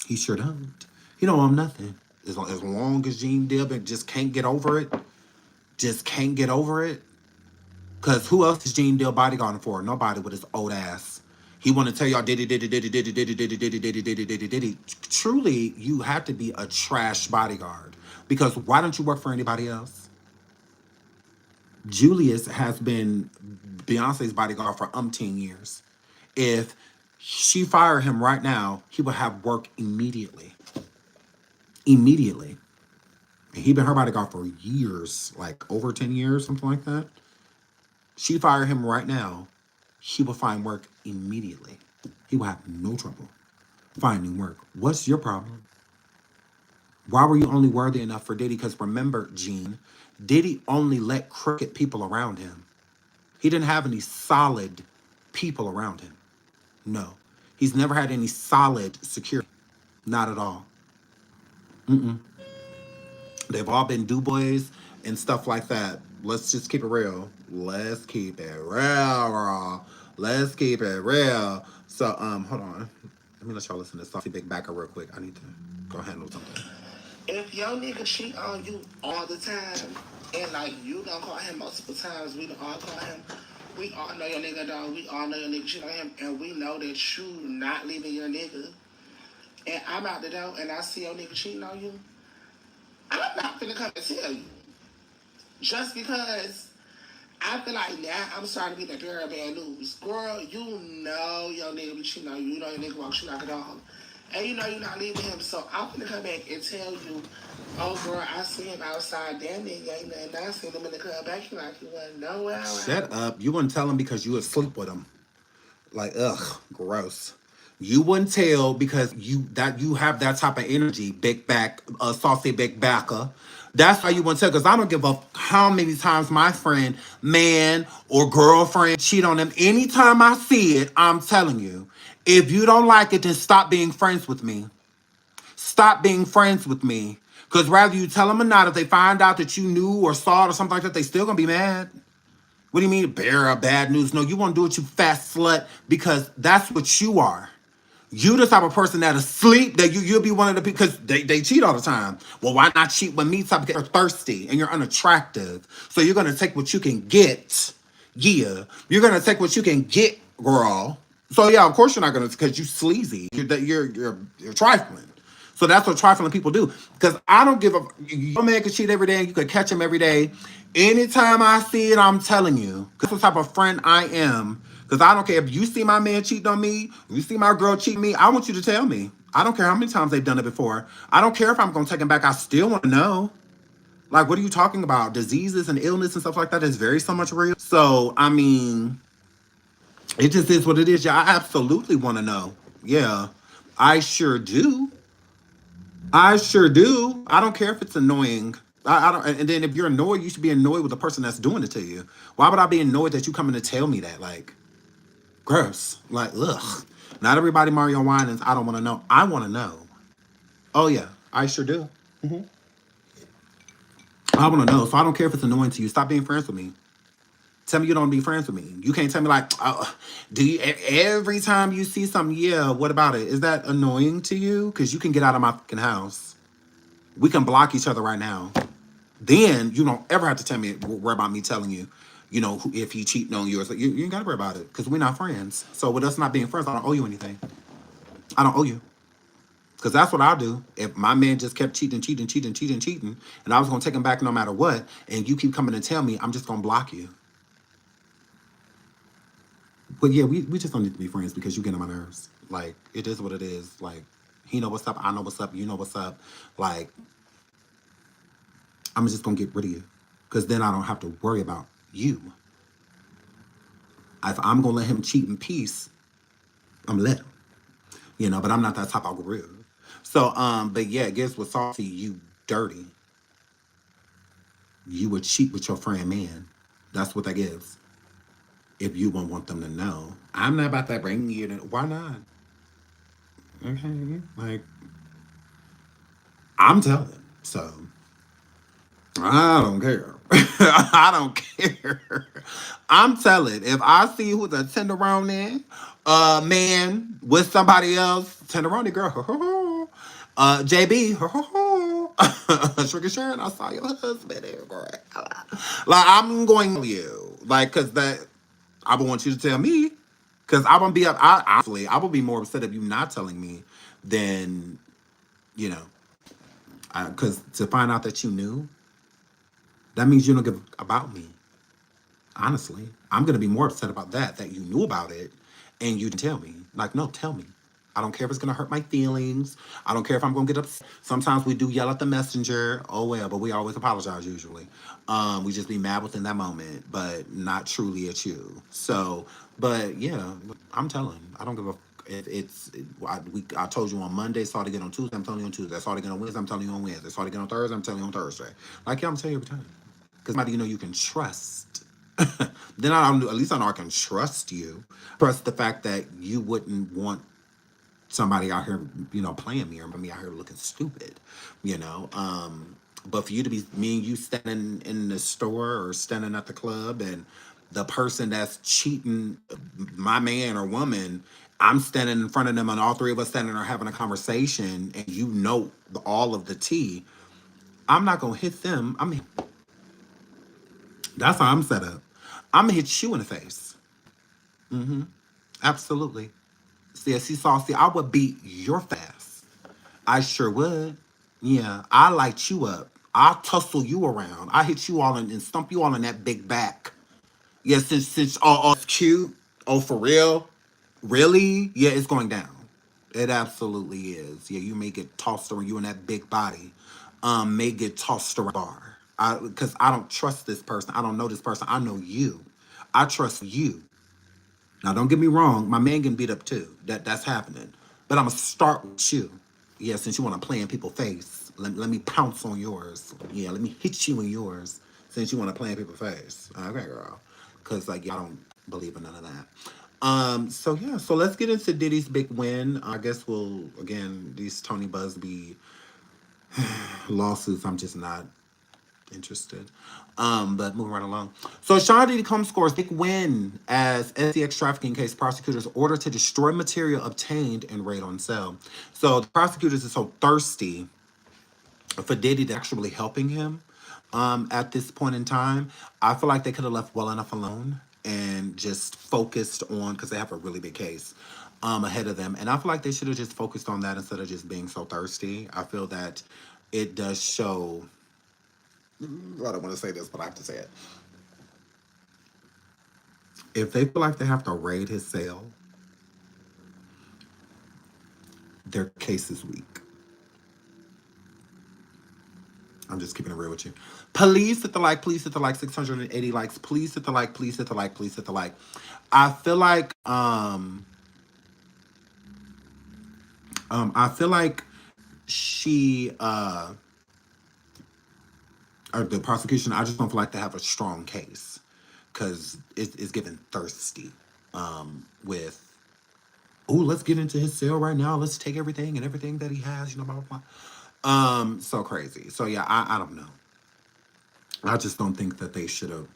He sure don't. He don't owe him nothing. As long as Gene Deal just can't get over it. Just can't get over it. Because who else is Gene Deal bodyguarding for? Nobody with his old ass. He want to tell y'all Diddy. Truly, you have to be a trash bodyguard. Because why don't you work for anybody else? Julius has been Beyonce's bodyguard for umpteen years. If she fired him right now, he would have work immediately. Immediately. And he been her bodyguard for years, like over 10 years, something like that. She fired him right now, he will find work immediately. He will have no trouble finding work. What's your problem? Why were you only worthy enough for Diddy? Because remember, Gene, Diddy only let crooked people around him. He didn't have any solid people around him. No. He's never had any solid security. Not at all. Mm-mm. They've all been do boys and stuff like that. Let's just keep it real. Let's keep it real, raw. Let's keep it real. So, hold on. Let me let y'all listen to Saucy Big Backer real quick. I need to go handle something. If your nigga cheat on you all the time, and like you don't call him multiple times, we don't all call him. We all know your nigga don't. We all know your nigga cheat on him, and we know that you not leaving your nigga. And I'm out the door, and I see your nigga cheating on you. I'm not finna come and tell you. Just because I feel like now I'm starting to be the bearer of bad news. Girl, you know your nigga be cheating on you. You know your nigga walks you like a dog. And you know you're not leaving him. So I'm gonna come back and tell you, oh girl, I see him outside. Damn nigga ain't nothing. I seen him in the club acting like he wasn't nowhere. Shut up. You wouldn't tell him because you asleep with him. Like, ugh, gross. You wouldn't tell because you have that type of energy, big back, saucy big backer. That's why you wouldn't tell, because I don't give a how many times my friend, man or girlfriend cheat on them. Anytime I see it, I'm telling you, if you don't like it, then stop being friends with me. Stop being friends with me. Because rather you tell them or not, if they find out that you knew or saw it or something like that, they still gonna be mad. What do you mean, bearer of bad news? No, you want to do it, you fat slut, because that's what you are. You the type of person that asleep, that you'll be one of the people, because they cheat all the time. Well, why not cheat with me? Type, because you're thirsty and you're unattractive. So you're going to take what you can get. Yeah. You're going to take what you can get, girl. So yeah, of course you're not going to, because you sleazy. You're trifling. So that's what trifling people do. Because I don't give a, your man can cheat every day and you could catch him every day. Anytime I see it, I'm telling you. Because that's the type of friend I am. Because I don't care if you see my man cheating on me, you see my girl cheating me, I want you to tell me. I don't care how many times they've done it before. I don't care if I'm going to take him back. I still want to know. Like, what are you talking about? Diseases and illness and stuff like that is very so much real. So, I mean, it just is what it is. Yeah, I absolutely want to know. Yeah, I sure do. I sure do. I don't care if it's annoying. I don't. And then if you're annoyed, you should be annoyed with the person that's doing it to you. Why would I be annoyed that you coming to tell me that? Like, gross. Like, ugh. Not everybody Mario Winans. I don't want to know. I want to know. Oh yeah, I sure do. I want to know. So I don't care if it's annoying to you. Stop being friends with me. Tell me you don't be friends with me. You can't tell me like, do you every time you see something? Yeah. What about it? Is that annoying to you? Because you can get out of my fucking house. We can block each other right now. Then you don't ever have to tell me, worry about me telling you, you know, if he cheating on you or something. You ain't got to worry about it because we're not friends. So with us not being friends, I don't owe you anything. I don't owe you. Because that's what I'll do. If my man just kept cheating, and I was going to take him back no matter what, and you keep coming and tell me, I'm just going to block you. But yeah, we just don't need to be friends because you get on my nerves. Like, it is what it is. Like, he know what's up, I know what's up, you know what's up. Like, I'm just going to get rid of you. Because then I don't have to worry about you. If I'm going to let him cheat in peace, I'm let him. You know, but I'm not that type of guru. So, but yeah, guess what, Saucy, you dirty. You would cheat with your friend man. That's what that gives. If you won't want them to know. I'm not about to bring you to, why not? Okay, like, I'm telling. So, I don't care. I don't care. I'm telling. If I see who's a tenderoni, man with somebody else, tenderoni girl, JB, Sugar Sharon, I saw your husband there, girl. Like, I'm going to you, like, cause that I would want you to tell me, cause I won't be up. Honestly, I would be more upset if you not telling me than, you know, cause to find out that you knew. That means you don't give about me. Honestly, I'm going to be more upset about that you knew about it and you didn't tell me. Like, no, tell me. I don't care if it's going to hurt my feelings. I don't care if I'm going to get upset. Sometimes we do yell at the messenger. Oh, well, but we always apologize usually. We just be mad within that moment, but not truly at you. So, but yeah, I'm telling. I don't give a I told you on Monday, saw it again on Tuesday, I'm telling you on Tuesday. I saw it again on Wednesday, I'm telling you on Wednesday. I saw it again on Thursday, I'm telling you on Thursday. Like, yeah, I'm telling you every time. Because somebody you know you can trust. then at least I know I can trust you. Trust the fact that you wouldn't want somebody out here, playing me or me out here looking stupid, you know. But for you to be me and you standing in the store or standing at the club and the person that's cheating, my man or woman, I'm standing in front of them and all three of us standing there having a conversation and all of the tea, I'm not gonna hit them. That's how I'm set up. I'm gonna hit you in the face. Absolutely. See, Saucy, I would beat your fast. I sure would. Yeah, I light you up. I'll tussle you around. I hit you all and stump you all in that big back. Yeah, since it's cute. Oh, for real? Really? Yeah, it's going down. It absolutely is. Yeah, you may get tossed around. You and that big body, may get tossed around the bar. Because I don't trust this person. I don't know this person. I know you. I trust you. Now, don't get me wrong. My man getting beat up too. That's happening. But I'm gonna start with you. Yeah, since you want to play in people's face, let me pounce on yours. Yeah, let me hit you in yours. Since you want to play in people's face. Okay, girl. Because I don't believe in none of that. So yeah, so let's get into Diddy's big win. I guess these Tony Busby lawsuits, I'm just not interested. But moving right along. So Sean Diddy Combs scores big win as SCX trafficking case prosecutors order to destroy material obtained in raid on sale. So the prosecutors are so thirsty for Diddy to actually helping him at this point in time. I feel like they could have left well enough alone and just focused on, because they have a really big case ahead of them. And I feel like they should have just focused on that instead of just being so thirsty. I feel that it does show, I don't want to say this, but I have to say it. If they feel like they have to raid his cell, their case is weak. I'm just keeping it real with you. Please hit the like, 680 likes. Please hit the like, please hit the like, please hit the like. I feel like she or the prosecution, I just don't feel like they have a strong case. Cause it's given thirsty. With let's get into his cell right now. Let's take everything that he has, blah, blah, blah. So crazy. So yeah, I don't know. I just don't think that they should have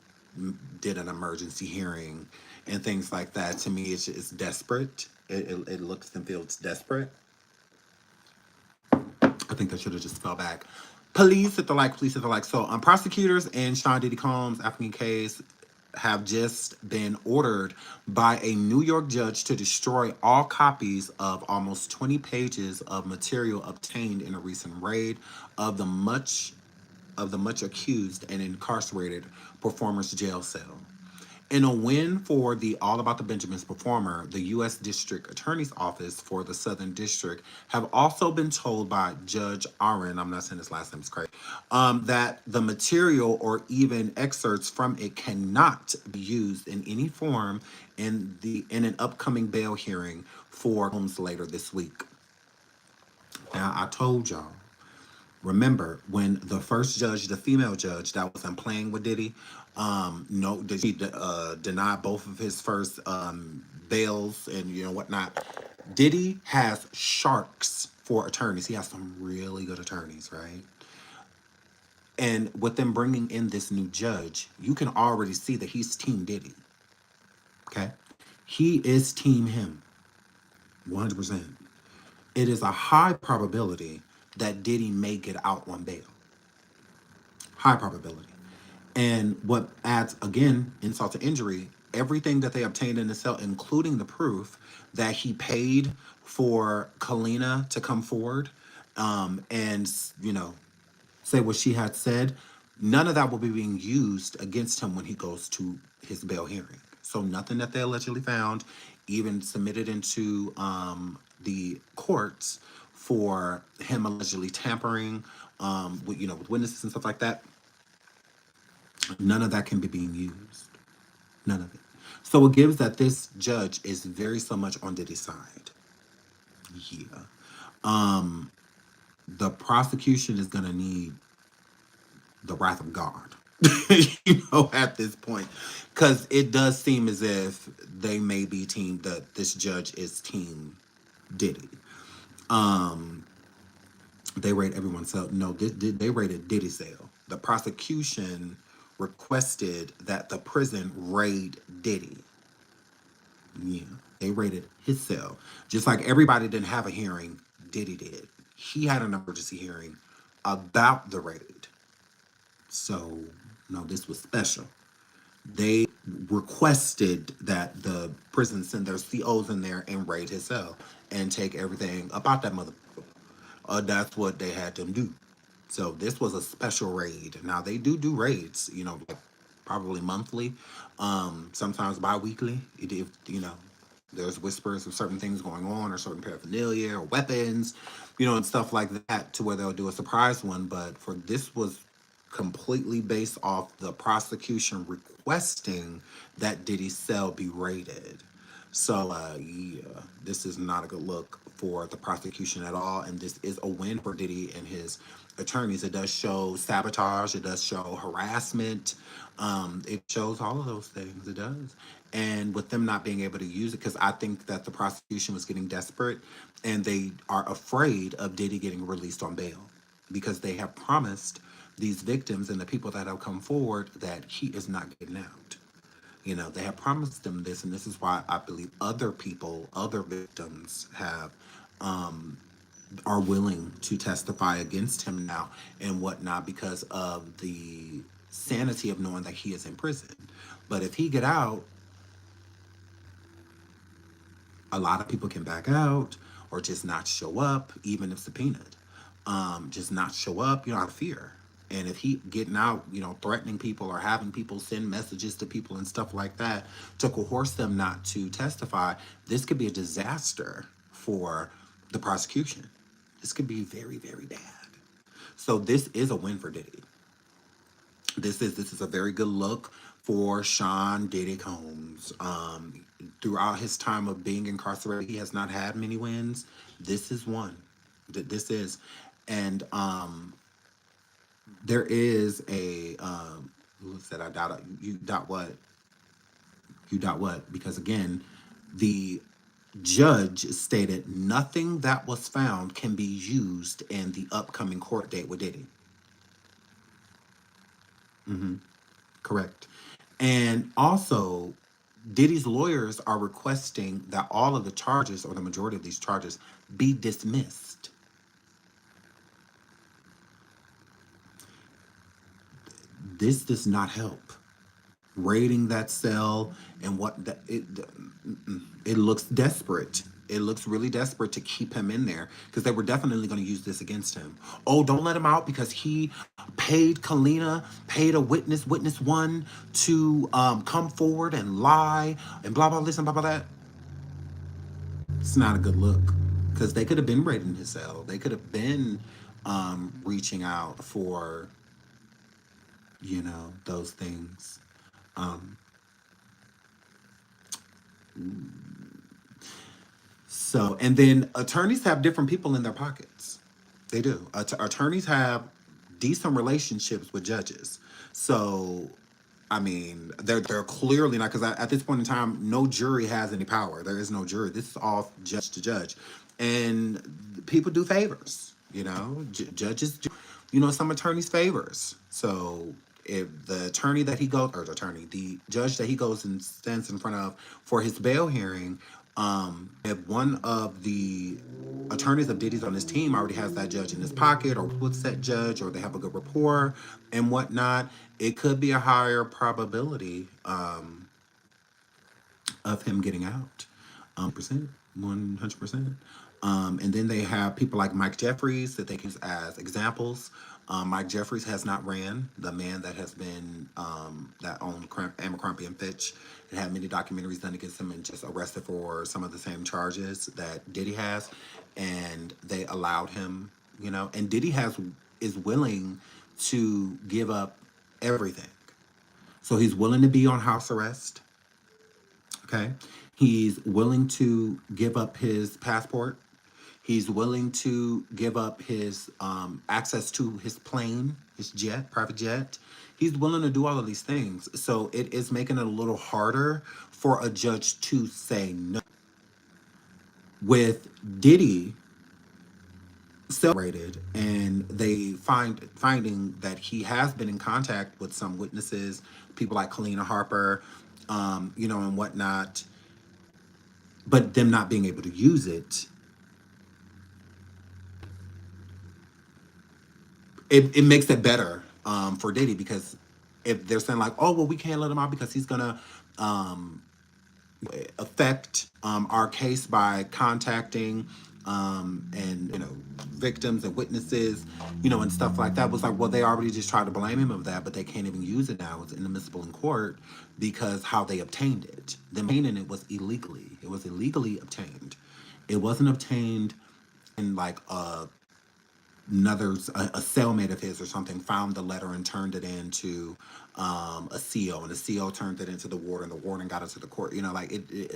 did an emergency hearing and things like that. To me, it's desperate. It looks and feels desperate. I think they should have just fell back. Please hit the like, please hit the like. So prosecutors in Sean Diddy Combs' African case have just been ordered by a New York judge to destroy all copies of almost 20 pages of material obtained in a recent raid of the much accused and incarcerated performer's jail cell. In a win for the All About the Benjamins performer, the U.S. District Attorney's Office for the Southern District have also been told by Judge Armon, I'm not saying his last name is crazy, that the material or even excerpts from it cannot be used in any form in an upcoming bail hearing for Holmes later this week. Now, I told y'all, remember when the first judge, the female judge that wasn't playing with Diddy, she denied both of his first bails and whatnot. Diddy has sharks for attorneys. He has some really good attorneys, right? And with them bringing in this new judge, you can already see that he's Team Diddy. Okay, he is Team him, 100%. It is a high probability that Diddy may get out on bail. High probability. And what adds, again, insult to injury, everything that they obtained in the cell, including the proof that he paid for Kalina to come forward and, say what she had said, none of that will be being used against him when he goes to his bail hearing. So nothing that they allegedly found, even submitted into the courts for him allegedly tampering with witnesses and stuff like that, none of that can be being used. None of it. So it gives that this judge is very so much on Diddy's side. Yeah. The prosecution is going to need the wrath of God At this point, because it does seem as if they may be team that this judge is team Diddy. Um, they rate everyone's cell. No, they rated Diddy's cell. The prosecution requested that the prison raid Diddy. Yeah, they raided his cell. Just like everybody didn't have a hearing, Diddy did. He had an emergency hearing about the raid. So, no, this was special. They requested that the prison send their COs in there and raid his cell and take everything about that mother. That's what they had them do. So this was a special raid. Now they do raids, like probably monthly, sometimes bi-weekly. If there's whispers of certain things going on or certain paraphernalia or weapons, and stuff like that, to where they'll do a surprise one. But for this was completely based off the prosecution requesting that Diddy's cell be raided. So, yeah, this is not a good look for the prosecution at all. And this is a win for Diddy and his attorneys. It does show sabotage. It does show harassment. It shows all of those things. It does. And with them not being able to use it, because I think that the prosecution was getting desperate and they are afraid of Diddy getting released on bail because they have promised these victims and the people that have come forward that he is not getting out. They have promised them this, and this is why I believe other people, other victims are willing to testify against him now and whatnot because of the sanity of knowing that he is in prison. But if he get out, a lot of people can back out or just not show up, even if subpoenaed. Just not show up, out of fear. And if he getting out, threatening people or having people send messages to people and stuff like that to coerce them not to testify, this could be a disaster for the prosecution. This could be very, very bad. So this is a win for Diddy. This is a very good look for Sean Diddy Combs. Throughout his time of being incarcerated, he has not had many wins. This is one. This is, and there is a who said I doubt it. You doubt what? You doubt what? Because again, the judge stated nothing that was found can be used in the upcoming court date with Diddy. Correct. And also, Diddy's lawyers are requesting that all of the charges, or the majority of these charges, be dismissed. This does not help. Raiding that cell and it looks desperate. It looks really desperate to keep him in there because they were definitely going to use this against him. Oh, don't let him out because he paid Kalina, paid a witness one to come forward and lie and blah blah this and blah blah that. It's not a good look because they could have been raiding his cell. They could have been reaching out for those things. So, and then attorneys have different people in their pockets. They do. Attorneys have decent relationships with judges. So, I mean, they're clearly not, because at this point in time, no jury has any power. There is no jury. This is all judge to judge, and people do favors. Judges do, some attorneys favors. So if the attorney that he goes, or the judge that he goes and stands in front of for his bail hearing, if one of the attorneys of Diddy's on his team already has that judge in his pocket or puts that judge, or they have a good rapport and whatnot, it could be a higher probability of him getting out. 100%. And then they have people like Mike Jeffries that they use as examples. Mike Jeffries has not ran. The man that has been, that owned Abercrombie and Fitch, and had many documentaries done against him and just arrested for some of the same charges that Diddy has. And they allowed him, and Diddy is willing to give up everything. So he's willing to be on house arrest. Okay. He's willing to give up his passport. He's willing to give up his access to his plane, his jet, private jet. He's willing to do all of these things. So it is making it a little harder for a judge to say no. With Diddy celebrated, and they finding that he has been in contact with some witnesses, people like Kalina Harper, and whatnot, but them not being able to use it. It makes it better for Diddy, because if they're saying like, oh well, we can't let him out because he's gonna um, affect our case by contacting and victims and witnesses, and stuff like that, was like, well, they already just tried to blame him of that, but they can't even use it now. It's inadmissible in court because how they obtained it. Them obtaining it was illegally. It was illegally obtained. It wasn't obtained in like a cellmate of his or something found the letter and turned it into a CO, and the CO turned it into the warden got it to the court, like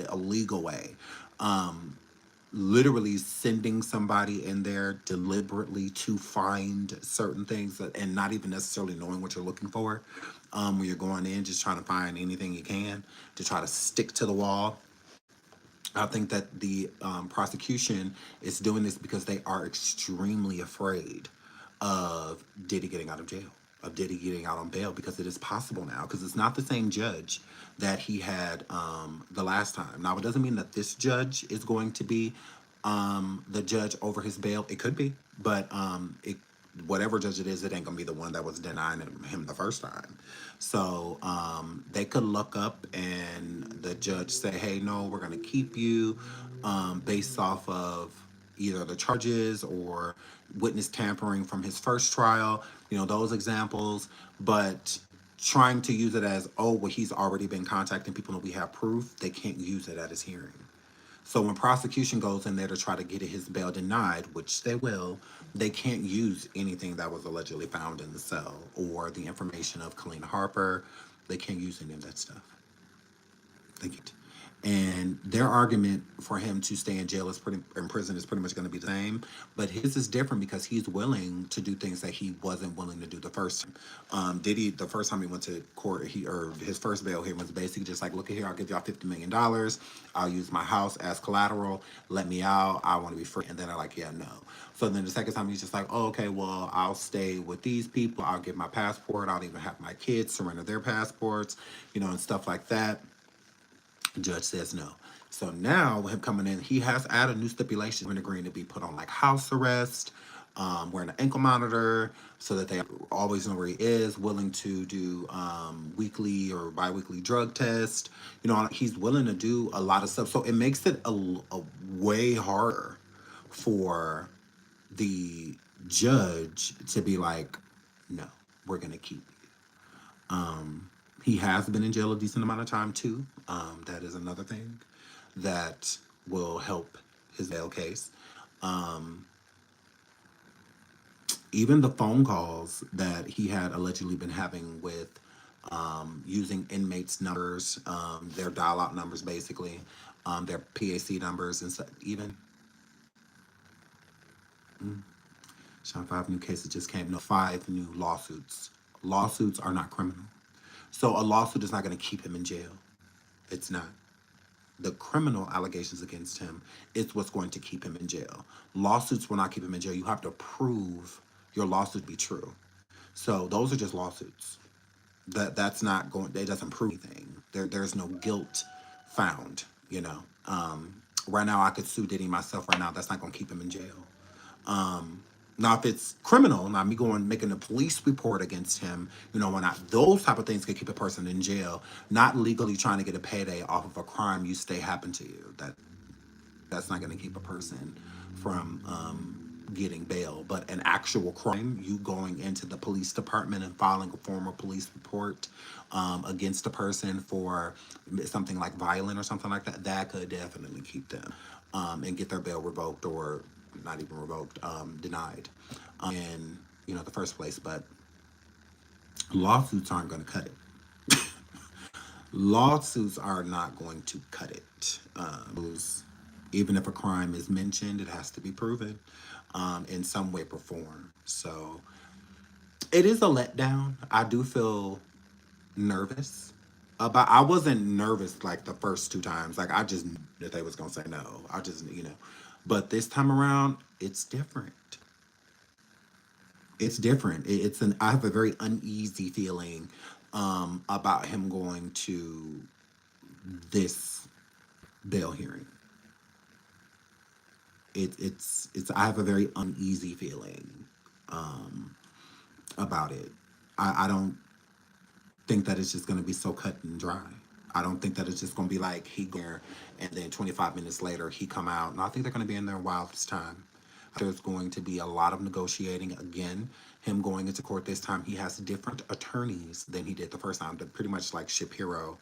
a legal way. Literally sending somebody in there deliberately to find certain things and not even necessarily knowing what you're looking for, when you're going in just trying to find anything you can to try to stick to the wall. I think that the prosecution is doing this because they are extremely afraid of Diddy getting out of jail, of Diddy getting out on bail, because it is possible now, because it's not the same judge that he had the last time. Now, it doesn't mean that this judge is going to be the judge over his bail. It could be, but whatever judge it is, it ain't gonna be the one that was denying him the first time. So they could look up and the judge say, hey, no, we're gonna keep you based off of either the charges or witness tampering from his first trial, those examples. But trying to use it as, oh, well, he's already been contacting people and we have proof, they can't use it at his hearing. So when prosecution goes in there to try to get his bail denied, which they will, they can't use anything that was allegedly found in the cell or the information of Kalina Harper. They can't use any of that stuff. They can't. And their argument for him to stay in prison is pretty much going to be the same, but his is different because he's willing to do things that he wasn't willing to do the first time. Diddy, the first time he went to court, his first bail hearing was basically just like, look at here, I'll give y'all $50 million. I'll use my house as collateral. Let me out. I want to be free. And then they're like, yeah, no. So then the second time he's just like, oh, okay, well, I'll stay with these people. I'll get my passport. I'll even have my kids surrender their passports, and stuff like that. The judge says no. So now, with him coming in, he has added new stipulations in agreeing to be put on like house arrest, wearing an ankle monitor, so that they always know where he is, willing to do weekly or bi-weekly drug test. He's willing to do a lot of stuff. So it makes it a way harder for the judge to be like, no, we're going to keep you. He has been in jail a decent amount of time too. That is another thing that will help his bail case. Even the phone calls that he had allegedly been having with using inmates' numbers, their dial-out numbers basically, their PAC numbers, and stuff. Even Sean, 5 new cases just came. No, 5 new lawsuits. Lawsuits are not criminal. So a lawsuit is not going to keep him in jail. It's not. The criminal allegations against him is what's going to keep him in jail. Lawsuits will not keep him in jail. You have to prove your lawsuit to be true. So those are just lawsuits. That's not going. It doesn't prove anything. There's no guilt found. Right now I could sue Diddy myself. Right now, that's not going to keep him in jail. Now, if it's criminal, now me making a police report against him, those type of things can keep a person in jail. Not legally trying to get a payday off of a crime you say happened to you. That's not going to keep a person from getting bail. But an actual crime, you going into the police department and filing a formal police report against a person for something like violent or something like that, that could definitely keep them and get their bail revoked, or not even revoked, denied in the first place. But lawsuits aren't going to cut it. Lawsuits are not going to cut it. Even if a crime is mentioned, it has to be proven in some way or form. So it is a letdown. I do feel nervous about. I wasn't nervous like the first two times. Like I just knew that they was gonna say no. I just but this time around, it's different. It's different. It's an. I have a very uneasy feeling about him going to this bail hearing. It's. I have a very uneasy feeling about it. I don't think that it's just going to be so cut and dry. I don't think that it's just going to be like he go there and then 25 minutes later he come out. And I think they're going to be in there a while this time. There's going to be a lot of negotiating again. Him going into court this time, he has different attorneys than he did the first time. But pretty much like Shapiro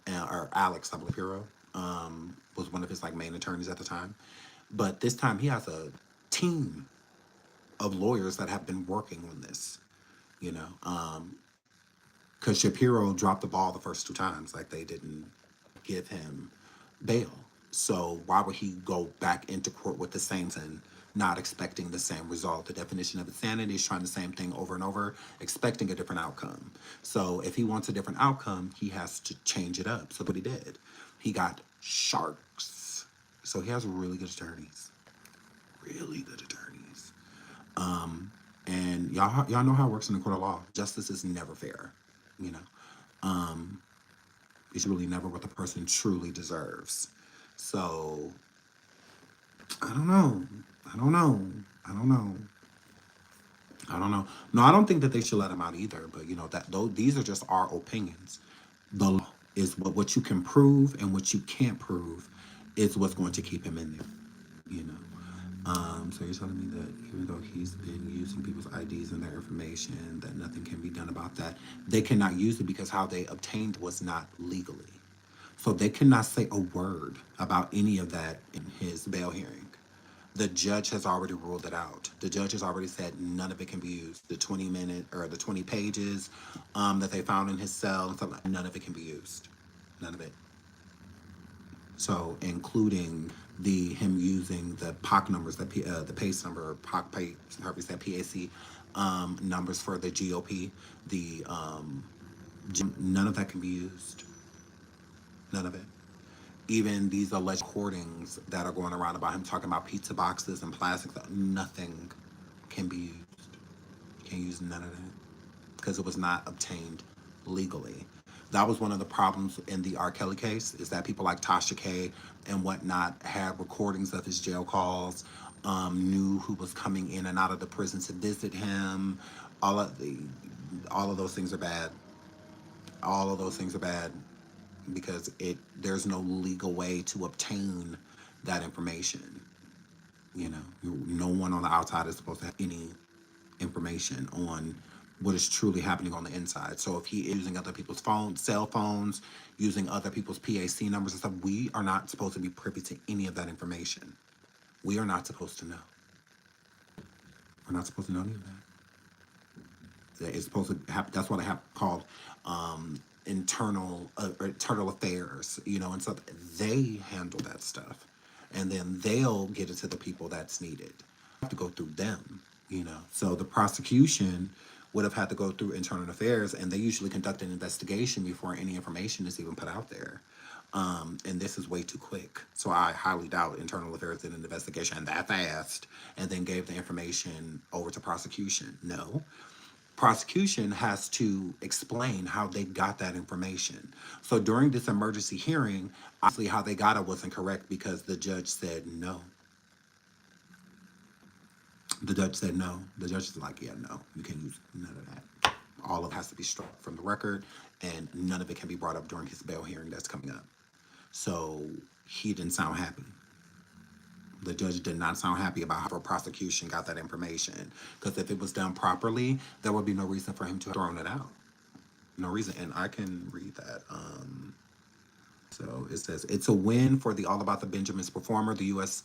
or Alex, I believe Shapiro, was one of his like main attorneys at the time. But this time he has a team of lawyers that have been working on this, you know. Because Shapiro dropped the ball the first two times. Like, they didn't give him bail. So why would he go back into court with the same thing, not expecting the same result? The definition of insanity is trying the same thing over and over, expecting a different outcome. So if he wants a different outcome, he has to change it up. So what he did, he got sharks. So he has really good attorneys. Really good attorneys. And y'all know how it works in the court of law. Justice is never fair. You know, it's really never what the person truly deserves. So, I don't know. No, I don't think that they should let him out either. But you know these are just our opinions. The law is what you can prove, and what you can't prove is what's going to keep him in there. You know. So you're telling me that even though he's been using people's IDs and their information, that nothing can be done about that. They cannot use it because how they obtained was not legally. So they cannot say a word about any of that in his bail hearing. The judge has already ruled it out. The judge has already said none of it can be used. The 20-minute or the 20 pages that they found in his cell, and stuff, none of it can be used. None of it. So, including him using the POC numbers, the PACE number, or POC, however you say PAC numbers for the GOP, none of that can be used. None of it. Even these alleged recordings that are going around about him talking about pizza boxes and plastic, nothing can be used. You can't use none of that because it was not obtained legally. That was one of the problems in the R. Kelly case, is that people like Tasha K and whatnot had recordings of his jail calls, knew who was coming in and out of the prison to visit him. All of those things are bad. All of those things are bad because there's no legal way to obtain that information. You know, no one on the outside is supposed to have any information on what is truly happening on the inside. So if he is using other people's cell phones, using other people's PAC numbers and stuff, we are not supposed to be privy to any of that information. We are not supposed to know. We're not supposed to know any of that. It's supposed to happen. That's what I have called internal affairs, you know, and stuff. They handle that stuff, and then they'll get it to the people that's needed. You have to go through them, you know. So the prosecution would have had to go through internal affairs, and they usually conduct an investigation before any information is even put out there. And this is way too quick. So I highly doubt internal affairs did an investigation that fast and then gave the information over to prosecution. No. Prosecution has to explain how they got that information. So during this emergency hearing, obviously how they got it wasn't correct because the judge said no. The judge said no. The judge is like, yeah, no, you can't use none of that. All of it has to be struck from the record, and none of it can be brought up during his bail hearing that's coming up. So he didn't sound happy. The judge did not sound happy about how the prosecution got that information. Because if it was done properly, there would be no reason for him to have thrown it out. No reason. And I can read that. So it says, it's a win for the All About the Benjamins performer. The U.S.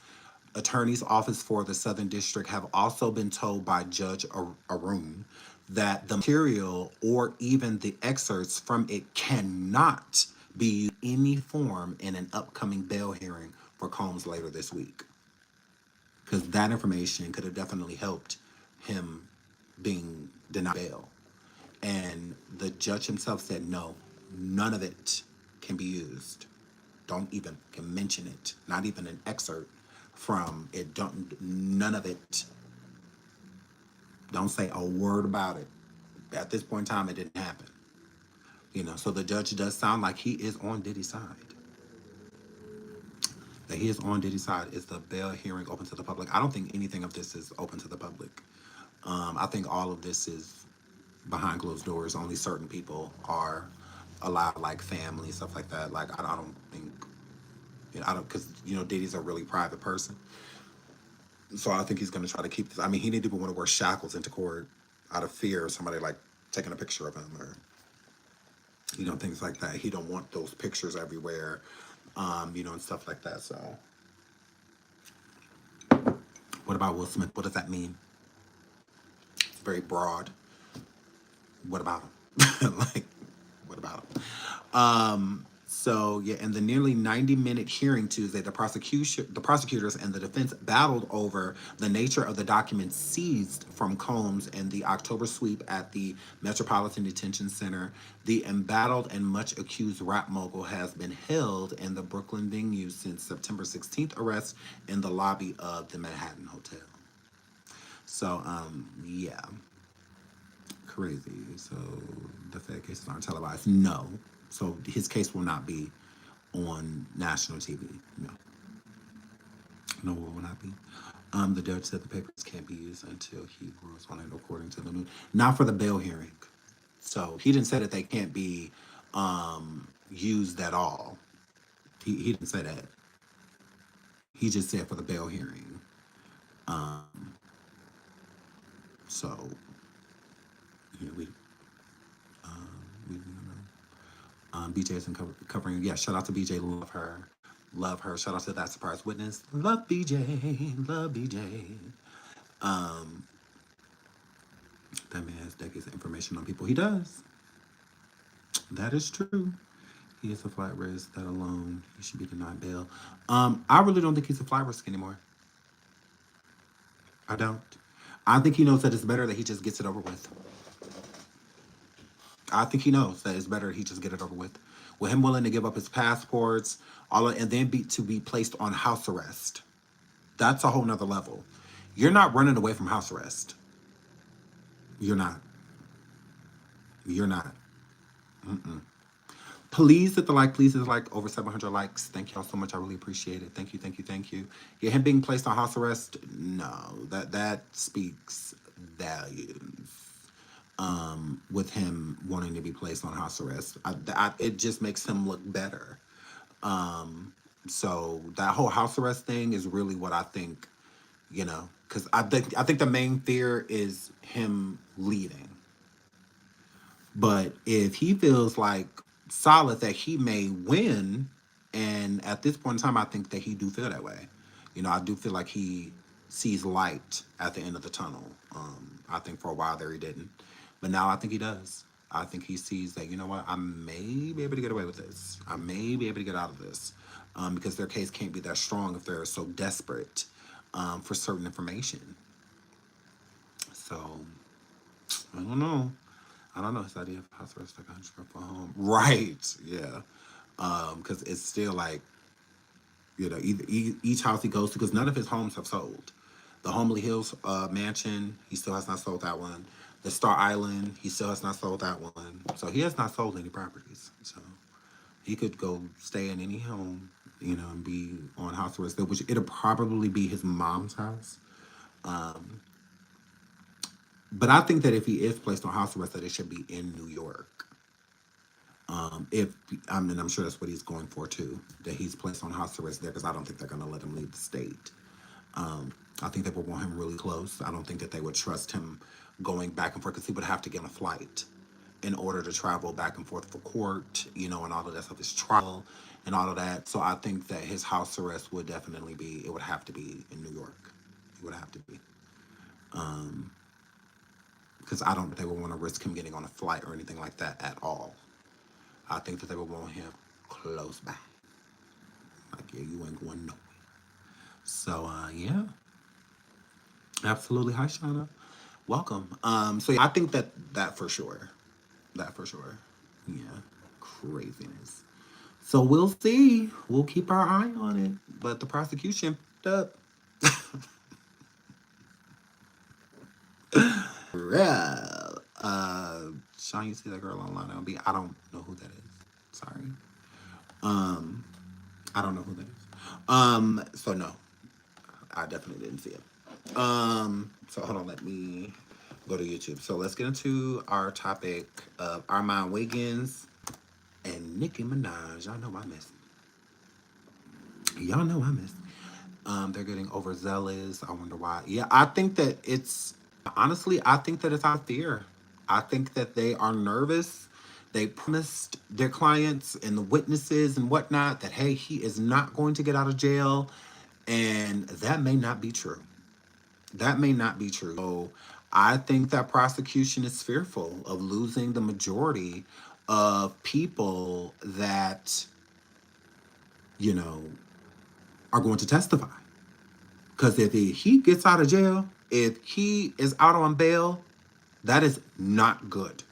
Attorney's Office for the Southern District have also been told by Judge Armon that the material or even the excerpts from it cannot be used in any form in an upcoming bail hearing for for Combs later this week. Because that information could have definitely helped him being denied bail. And the judge himself said, no, none of it can be used. Don't even can mention it. Not even an excerpt from it. None of it. Don't say a word about it. At this point in time, it didn't happen. So the judge does sound like he is on Diddy's side. That he is on Diddy's side. Is the bail hearing open to the public? I don't think anything of this is open to the public. I think all of this is behind closed doors. Only certain people are allowed, like family, stuff like that. Like, I don't think, because, Diddy's a really private person. So I think he's going to try to keep this. I mean, he didn't even want to wear shackles into court out of fear of somebody, like, taking a picture of him or, things like that. He don't want those pictures everywhere, and stuff like that. So what about Will Smith? What does that mean? It's very broad. What about him? Like, what about him? So yeah, in the nearly 90-minute hearing Tuesday, the prosecutors and the defense battled over the nature of the documents seized from Combs in the October sweep at the Metropolitan Detention Center. The embattled and much accused rap mogul has been held in the Brooklyn venue since September 16th arrest in the lobby of the Manhattan Hotel. So yeah. Crazy. So the Fed cases aren't televised. No. So his case will not be on national TV. No. No, it will not be. The judge said the papers can't be used until he rules on it, according to the news. Not for the bail hearing. So he didn't say that they can't be used at all. He didn't say that. He just said for the bail hearing. So yeah, BJ isn't covering. Yeah, shout out to BJ. Love her. Love her. Shout out to That Surprise Witness. Love BJ. Love BJ. That man has decades of information on people. He does. That is true. He is a flight risk. That alone, he should be denied bail. I really don't think he's a flight risk anymore. I don't. I think he knows that it's better that he just gets it over with. I think he knows that it's better he just get it over with. With him willing to give up his passports, and then be placed on house arrest. That's a whole nother level. You're not running away from house arrest. You're not. You're not. Please hit the like. Please hit the like. Over 700 likes. Thank y'all so much. I really appreciate it. Thank you. Thank you. Thank you. Yeah, him being placed on house arrest. No, that speaks volumes. With him wanting to be placed on house arrest, it just makes him look better. So that whole house arrest thing is really what I think, because I think the main fear is him leaving. But if he feels like solid that he may win, and at this point in time, I think that he do feel that way. I do feel like he sees light at the end of the tunnel. I think for a while there he didn't. But now I think he does. I think he sees that, you know what, I may be able to get away with this. I may be able to get out of this. Because their case can't be that strong if they're so desperate for certain information. So, I don't know. His idea of house arrest, like 100 for home. Right, yeah. Because it's still like, each house he goes to, because none of his homes have sold. The Homely Hills mansion, he still has not sold that one. The Star Island, he still has not sold that one. So he has not sold any properties. So he could go stay in any home, and be on house arrest, which it'll probably be his mom's house. But I think that if he is placed on house arrest, that it should be in New York. I'm sure that's what he's going for too, that he's placed on house arrest there, because I don't think they're going to let him leave the state. I think they would want him really close. I don't think that they would trust him going back and forth, because he would have to get on a flight in order to travel back and forth for court, and all of that stuff, his trial and all of that. So I think that his house arrest would definitely it would have to be in New York. It would have to be. Because I don't think they would want to risk him getting on a flight or anything like that at all. I think that they would want him close by. Like, yeah, you ain't going nowhere. So yeah, absolutely. Hi, Shauna. Welcome. So yeah, I think that for sure. That for sure. Yeah. Craziness. So we'll see. We'll keep our eye on it. But the prosecution f***ed up. Real. Sean, you see that girl online? I don't know who that is. Sorry. Um, I don't know who that is. So no, I definitely didn't see it. So hold on, let me go to YouTube. So let's get into our topic of Armon Wiggins and Nicki Minaj. Y'all know I miss. Y'all know I miss. They're getting overzealous. I wonder why. Yeah, I think that it's honestly, I think that it's out of fear. I think that they are nervous. They promised their clients and the witnesses and whatnot that hey, he is not going to get out of jail, and that may not be true. That may not be true. So I think that prosecution is fearful of losing the majority of people that, you know, are going to testify. Because if he gets out of jail, if he is out on bail, that is not good.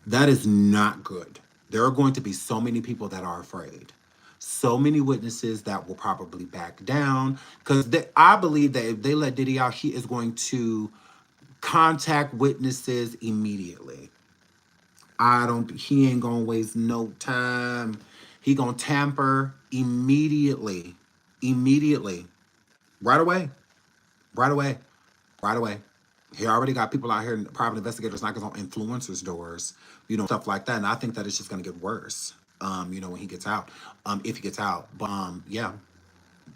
That is not good. There are going to be so many people that are afraid. So many witnesses that will probably back down. Because I believe that if they let Diddy out, he is going to contact witnesses immediately. He ain't gonna waste no time. He gonna tamper immediately. Immediately. Right away. Right away. Right away. He already got people out here, private investigators knocking on influencers' doors, stuff like that. And I think that it's just gonna get worse. When he gets out. If he gets out. But yeah,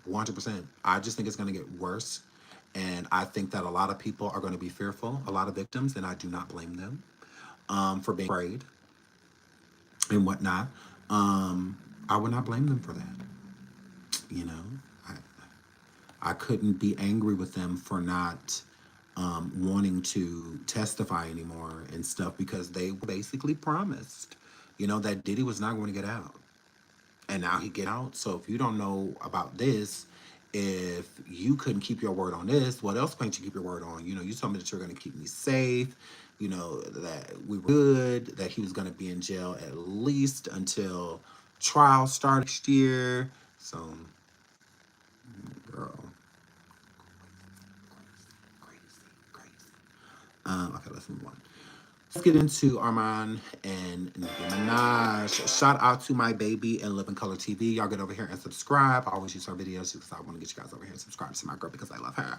100%. I just think it's gonna get worse. And I think that a lot of people are gonna be fearful, a lot of victims, and I do not blame them for being afraid and whatnot. I would not blame them for that. You know, I couldn't be angry with them for not wanting to testify anymore and stuff because they basically promised, that Diddy was not going to get out. And now he get out. So if you don't know about this, if you couldn't keep your word on this, what else can't you keep your word on? You told me that you're going to keep me safe, that we were good, that he was going to be in jail at least until trial started next year. So, girl, crazy. Okay, let's move on. Let's get into Armon and Nicki Minaj. Shout out to my baby and Live in Color TV. Y'all get over here and subscribe. I always use her videos because I want to get you guys over here and subscribe to my girl because I love her.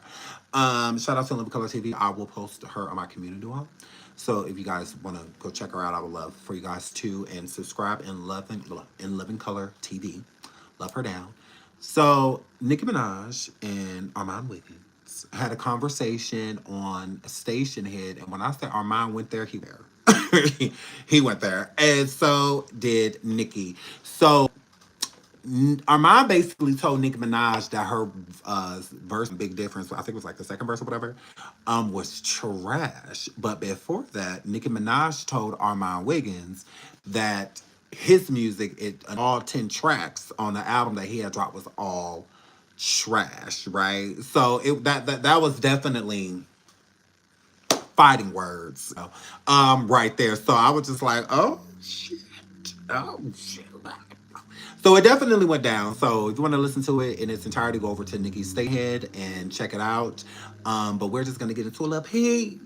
Shout out to Live in Color TV. I will post her on my community wall. So if you guys want to go check her out, I would love for you guys to and subscribe and Live in Color TV. Love her down. So Nicki Minaj and Armon Wiggins had a conversation on a station head, and when I say Armon went there, he went there. He went there, and so did Nicki. So Armon basically told Nicki Minaj that her verse, Big Difference, I think it was like the second verse or whatever, was trash. But before that, Nicki Minaj told Armon Wiggins that his music, all 10 tracks on the album that he had dropped was all trash, right? So that was definitely fighting words, right there. So I was just like, oh shit, oh shit. So it definitely went down. So if you want to listen to it in its entirety, go over to Nicki's Stay Head and check it out. But we're just gonna get into a little piece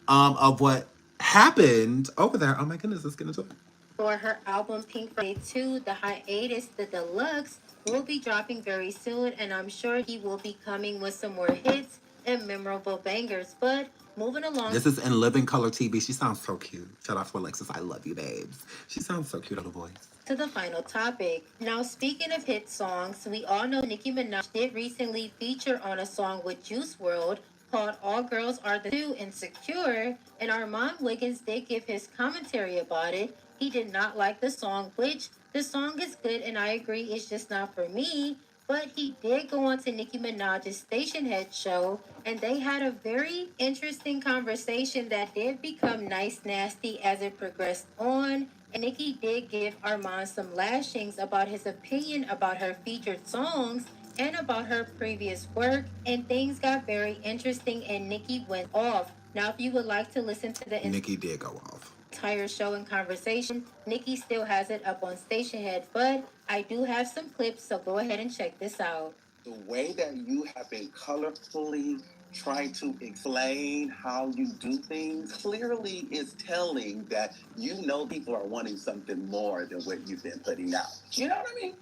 of what happened over there. Oh my goodness, let's get into it. For her album Pink Friday 2, the hiatus, the deluxe, will be dropping very soon, and I'm sure he will be coming with some more hits and memorable bangers. But moving along. This is in Living Color TV. She sounds so cute. Shout out to Alexis. I love you, babes. She sounds so cute on the voice. To the final topic. Now, speaking of hit songs, we all know Nicki Minaj did recently feature on a song with Juice WRLD called All Girls Are the Two Insecure, and Armon Wiggins did give his commentary about it. He did not like the song, which the song is good and I agree it's just not for me. But he did go on to Nicki Minaj's Station Head show, and they had a very interesting conversation that did become nice nasty as it progressed on. And Nicki did give Armon some lashings about his opinion about her featured songs, and about her previous work, and things got very interesting and Nicki went off. Now, if you would like to listen to the Nicki did go off. entire show and conversation, Nicki still has it up on Station Head, but I do have some clips, so go ahead and check this out. The way that you have been colorfully trying to explain how you do things clearly is telling that you know people are wanting something more than what you've been putting out. You know what I mean?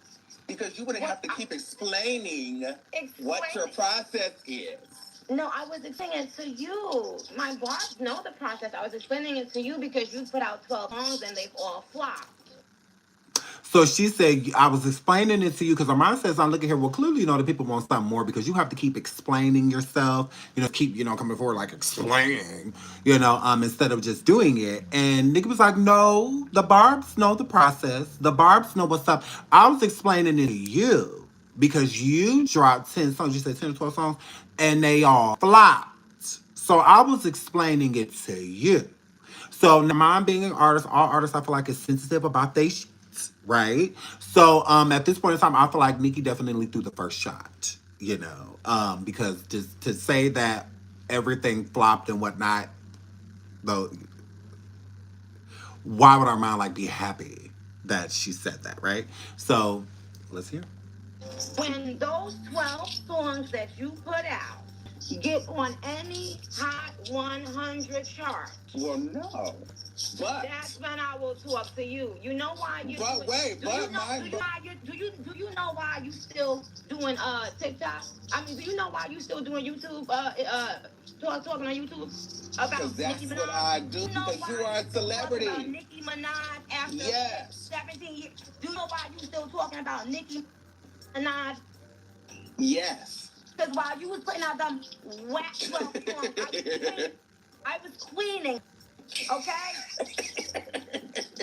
Because you wouldn't have to keep explaining what your process is. No, I was explaining it to you. My boss know the process. I was explaining it to you because you put out 12 songs and they've all flopped. So she said, I was explaining it to you because Armon says, I'm looking here. Well, clearly, you know, the people want something more because you have to keep explaining yourself, you know, keep, you know, coming forward like explaining, you know, instead of just doing it. And Nicki was like, no, the Barbs know the process. The Barbs know what's up. I was explaining it to you because you dropped 10 songs. You said 10 or 12 songs and they all flopped. So I was explaining it to you. So now mine being an artist, all artists I feel like is sensitive about their shit, right? So at this point in time, I feel like Nicki definitely threw the first shot, you know, because just to say that everything flopped and whatnot, though, why would our mind like be happy that she said that, right? So let's hear. When those 12 songs that you put out get on any Hot 100 chart, Well, no. But that's when I will talk to you. You know why you? But wait, do but you know, my do you know why you still doing TikTok? I mean, do you know why you still doing YouTube? Talking on YouTube about because that's Nicki Minaj? what I do You know because why you are a still talking celebrity. about Nicki Minaj after Yes. 17 years? Do you know why you still talking about Nicki Minaj? Yes. Because while you was putting out them whack 12 songs, I was cleaning. Okay?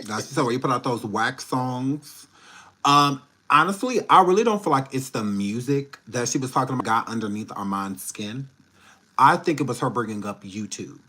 Now she said, well, you put out those wax songs. Honestly, I really don't feel like it's the music that she was talking about got underneath Armand's skin. I think it was her bringing up YouTube.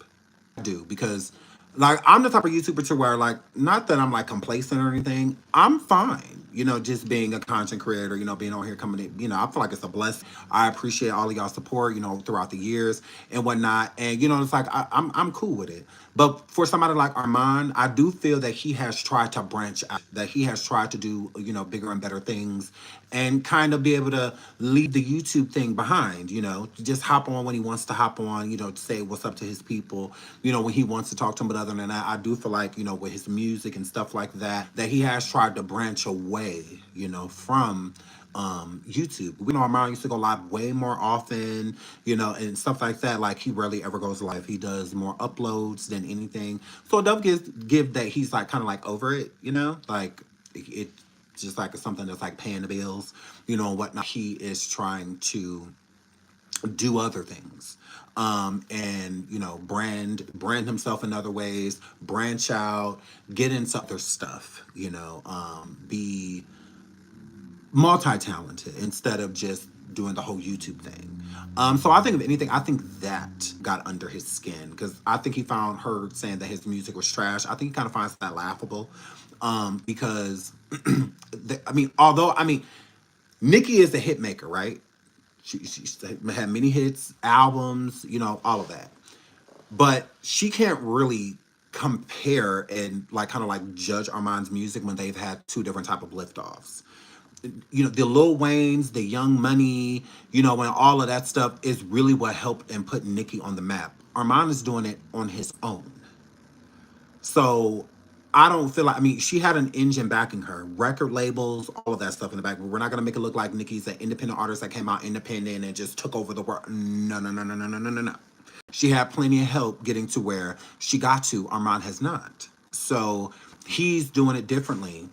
I do because, like, I'm the type of YouTuber to where, like, not that I'm like complacent or anything. I'm fine, you know, just being a content creator, you know, being on here coming in, you know, I feel like it's a blessing. I appreciate all of y'all support, you know, throughout the years and whatnot. And, you know, it's like, I'm cool with it. But for somebody like Armand, I do feel that he has tried to branch out, that he has tried to do, you know, bigger and better things and kind of be able to leave the YouTube thing behind, you know, just hop on when he wants to hop on, you know, to say what's up to his people, you know, when he wants to talk to them. But other than that, I do feel like, you know, with his music and stuff like that, that he has tried to branch away, you know, from YouTube. We know Armand used to go live way more often, you know, and stuff like that. Like he rarely ever goes live. He does more uploads than anything. So it does give that he's like kind of like over it, you know, like it just like something that's like paying the bills, you know, and whatnot. He is trying to do other things, and you know, brand himself in other ways, branch out, get into other stuff, you know, be multi-talented instead of just doing the whole YouTube thing. So I think if anything, I think that got under his skin because I think he found her saying that his music was trash. I think he kind of finds that laughable, because I mean, Nicki is a hit maker, right? She had many hits, albums, you know, all of that. But she can't really compare and like kind of like judge Armand's music when they've had two different type of liftoffs. You know, the Lil Waynes, the Young Money, you know, and all of that stuff is really what helped and put Nicki on the map. Armand is doing it on his own. So I don't feel like, I mean, she had an engine backing her, record labels, all of that stuff in the back. But we're not going to make it look like Nicki's an independent artist that came out independent and just took over the world. No, no, no, no, no, no, no, no, no. She had plenty of help getting to where she got to. Armand has not. So he's doing it differently.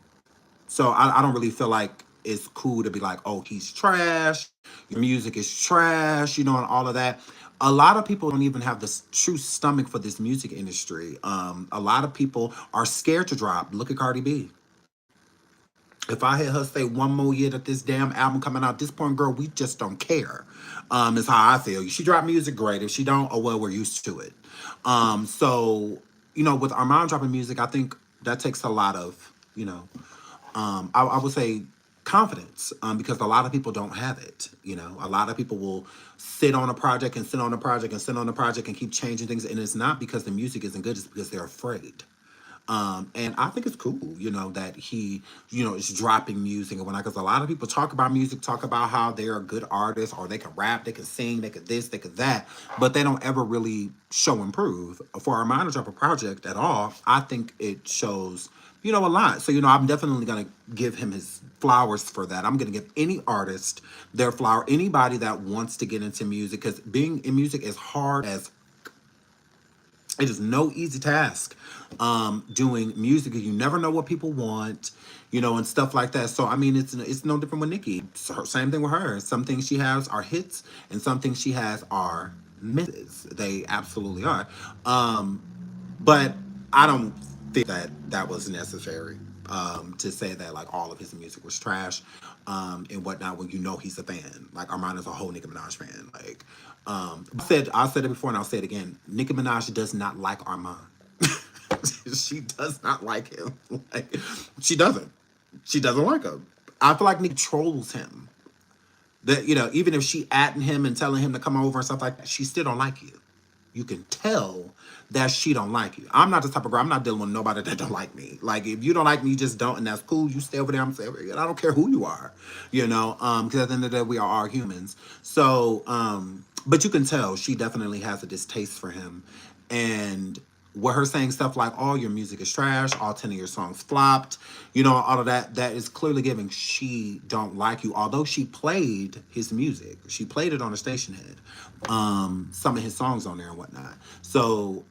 So I don't really feel like it's cool to be like, oh, he's trash, your music is trash, you know, and all of that. A lot of people don't even have this true stomach for this music industry. A lot of people are scared to drop. Look at Cardi B. If I hear her say one more year that this damn album coming out, this point, girl, we just don't care. Is how I feel. She dropped music, great. If she don't, oh well, we're used to it. So, you know, with Armand dropping music, I think that takes a lot of, you know, I would say confidence, because a lot of people don't have it. You know, a lot of people will sit on a project and sit on a project and sit on a project and keep changing things, and it's not because the music isn't good; it's because they're afraid. And I think it's cool, you know, that he, you know, is dropping music and whatnot. Because a lot of people talk about music, talk about how they're a good artist, or they can rap, they can sing, they could this, they could that, but they don't ever really show and prove. For Armon to drop a project at all, I think it shows, you know, a lot. So, you know, I'm definitely going to give him his flowers for that. I'm going to give any artist their flower, anybody that wants to get into music, because being in music is hard as it is no easy task, doing music. You never know what people want, you know, and stuff like that. So I mean, it's no different with Nicki. So, same thing with her. Some things she has are hits, and some things she has are misses. They absolutely are. But I don't think that that was necessary, to say that like all of his music was trash, and whatnot, when you know he's a fan. Like Armon is a whole Nicki Minaj fan. Like, I said it before and I'll say it again. Nicki Minaj does not like Armon. She does not like him. Like, she doesn't. She doesn't like him. I feel like Nicki trolls him. That, you know, even if she atting him and telling him to come over and stuff like that, she still don't like you. You can tell that she don't like you. I'm not the type of girl. I'm not dealing with nobody that don't like me. Like, if you don't like me, you just don't, and that's cool. You stay over there. I'm saying, I don't care who you are, you know, because at the end of the day, we are all humans. So, but you can tell she definitely has a distaste for him, and with her saying stuff like, "Oh, your music is trash. All 10 of your songs flopped," you know, all of that. That is clearly giving she don't like you. Although she played his music, she played it on a station head, some of his songs on there and whatnot. So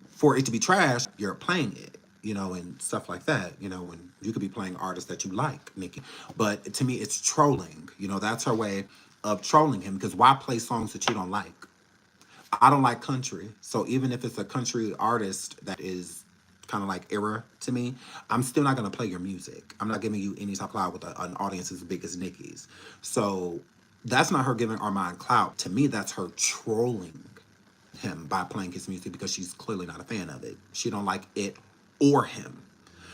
for it to be trash, you're playing it, you know, and stuff like that. You know, when you could be playing artists that you like, Nicki. But to me, it's trolling. You know, that's her way of trolling him. Because why play songs that you don't like? I don't like country. So even if it's a country artist that is kind of like era to me, I'm still not going to play your music. I'm not giving you any type of clout with an audience as big as Nicki's. So that's not her giving Armon clout. To me, that's her trolling him by playing his music, because she's clearly not a fan of it. She don't like it or him.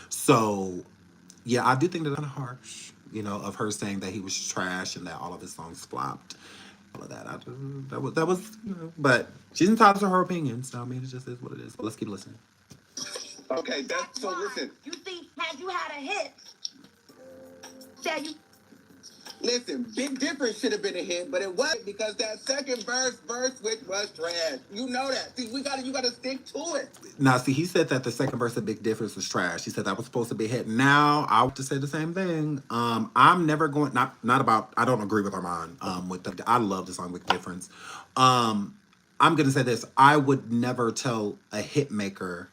So yeah, I do think that's kind of harsh, you know, of her saying that he was trash and that all of his songs flopped. All of that. That was, you know, but she's entitled to her opinion. So I mean, it just is what it is. But let's keep listening. Okay, that's so. Listen, You see, had you had a hit, that you listen. Big Difference should have been a hit, but it wasn't, because that second verse, which was trash. You know that. See, you gotta stick to it. Now, see, he said that the second verse of Big Difference was trash. He said that was supposed to be a hit. Now, I want to say the same thing. I'm never going, not about, I don't agree with Armon. I love the song Big Difference. I'm gonna say this: I would never tell a hit maker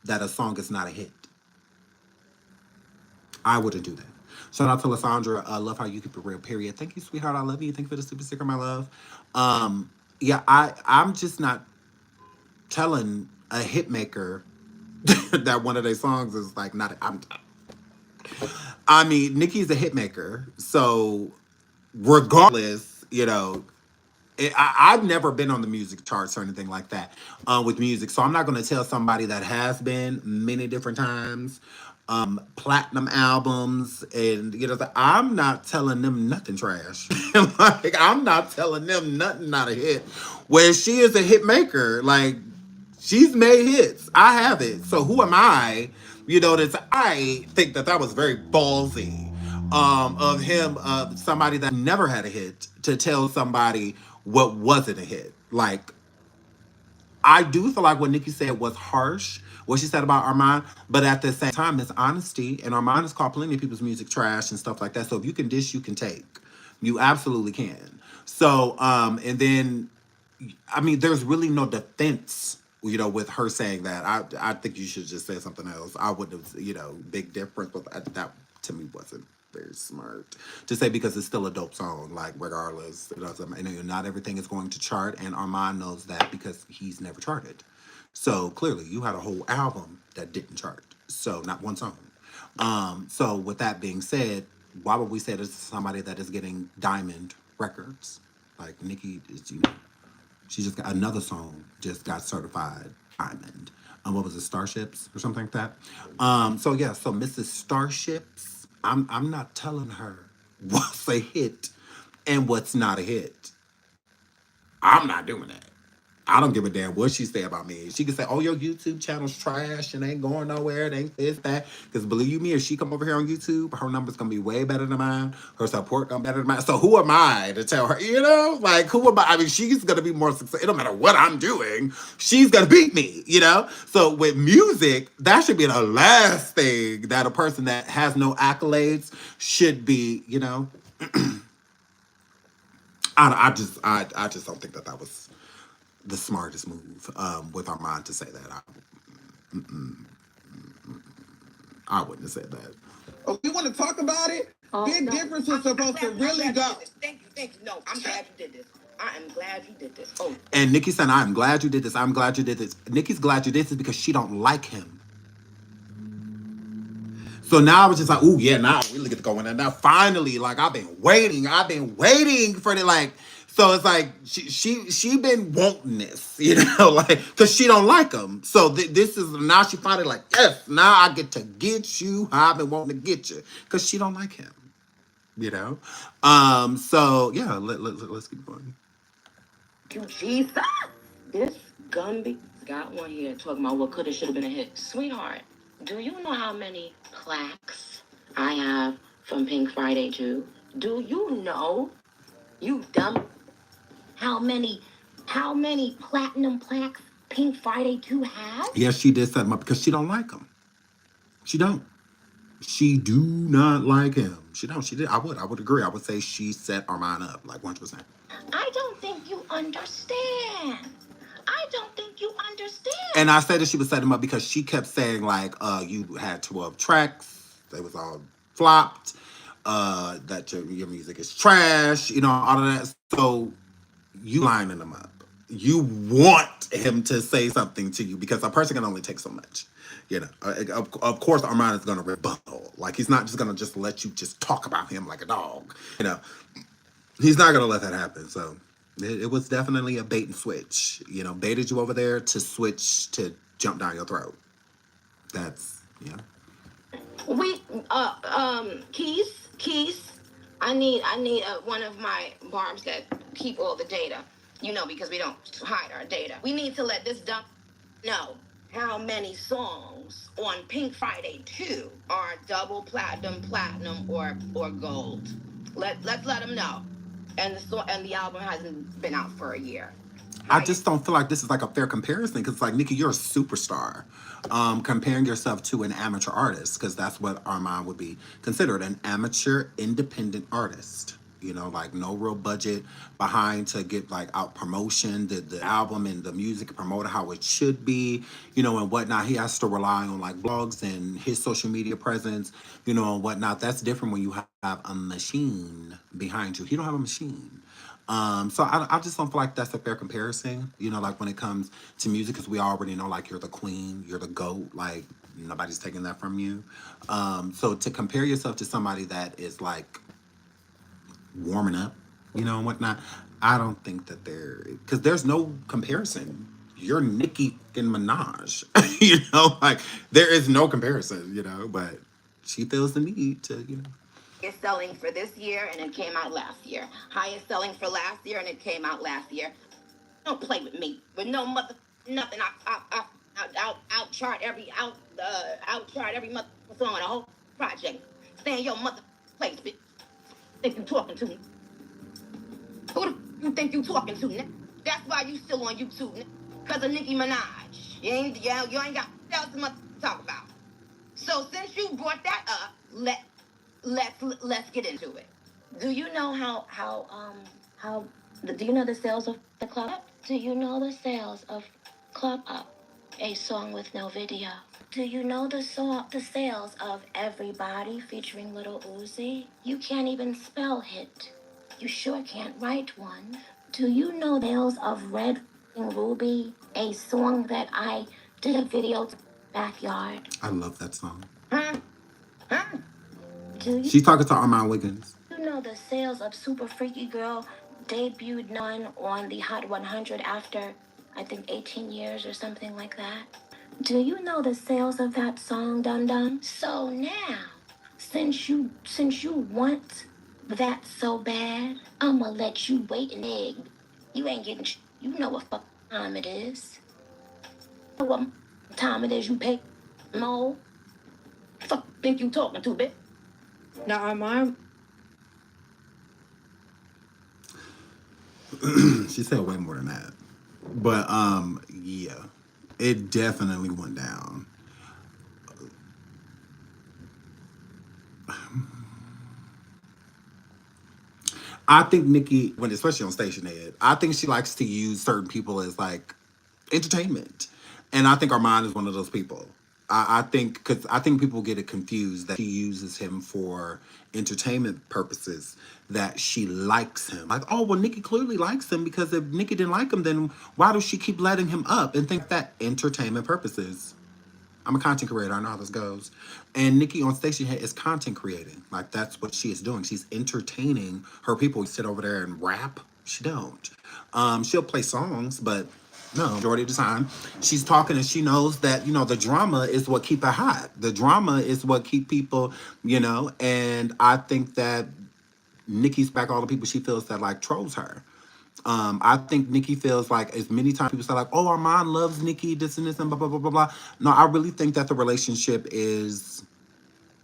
that a song is not a hit. I wouldn't do that. Shout out to Lysandra. I love how you keep it real, period. Thank you, sweetheart. I love you. Thank you for the super sticker, my love. Yeah, I'm just not telling a hit maker that one of their songs is like not. I mean, Nicki's a hit maker, so regardless, you know, I've never been on the music charts or anything like that, with music. So I'm not going to tell somebody that has been many different times, platinum albums, and you know, I'm not telling them nothing trash. Like, I'm not telling them nothing not a hit. Where she is a hit maker, like, she's made hits. I have it. So who am I? You know, I think that was very ballsy, of him, somebody that never had a hit, to tell somebody what wasn't a hit. Like, I do feel like what Nicki said was harsh, what she said about Armon, but at the same time, it's honesty. And Armon has called plenty of people's music trash and stuff like that. So if you can dish, you can take. You absolutely can. So, and then, I mean, there's really no defense, you know, with her saying that. I think you should just say something else. I wouldn't have, you know, Big Difference, but that to me wasn't very smart to say, because it's still a dope song. Like, regardless, it doesn't. You know, not everything is going to chart, and Armon knows that because he's never charted. So clearly, you had a whole album that didn't chart. So not one song. So with that being said, why would we say this is somebody that is getting diamond records? Like, Nicki is, you know, she just got another song, just got certified diamond. What was it, Starships or something like that? So yeah, so Mrs. Starships, I'm not telling her what's a hit and what's not a hit. I'm not doing that. I don't give a damn what she say about me. She can say, "Oh, your YouTube channel's trash and ain't going nowhere. It ain't this, that." Because believe me, if she come over here on YouTube, her number's gonna be way better than mine. Her support gonna be better than mine. So who am I to tell her? You know, like who am I? I mean, she's gonna be more successful. It don't matter what I'm doing. She's gonna beat me. You know. So with music, that should be the last thing that a person that has no accolades should be. You know. I just don't think that was the smartest move with Armon to say that. I wouldn't have said that. Oh, you want to talk about it? Big No. difference is supposed to really go. Thank you. No, I'm glad you did this. I am glad you did this. Oh, And Nicki said, "I'm glad you did this. I'm glad you did this." Nicki's glad you did this because she don't like him. So now I was just like, "Ooh, yeah, now we get to go in." And now finally, like I've been waiting for the like. So it's like she been wanting this, you know, like because she don't like him. So this is now she finally like, yes, now I get to get you how I've been wanting to get you because she don't like him, you know. So yeah, let's keep going. you Jesus. This Gumby got one here talking about what coulda, shoulda been a hit. Sweetheart, do you know how many plaques I have from Pink Friday 2? Do you know, you dumb, how many platinum plaques Pink Friday 2 has? Yes, she did set him up because she don't like him. She don't. She do not like him. She don't. She did. I would agree. I would say she set Armon up like 100%. I don't think you understand. I don't think you understand. And I said that she would set him up because she kept saying like, you had 12 tracks. They was all flopped. That your music is trash. You know, all of that. So you lining him up. You want him to say something to you because a person can only take so much. You know, of course, Armon is going to rebuttal. Like, he's not just going to just let you just talk about him like a dog. You know, he's not going to let that happen. So it was definitely a bait and switch. You know, baited you over there to switch to jump down your throat. That's, yeah. We Keys. I need one of my barbs that keep all the data. You know, because we don't hide our data. We need to let this dump know how many songs on Pink Friday 2 are double platinum, or gold. Let's let them know. And the album hasn't been out for a year. I just don't feel like this is like a fair comparison because, like, Nicki, you're a superstar. Comparing yourself to an amateur artist, because that's what Armon would be considered, an amateur independent artist. You know, like no real budget behind to get like out promotion, the album and the music promoted how it should be, you know, and whatnot. He has to rely on like blogs and his social media presence, you know, and whatnot. That's different when you have a machine behind you. He don't have a machine. So I just don't feel like that's a fair comparison, you know, like when it comes to music, because we already know like you're the queen, you're the GOAT, like nobody's taking that from you. So to compare yourself to somebody that is like warming up, you know, and whatnot, I don't think that because there's no comparison. You're Nicki and Minaj, you know, like there is no comparison, you know, but she feels the need to, you know. Highest selling for this year, and it came out last year. Highest selling for last year, and it came out last year. Don't play with me. With no mother nothing. Out chart every mother song on the whole project. Stay in your mother place, bitch. Think you talking to me? Who the you think you talking to? Nigga? That's why you still on YouTube, nigga. Cause of Nicki Minaj. You ain't got nothing else to talk about. So since you brought that up, let's get into it. Do you know do you know the sales of the Club Up? Do you know the sales of Club Up? A song with no video. Do you know the sales of Everybody featuring Lil Uzi? You can't even spell hit. You sure can't write one. Do you know the sales of Red Ruby? A song that I did a video to Backyard. I love that song. Huh? She's talking to Armon Wiggins. You know the sales of Super Freaky Girl debuted on the Hot 100 after, I think, 18 years or something like that. Do you know the sales of that song, Dum Dum? So now, Since you want that so bad, I'ma let you wait an egg. You ain't getting you know what fuck time it is. You know what time it is, you pay mo. Fuck think you talking to, bitch? Now Armon. She said way more than that. But yeah. It definitely went down. I think Nicki, when especially on Station Head, I think she likes to use certain people as like entertainment, and I think Armand is one of those people. I think because I think people get it confused that she uses him for entertainment purposes. That she likes him, like, oh well, Nicki clearly likes him because if Nicki didn't like him, then why does she keep letting him up and think that entertainment purposes? I'm a content creator. I know how this goes. And Nicki on Station Head is content creating. Like, that's what she is doing. She's entertaining her people. Sit over there and rap. She don't. She'll play songs, but no, majority of the time, she's talking and she knows that, the drama is what keep it hot. The drama is what keep people, and I think that Nicki's back all the people she feels that, like, trolls her. I think Nicki feels like as many times people say like, oh, Armand loves Nicki, this and this and blah, blah, blah, blah, blah. No, I really think that the relationship is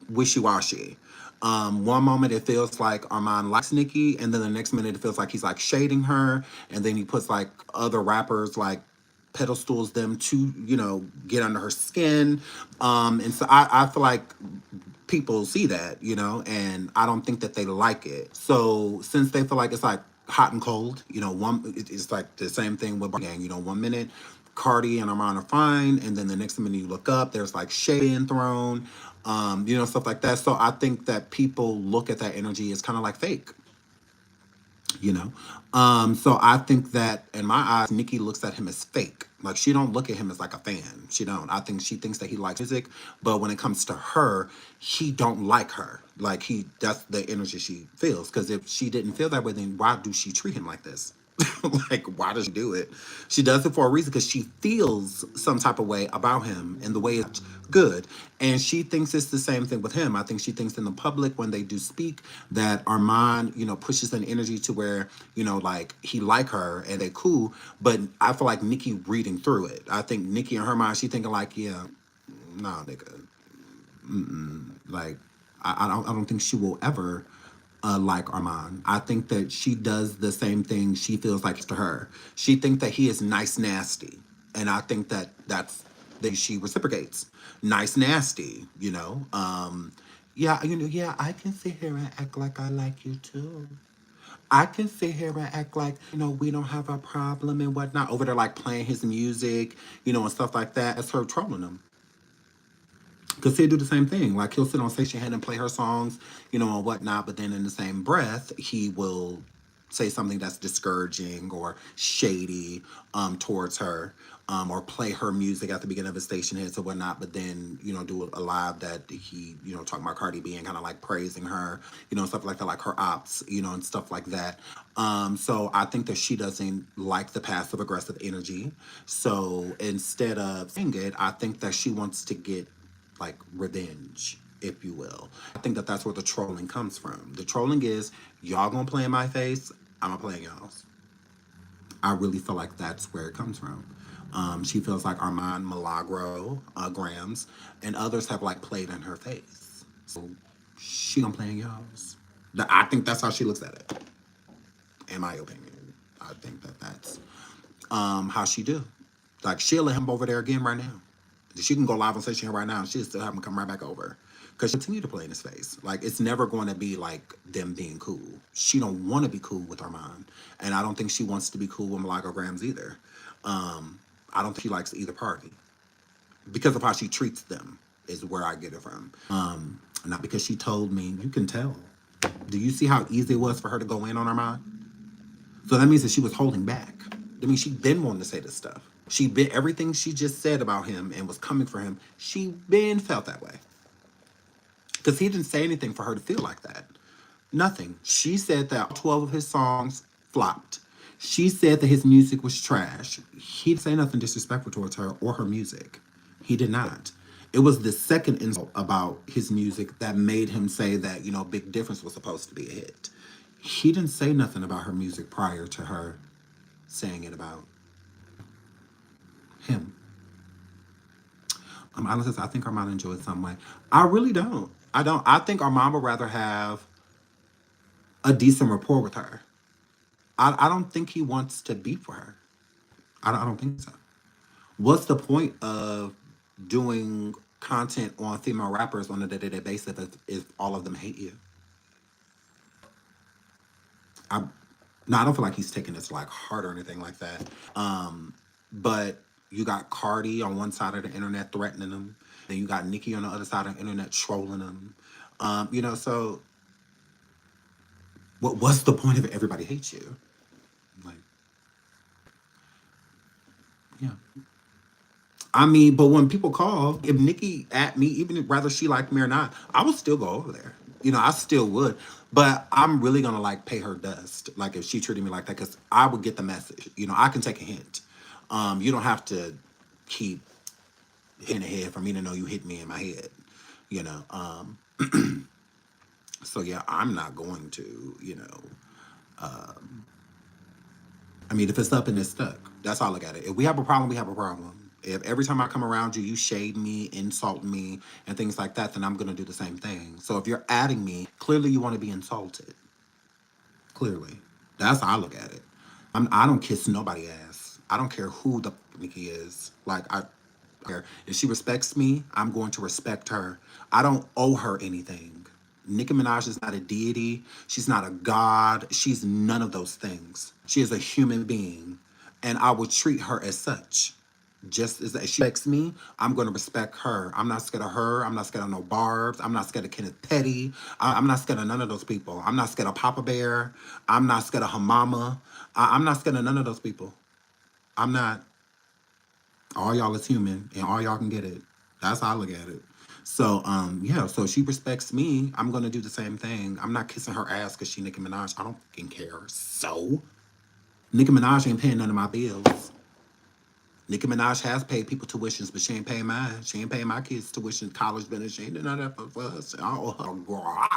wishy-washy. One moment it feels like Armand likes Nicki, and then the next minute it feels like he's like shading her, and then he puts like other rappers like pedestals them to, get under her skin. And so I feel like people see that, and I don't think that they like it. So since they feel like it's like hot and cold, it's like the same thing with Gang. 1 minute Cardi and Armon are fine, and then the next minute you look up, there's like shade being thrown, stuff like that. So I think that people look at that energy as kind of like fake. So I think that in my eyes, Nicki looks at him as fake. Like, she don't look at him as like a fan. She don't. I think she thinks that he likes music, but when it comes to her, he don't like her. Like, that's the energy she feels. Because if she didn't feel that way, then why do she treat him like this? Like, why does she do it? She does it for a reason because she feels some type of way about him and the way it's good. And she thinks it's the same thing with him. I think she thinks in the public when they do speak that Armand, pushes an energy to where, like he like her and they cool. But I feel like Nicki reading through it. I think Nicki in her mind, she thinking like, yeah, nah, nigga. Like, I don't think she will ever like Armand. I think that she does the same thing she feels like to her. She thinks that he is nice nasty. And I think that that she reciprocates. Nice nasty, yeah, I can sit here and act like I like you too. I can sit here and act like, we don't have a problem and whatnot. Over there, like, playing his music, and stuff like that. That's her trolling him. Because he'll do the same thing. Like, he'll sit on Station Head and play her songs, and whatnot. But then in the same breath, he will say something that's discouraging or shady towards her, or play her music at the beginning of his Station Hits or whatnot. But then, do a live that he, talking about Cardi B and kind of like praising her, stuff like that, like her ops, and stuff like that. So I think that she doesn't like the passive aggressive energy. So instead of saying it, I think that she wants to get like revenge, if you will. I think that that's where the trolling comes from. The trolling is, y'all gonna play in my face, I'm gonna play in y'all's. I really feel like that's where it comes from. She feels like Armand Milagro, Grams, and others have like played in her face. So she gonna play in y'all's. I think that's how she looks at it. In my opinion. I think that that's how she do. Like, she'll let him over there again right now. She can go live on Station right now and she'll still have him come right back over. Because she continue to play in his face. Like, it's never going to be like them being cool. She don't want to be cool with Armand. And I don't think she wants to be cool with Malaga Grams either. I don't think she likes either party. Because of how she treats them is where I get it from. Not because she told me. You can tell. Do you see how easy it was for her to go in on Armand? So that means that she was holding back. That means she been wanting to say this stuff. She been, everything she just said about him and was coming for him, she been felt that way. Because he didn't say anything for her to feel like that. Nothing. She said that 12 of his songs flopped. She said that his music was trash. He didn't say nothing disrespectful towards her or her music. He did not. It was the second insult about his music that made him say that, Big Difference was supposed to be a hit. He didn't say nothing about her music prior to her saying it about him. Honestly, I think Armon enjoyed some way. I really don't. I don't. I think Armon would rather have a decent rapport with her. I don't think he wants to be for her. I don't think so. What's the point of doing content on female rappers on a day-to-day basis if all of them hate you? No, I don't feel like he's taking this like hard or anything like that. But you got Cardi on one side of the internet threatening him. Then you got Nicki on the other side of the internet trolling him. So what's the point of it? Everybody hates you. Like, yeah. I mean, but when people call, if Nicki at me, even whether she liked me or not, I would still go over there. I still would. But I'm really gonna like pay her dust. Like if she treated me like that, because I would get the message. I can take a hint. You don't have to keep hitting the head for me to know you hit me in my head. So yeah, I'm not going to, I mean, if it's up and it's stuck, that's how I look at it. If we have a problem, we have a problem. If every time I come around you, you shade me, insult me, and things like that, then I'm going to do the same thing. So if you're adding me, clearly you want to be insulted. Clearly. That's how I look at it. I don't kiss nobody ass. I don't care who the Nicki is. Like, I care. If she respects me, I'm going to respect her. I don't owe her anything. Nicki Minaj is not a deity. She's not a god. She's none of those things. She is a human being, and I will treat her as such. Just as she respects me, I'm going to respect her. I'm not scared of her. I'm not scared of no Barbs. I'm not scared of Kenneth Petty. I'm not scared of none of those people. I'm not scared of Papa Bear. I'm not scared of her mama. I'm not scared of none of those people. I'm not. All y'all is human, and all y'all can get it. That's how I look at it. So, yeah, so she respects me. I'm going to do the same thing. I'm not kissing her ass because she Nicki Minaj. I don't fucking care. So, Nicki Minaj ain't paying none of my bills. Nicki Minaj has paid people tuitions, but she ain't paying mine. She ain't paying my kids' tuition, college benefits. She ain't doing none of that for us. I owe her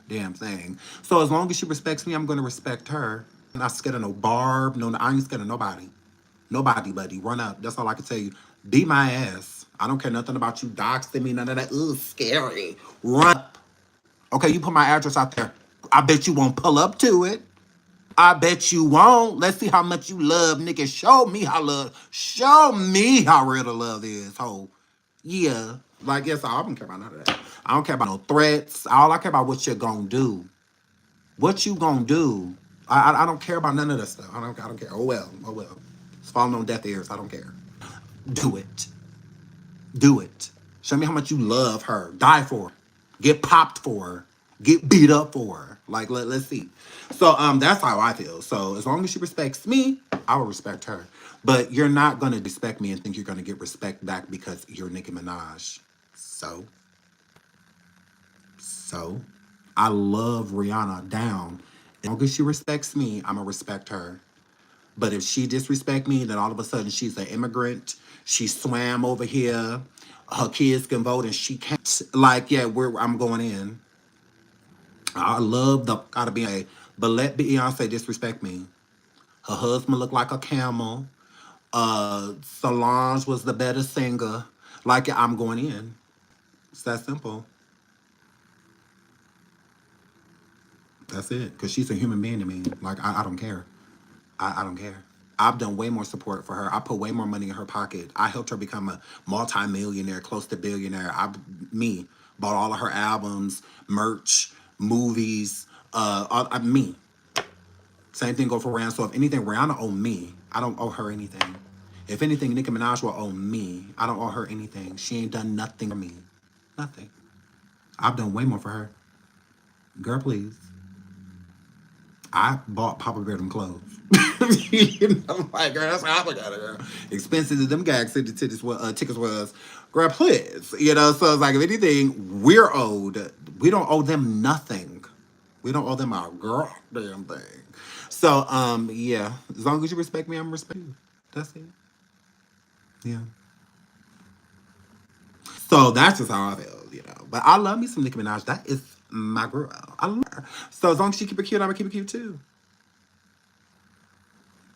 damn thing. So as long as she respects me, I'm going to respect her. I'm not scared of no Barb. No, I ain't scared of nobody. Nobody, buddy. Run up. That's all I can tell you. Beat my ass. I don't care nothing about you doxing me, none of that. Ooh, scary. Run up. Okay, you put my address out there. I bet you won't pull up to it. I bet you won't. Let's see how much you love, nigga. Show me how real the love is, ho. Yeah. Like, yes, I don't care about none of that. I don't care about no threats. All I care about what you're gonna do. What you gonna do. I don't care about none of that stuff. I don't care. Oh well. It's falling on deaf ears. I don't care. Do it. Do it. Show me how much you love her. Die for her. Get popped for her. Get beat up for her. Like, let's see. So that's how I feel. So as long as she respects me, I will respect her. But you're not going to respect me and think you're going to get respect back because you're Nicki Minaj. So I love Rihanna down. As long as she respects me, I'm going to respect her. But if she disrespect me, then all of a sudden she's an immigrant. She swam over here. Her kids can vote and she can't. Like, yeah, I'm going in. I love the gotta be a, but let Beyonce disrespect me. Her husband looked like a camel. Solange was the better singer. Like, I'm going in. It's that simple. That's it. Because she's a human being to me. Like, I don't care. I don't care. I've done way more support for her. I put way more money in her pocket. I helped her become a multi-millionaire, close to billionaire. Me, bought all of her albums, merch, movies, me. Same thing go for Rihanna. So if anything, Rihanna owe me. I don't owe her anything. If anything, Nicki Minaj will owe me. I don't owe her anything. She ain't done nothing for me. Nothing. I've done way more for her. Girl, please. I bought Papa Bear them clothes. Like, girl, that's how I look at it, girl. Expensive as them gag tickets was, girl, please. So it's like, if anything, we're owed. We don't owe them nothing. We don't owe them our girl damn thing. So, yeah. As long as you respect me, I'm respect you. That's it. Yeah. So that's just how I feel, you know. But I love me some Nicki Minaj. That is my girl. I love her. So as long as she keep it cute, I'm gonna keep it cute too.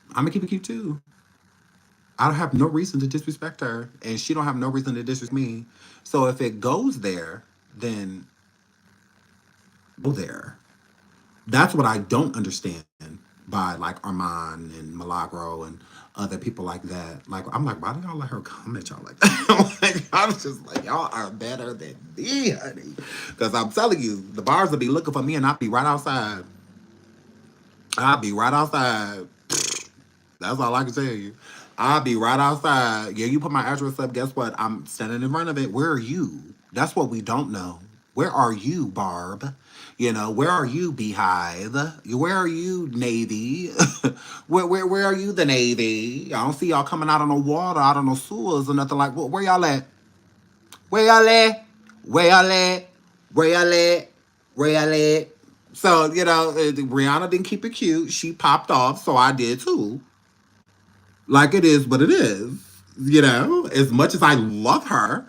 I'm gonna keep it cute too. I don't have no reason to disrespect her, and she don't have no reason to disrespect me. So if it goes there, then go there. That's what I don't understand by like Armon and Milagro and other people like that. Like I'm like, why do y'all let her come at y'all like that? Like I'm just like, y'all are better than me, honey. Because I'm telling you, the bars will be looking for me, and I'll be right outside. I'll be right outside. That's all I can tell you. I'll be right outside. Yeah, you put my address up. Guess what? I'm standing in front of it. Where are you? That's what we don't know. Where are you, Barb? You know, where are you, Beehive? Where are you, Navy? Where are you, the Navy? I don't see y'all coming out of no water, out of no sewers or nothing like. Where y'all at? Where y'all at? Where y'all at? Where y'all at? Where y'all at? So, you know, Rihanna didn't keep it cute. She popped off, so I did too. Like it is what it is. You know, as much as I love her,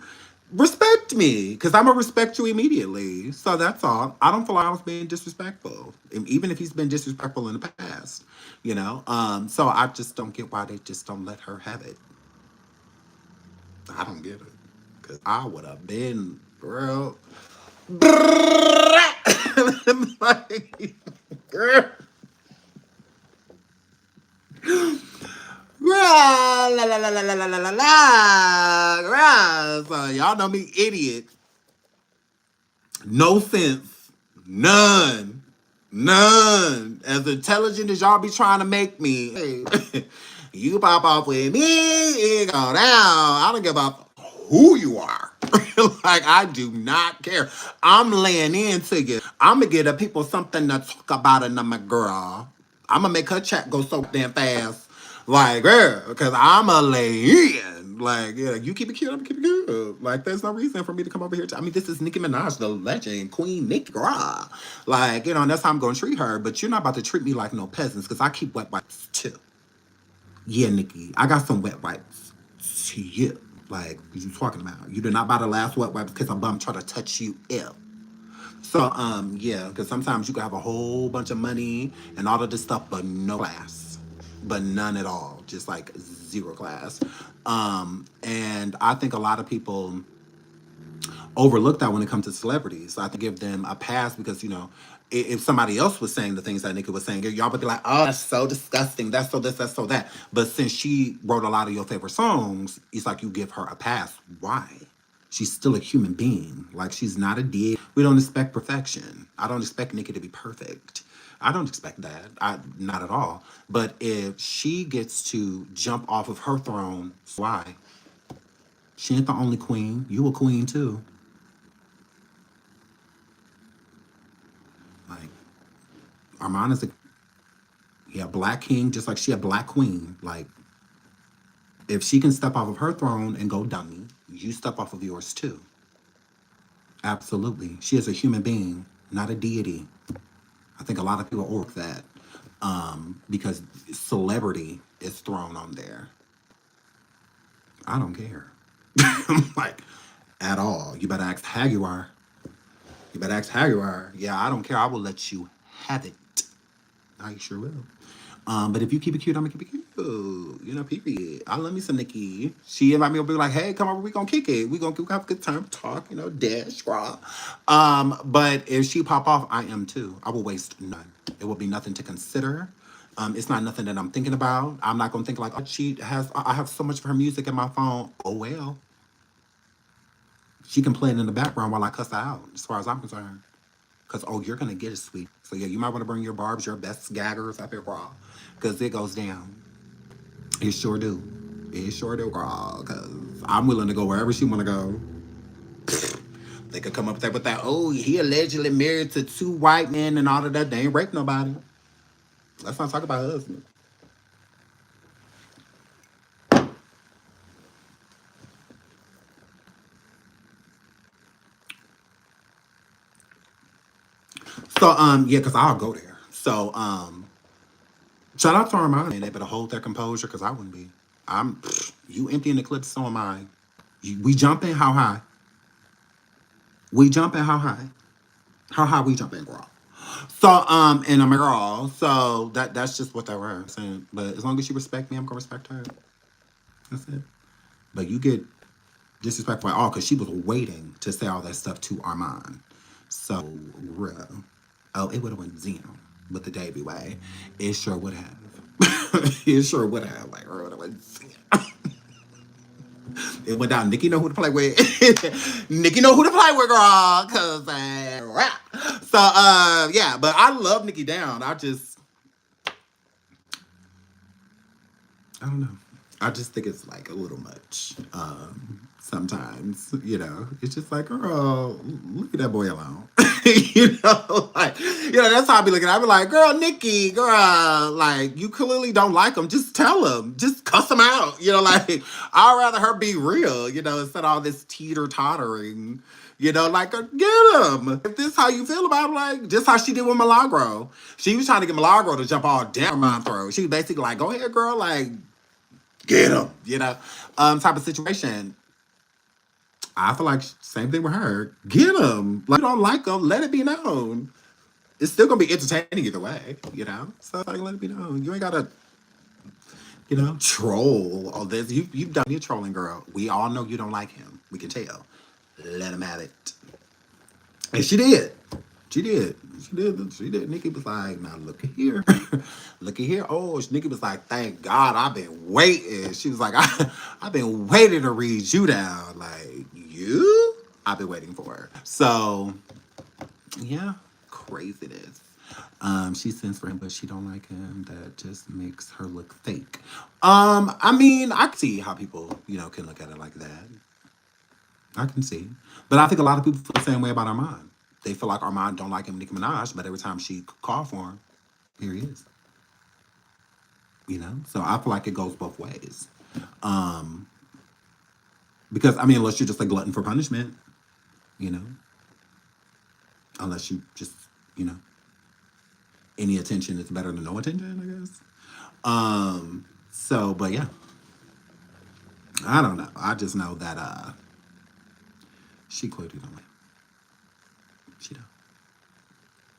respect me because I'm gonna respect you immediately. So that's all. I don't feel like I was being disrespectful, even if he's been disrespectful in the past. You know, so I just don't get why they just don't let her have it. I don't get it because I would have been, girl. Like, girl. La, la, la, la, la, la, la, la, la. So y'all know me, idiot. No sense. None. None. As intelligent as y'all be trying to make me. Hey, you pop off with me, it go down. I don't give a who you are. Like, I do not care. I'm laying into you. I'm going to give the people something to talk about in my girl. I'm going to make her chat go so damn fast. Like, girl, because I'm a lay in. Like, yeah, you keep it cute, I'm keep it cute. Like, there's no reason for me to come over here. I mean, this is Nicki Minaj, the legend, Queen Nicki, girl. Like, you know, and that's how I'm going to treat her. But you're not about to treat me like no peasants because I keep wet wipes too. Yeah, Nicki, I got some wet wipes to you. Like, what you talking about? You did not buy the last wet wipes because I'm bum trying to touch you ill. So, yeah, because sometimes you can have a whole bunch of money and all of this stuff, but no class, but none at all, just like zero class. And I think a lot of people overlook that when it comes to celebrities. I think give them a pass because, you know, if somebody else was saying the things that Nicki was saying, y'all would be like, oh, that's so disgusting. That's so this, that's so that. But since she wrote a lot of your favorite songs, it's like you give her a pass. Why? She's still a human being. Like, she's not a deity. We don't expect perfection. I don't expect Nicki to be perfect. I don't expect that. Not at all. But if she gets to jump off of her throne, why? She ain't the only queen. You a queen too. Like, Armon is a black king, just like she a black queen. Like, if she can step off of her throne and go dummy, you step off of yours too. Absolutely. She is a human being, not a deity. I think a lot of people overlook that because celebrity is thrown on there. I don't care. Like, at all. You better ask how you are. You better ask how you are. Yeah, I don't care. I will let you have it. I sure will. But if you keep it cute, I'm gonna keep it cute. You know, period. I love me some Nicki. She invite me over, be like, hey, come over, we gonna kick it. We gonna have a good time, talk, you know, dash, raw. But if she pop off, I am too. I will waste none. It will be nothing to consider. It's not nothing that I'm thinking about. I'm not gonna think like, oh, I have so much of her music in my phone. Oh well. She can play it in the background while I cuss her out, as far as I'm concerned. Because, oh, you're going to get it, sweet. So, yeah, you might want to bring your barbs, your best gaggers up here, girl. Because it goes down. It sure do. It sure do, girl. Because I'm willing to go wherever she want to go. They could come up there with that, oh, he allegedly married to 2 white men and all of that. They ain't raped nobody. Let's not talk about her husband. So, yeah, because I'll go there. So, shout out to Armani, and they better hold their composure because I wouldn't be. You emptying the clip, so am I. We jumping, how high? We jumping how high? How high we jumping, girl? So, and I'm a girl, so that's just what they were saying. But as long as you respect me, I'm gonna respect her. That's it. But you get disrespectful at all because she was waiting to say all that stuff to Armon. So, real. Oh, it would have went Zeno with the Davey way. It sure would have. It sure would have. Like, it would have went Zeno. It went down. Nicki know who to play with. Nicki know who to play with, girl. Cause so yeah, but I love Nicki down. I don't know. I just think it's like a little much. Sometimes, it's just like, girl, leave that boy alone. That's how I be looking. I be like, girl, Nicki, girl, like, you clearly don't like him. Just tell him. Just cuss him out. Like, I'd rather her be real, instead of all this teeter-tottering. Like, get him. If this how you feel about him, like, just how she did with Milagro. She was trying to get Milagro to jump all down my throat. She was basically like, go ahead, girl, like, get him, type of situation. I feel like same thing with her. Get him. Like, you don't like him, let it be known. It's still gonna be entertaining either way, So like, let it be known. You ain't gotta, troll all this. You've done your trolling, girl. We all know you don't like him. We can tell. Let him have it. And she did. She did. She did. Nicki was like, now look at here. Look at here. Oh, Nicki was like, thank God I've been waiting. She was like, I've been waiting to read you down. Like, you? I've been waiting for her. So, yeah, craziness. She sends for him, but she don't like him. That just makes her look fake. I mean, I can see how people, can look at it like that. I can see. But I think a lot of people feel the same way about Armon. They feel like Armon don't like him, Nicki Minaj, but every time she call for him, here he is. So I feel like it goes both ways. Because, I mean, unless you're just a glutton for punishment, unless you just, any attention is better than no attention, I guess. So, but yeah. I don't know. I just know that, she clearly don't like him.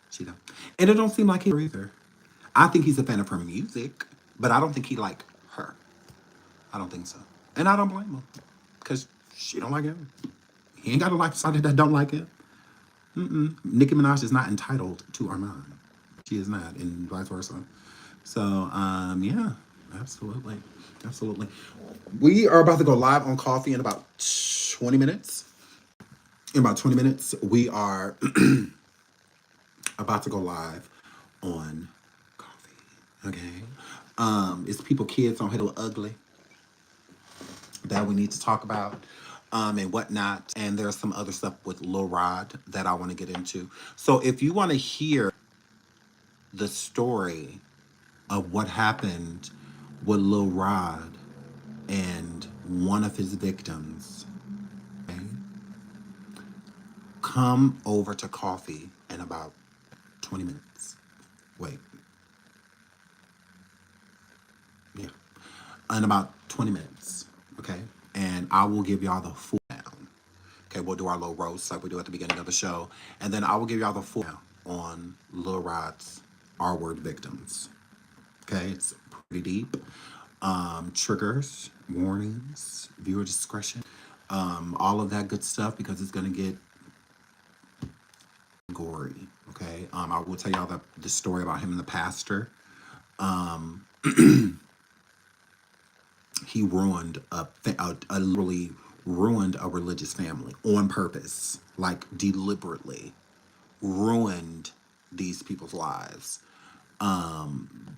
She don't. And it don't seem like he either. I think he's a fan of her music, but I don't think he like her. I don't think so. And I don't blame him. Because she don't like him. He ain't got to like somebody that don't like him. Nicki Minaj is not entitled to Armon. She is not, and vice versa. So, yeah, absolutely. Absolutely. We are about to go live on Coffee in about 20 minutes. In about 20 minutes, we are about to go live on Coffee. Okay. It's people, kids on Hello Ugly that we need to talk about. And whatnot. And there's some other stuff with Lil Rod that I want to get into. So if you want to hear the story of what happened with Lil Rod and one of his victims, okay, come over to Coffee in about 20 minutes. Wait. Yeah. In about 20 minutes. Okay. And I will give y'all the full down. Okay, we'll do our little roast like we do at the beginning of the show. And then I will give y'all the full down on Lil Rod's R-word victims. Okay, it's pretty deep. Triggers, warnings, viewer discretion, all of that good stuff because it's going to get gory. Okay, I will tell y'all the story about him and the pastor. He ruined literally ruined a religious family on purpose, like deliberately ruined these people's lives.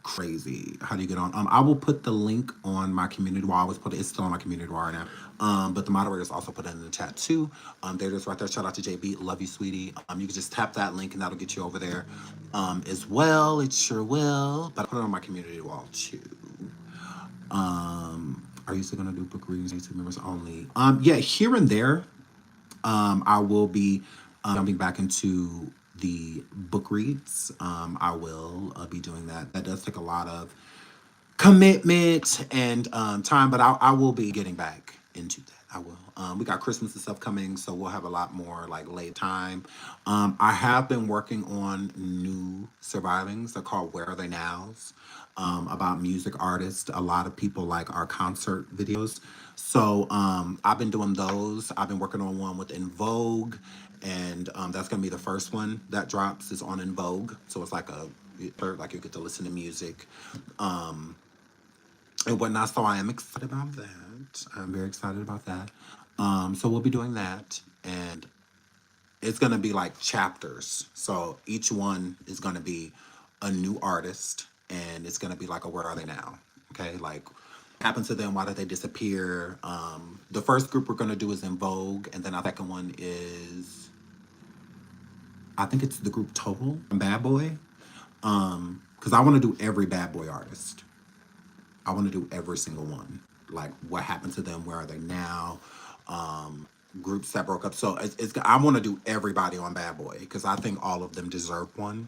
Crazy. How do you get on? I will put the link on my community wall. I always put it. It's still on my community wall right now. But the moderators also put it in the chat too. There it is right there. Shout out to JB. Love you, sweetie. You can just tap that link and that'll get you over there. As well. It sure will. But I put it on my community wall too. Are you still gonna do book readings, YouTube members only? Yeah, here and there. I will be jumping back into the book reads. I will be doing that. That does take a lot of commitment and time, but I will be getting back into that. I will. We got Christmas and stuff coming, so we'll have a lot more like late time. I have been working on new survivings. They're called Where Are They Nows? About music artists. A lot of people like our concert videos. So I've been doing those. I've been working on one with In Vogue, and that's gonna be the first one that drops. Is on In Vogue, so it's like like you get to listen to music. And whatnot. So I am excited about that. I'm very excited about that. So we'll be doing that, and it's gonna be like chapters. So each one is gonna be a new artist, and it's gonna be like a where are they now? Okay, like what happened to them? Why did they disappear? The first group we're gonna do is In Vogue, and then our second one is I think it's the group Total and Bad Boy. Because I want to do every Bad Boy artist. I want to do every single one. Like what happened to them? Where are they now? Groups that broke up. So I want to do everybody on Bad Boy because I think all of them deserve one.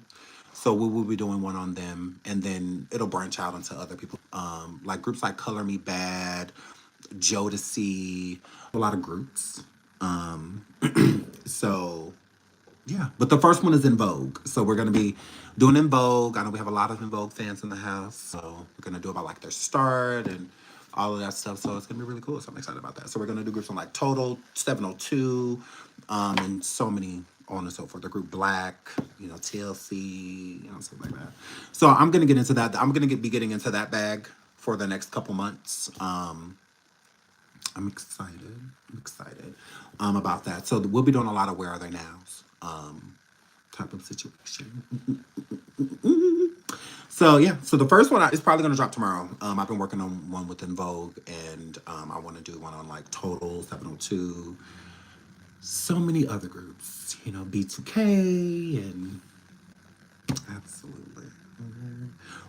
So we will be doing one on them, and then it'll branch out into other people. Like groups like Color Me Bad, Jodeci, a lot of groups. So yeah, but the first one is In Vogue. So we're going to be doing In Vogue. I know we have a lot of In Vogue fans in the house. So we're going to do about like their start and all of that stuff. So it's going to be really cool. So I'm excited about that. So we're going to do groups on like Total, 702, and so many on and so forth. The group Black, TLC, stuff like that. So I'm going to get into that. I'm going to be getting into that bag for the next couple months. I'm excited. About that. So we'll be doing a lot of Where Are They Nows type of situation. So yeah, so the first one is probably going to drop tomorrow. I've been working on one with In Vogue, and I want to do one on like Total, 702, so many other groups, B2K, and absolutely.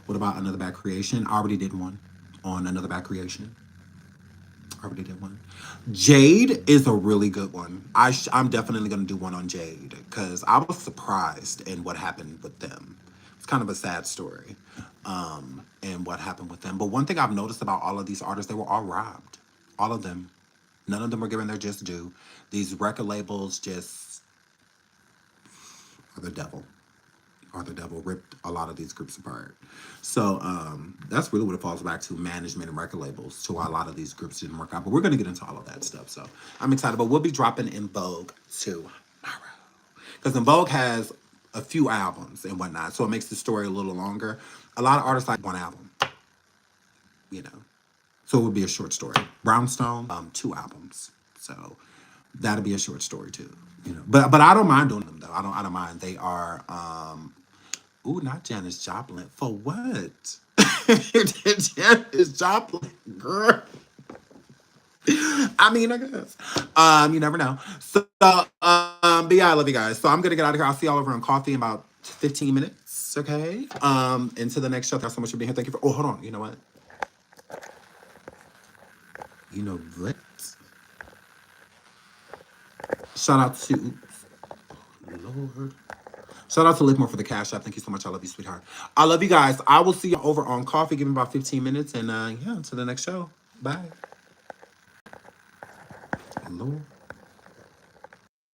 What about Another Bad Creation? I already did one on Another Bad Creation. Already did one. Jade is a really good one. I'm definitely going to do one on Jade because I was surprised in what happened with them. It's kind of a sad story, and what happened with them. But one thing I've noticed about all of these artists, they were all robbed. All of them. None of them were given their just due. These record labels just are the devil. Ripped a lot of these groups apart. So that's really what it falls back to, management and record labels, to why a lot of these groups didn't work out. But we're going to get into all of that stuff. So I'm excited. But we'll be dropping In Vogue tomorrow. Because In Vogue has a few albums and whatnot. So it makes the story a little longer. A lot of artists like one album. So it would be a short story. Brownstone, 2 albums. So that'll be a short story too. But I don't mind doing them though. I don't mind. They are not Janis Joplin. For what? Janis Joplin, girl. I mean, I guess. You never know. So, but yeah, I love you guys. So I'm gonna get out of here. I'll see y'all over on coffee in about 15 minutes. Okay. Into the next show. Thanks so much for being here. Thank you for. Oh, hold on. You know what? You know what? Shout out to. Lord. Shout out to Live More for the cash app. Thank you so much. I love you, sweetheart. I love you guys. I will see you over on coffee. Give me about 15 minutes. And yeah, until the next show. Bye. Lord.